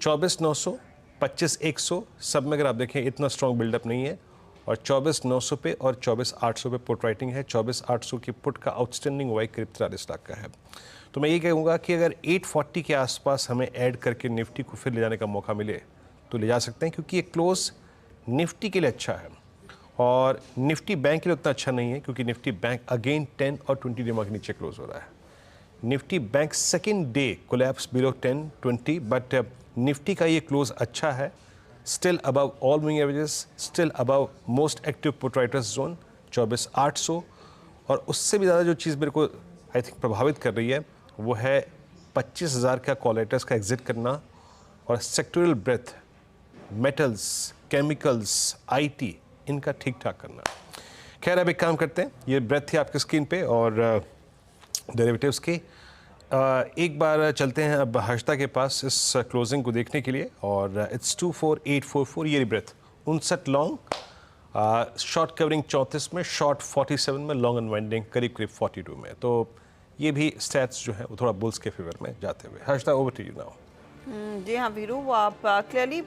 Speaker 3: 24,900, 25,100 सब में अगर आप देखें इतना स्ट्रॉन्ग बिल्डअप नहीं है, और 24,900 पे और 24,800 पे पुट राइटिंग है। 24,800 की पुट का आउटस्टैंडिंग वाई करीब 43 लाख का है। तो मैं ये कहूँगा कि अगर 840 के आसपास हमें ऐड करके निफ्टी को फिर ले जाने का मौका मिले तो ले जा सकते हैं, क्योंकि ये क्लोज निफ्टी के लिए अच्छा है और निफ्टी बैंक के लिए उतना अच्छा नहीं है, क्योंकि निफ्टी बैंक अगेन 10 और 20 डे के नीचे क्लोज हो रहा है। Nifty bank second day collapse below 10-20, but Nifty का ये क्लोज अच्छा है, still above all moving averages, still above most active put writers zone 24,800। और उससे भी ज़्यादा जो चीज़ मेरे को आई थिंक प्रभावित कर रही है वो है 25,000 का कॉल राइटर्स का एग्जिट करना और sectoral breadth, metals, chemicals, IT इनका ठीक ठाक करना। खैर अब एक काम करते हैं, ये ब्रेथ थी आपकी स्क्रीन पे और डेरिवेटिव्स की। एक बार चलते हैं अब हर्षदा के पास इस क्लोजिंग को देखने के लिए, और इट्स 24,844 ये ब्रेथ 59 लॉन्ग, शॉर्ट कवरिंग 34 में, शॉर्ट 47 में, लॉन्ग अनवाइंडिंग करीब करीब 42 में। तो ये भी स्टैट्स जो है वो थोड़ा बुल्स के फेवर में जाते हुए। Harshada over to you now.
Speaker 2: जी हाँ वीरू, आप क्लियरली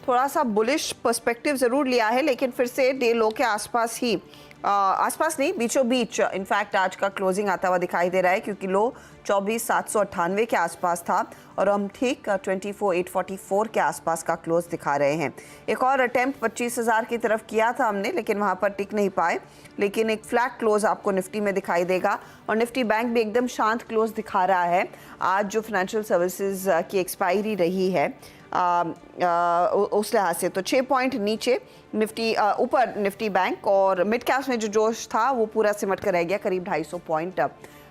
Speaker 2: थोड़ा सा बुलिश पर्सपेक्टिव ज़रूर लिया है, लेकिन फिर से डे लो के आसपास ही आसपास नहीं, बीचों बीच इनफैक्ट आज का क्लोजिंग आता हुआ दिखाई दे रहा है, क्योंकि लो 24,798 के आसपास था और हम ठीक 24,844 के आसपास का क्लोज दिखा रहे हैं। एक और अटेम्प्ट 25,000 की तरफ किया था हमने, लेकिन वहां पर टिक नहीं पाए, लेकिन एक फ्लैट क्लोज आपको निफ्टी में दिखाई देगा और निफ्टी बैंक भी एकदम शांत क्लोज दिखा रहा है। आज जो फाइनेंशियल सर्विसेज की एक्सपायरी रही है उस लिहाज से तो 6 पॉइंट नीचे निफ्टी ऊपर निफ्टी बैंक, और मिड कैप्स में जो जोश था वो पूरा सिमट कर रह गया करीब 250 पॉइंट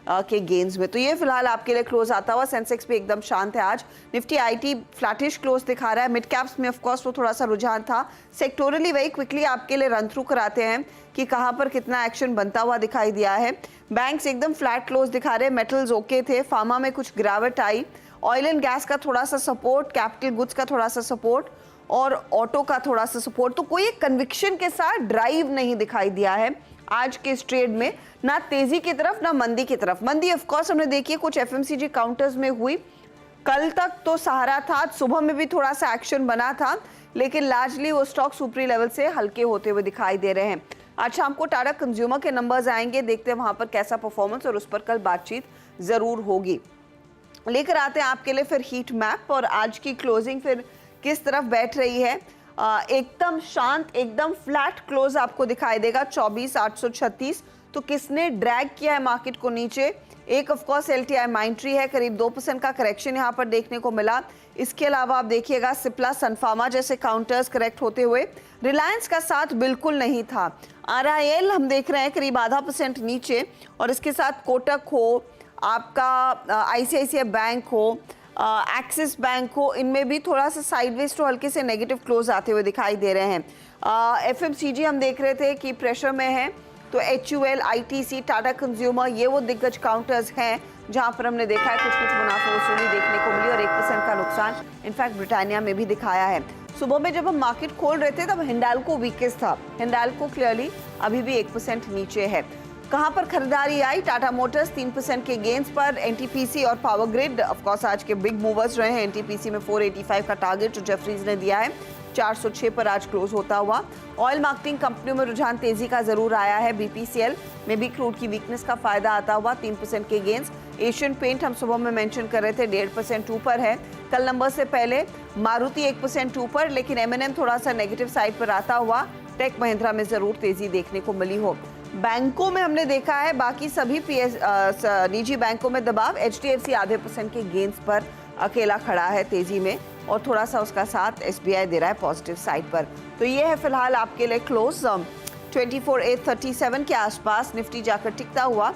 Speaker 2: के गेंस में। तो ये फिलहाल आपके लिए क्लोज आता हुआ। सेंसेक्स भी एकदम शांत है आज। निफ्टी आईटी फ्लैटिश क्लोज दिखा रहा है। मिड कैप्स में ऑफ कोर्स वो थोड़ा सा रुझान था। सेक्टोरली वही क्विकली आपके लिए रन थ्रू कराते हैं कि कहाँ पर कितना एक्शन बनता हुआ दिखाई दिया है। बैंक्स एकदम फ्लैट क्लोज दिखा रहे हैं। मेटल्स ओके थे। फार्मा में कुछ गिरावट आई। ऑयल एंड गैस का थोड़ा सा सपोर्ट, कैपिटल गुड्स का थोड़ा सा सपोर्ट और ऑटो का थोड़ा सा सपोर्ट। तो कोई एक कन्विक्शन के साथ ड्राइव नहीं दिखाई दिया है आज के इस ट्रेड में, ना तेजी की तरफ ना मंदी की तरफ। मंदी ऑफ कोर्स हमने देखी कुछ एफएमसीजी काउंटर्स में हुई। कल तक तो सहारा था, सुबह में भी थोड़ा सा एक्शन बना था, लेकिन लार्जली वो स्टॉक्स ऊपरी लेवल से हल्के होते हुए दिखाई दे रहे हैं। आज शाम को टाटा कंज्यूमर के नंबर्स आएंगे, देखते हैं वहां पर कैसा परफॉर्मेंस, और उस पर कल बातचीत जरूर होगी। लेकर आते हैं आपके लिए फिर हीट मैप और आज की क्लोजिंग फिर किस तरफ बैठ रही है। एकदम शांत, एकदम फ्लैट क्लोज आपको दिखाई देगा 24,836। तो किसने ड्रैग किया है मार्केट को नीचे? एक ऑफ कोर्स एलटीआई माइंट्री है, करीब 2% का करेक्शन यहां पर देखने को मिला। इसके अलावा आप देखिएगा सिप्ला, सनफार्मा जैसे काउंटर्स करेक्ट होते हुए। रिलायंस का साथ बिल्कुल नहीं था। आरआईएल हम देख रहे हैं करीब 0.5% नीचे, और इसके साथ कोटक हो, आपका आईसीआईसीआई बैंक हो, एक्सिस बैंक हो, इनमें भी थोड़ा सा साइडवेज तो हल्के से नेगेटिव क्लोज आते हुए दिखाई दे रहे हैं। एफएमसीजी हम देख रहे थे कि प्रेशर में है, तो एचयूएल, आईटीसी, टाटा कंज्यूमर, ये वो दिग्गज काउंटर्स हैं जहां पर हमने देखा है कुछ मुनाफा वसूली देखने को मिली और 1% का नुकसान इनफैक्ट ब्रिटानिया में भी दिखाया है। सुबह में जब हम मार्केट खोल रहे थे तब हिंडाल्को वीकेस्ट था। हिंडाल्को क्लियरली अभी भी 1% नीचे है। कहां पर खरीदारी आई? टाटा मोटर्स 3% के गेंस पर। एनटीपीसी और पावर ग्रिड ऑफ कोर्स आज के बिग मूवर्स रहे हैं। एनटीपीसी में 485 का टारगेट जो जेफरीज ने दिया है, 406 पर आज क्लोज होता हुआ। ऑयल मार्केटिंग कंपनियों में रुझान तेजी का जरूर आया है। बीपीसीएल में भी क्रूड की वीकनेस का फायदा आता हुआ, 3% के गेंस। एशियन पेंट हम सुबह में मेंशन कर रहे थे 1.5% ऊपर है कल नंबर से पहले। मारुति 1% ऊपर, लेकिन एमएनएम थोड़ा सा नेगेटिव साइड पर आता हुआ। टेक महिंद्रा में जरूर तेजी देखने को मिली हो। बैंकों में हमने देखा है बाकी सभी निजी बैंकों में दबाव। एचडीएफसी 0.5% के गेंस पर अकेला खड़ा है तेजी में, और थोड़ा सा उसका साथ एसबीआई दे रहा है पॉजिटिव साइड पर। तो ये है फिलहाल आपके लिए क्लोज 24,837 के आसपास। निफ्टी जाकर टिकता हुआ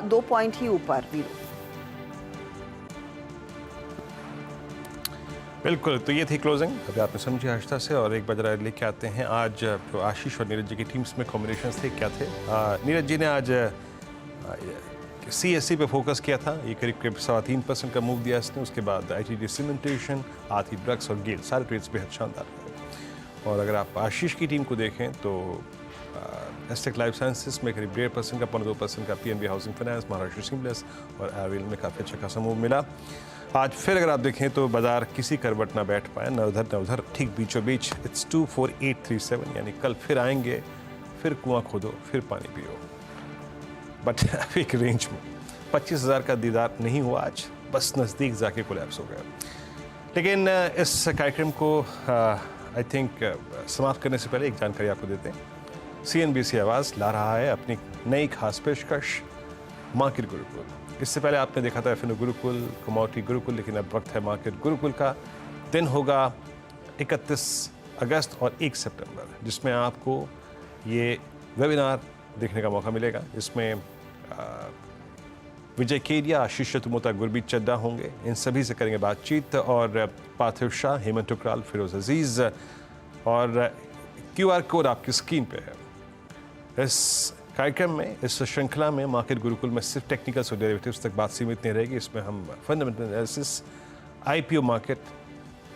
Speaker 2: 2 पॉइंट ही ऊपर।
Speaker 3: बिल्कुल, तो ये थी क्लोजिंग। अभी आपने समझी हर्षता से, और एक बार लेके आते हैं आज जो आशीष और नीरज जी की टीम्स में कॉम्बिनेशंस थे क्या थे। नीरज जी ने आज सीएससी पे फोकस किया था, ये करीब 3.25% का मूव दिया इसने। उसके बाद आईटीडी सीमेंटेशन, आरती ड्रग्स और गेल, सारे ट्रेड्स बेहद शानदार रहे। और अगर आप आशीष की टीम को देखें तो एस्टेक लाइफ साइंसेस में करीब 1.5% का, 2% का, PNB housing finance, Maharashtra seamless और एयरवेल में काफ़ी अच्छा खासा मूव मिला। आज फिर अगर आप देखें तो बाजार किसी करवट ना बैठ पाए, न उधर न उधर, ठीक बीचों बीच। इट्स 24837, यानी कल फिर आएंगे, फिर कुआं खोदो, फिर पानी पियो, बट एक रेंज में। 25,000 का दीदार नहीं हुआ आज, बस नज़दीक जाके कोलैप्स हो गया। लेकिन इस कार्यक्रम को आई थिंक समाप्त करने से पहले एक जानकारी आपको देते हैं। CNBC आवाज़ ला रहा है अपनी नई खास पेशकश, मार्केट गुरुकुल। इससे पहले आपने देखा था एफएनओ गुरुकुल, कमोडिटी गुरुकुल, लेकिन अब वक्त है मार्केट गुरुकुल का। दिन होगा 31 अगस्त और 1 सितंबर, जिसमें आपको ये वेबिनार देखने का मौका मिलेगा। इसमें विजय केडिया, आशीष चतुमोता, गुरबीत चड्डा होंगे। इन सभी से करेंगे बातचीत, और पार्थिव शाह, हेमंत टुकराल, फिरोज अजीज़, और QR कोड आपकी स्क्रीन पे है। इस कार्यक्रम में, इस श्रृंखला में मार्केट गुरुकुल में सिर्फ टेक्निकल्स और डेरिवेटिव्स तक बात सीमित नहीं रहेगी। इसमें हम fundamental analysis, IPO market,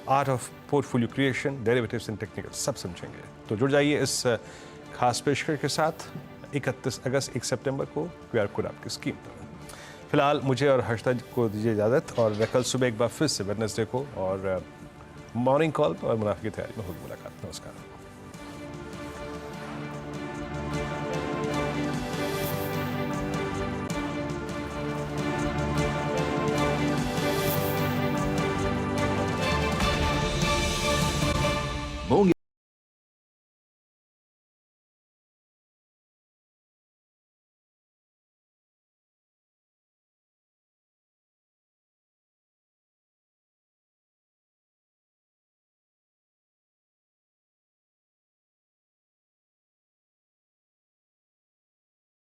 Speaker 3: art of portfolio creation, derivatives and technicals सब समझेंगे। तो जुड़ जाइए इस खास पेशकश के साथ 31 अगस्त 1 सितंबर को। QR कोड आपकी स्क्रीन पर। फिलहाल मुझे और हर्षदा को दीजिए इजाज़त, और कल सुबह एक बार फिर से वेडनेसडे को और मॉर्निंग कॉल और मुनाफे की तैयारी में होगी मुलाकात। नमस्कार।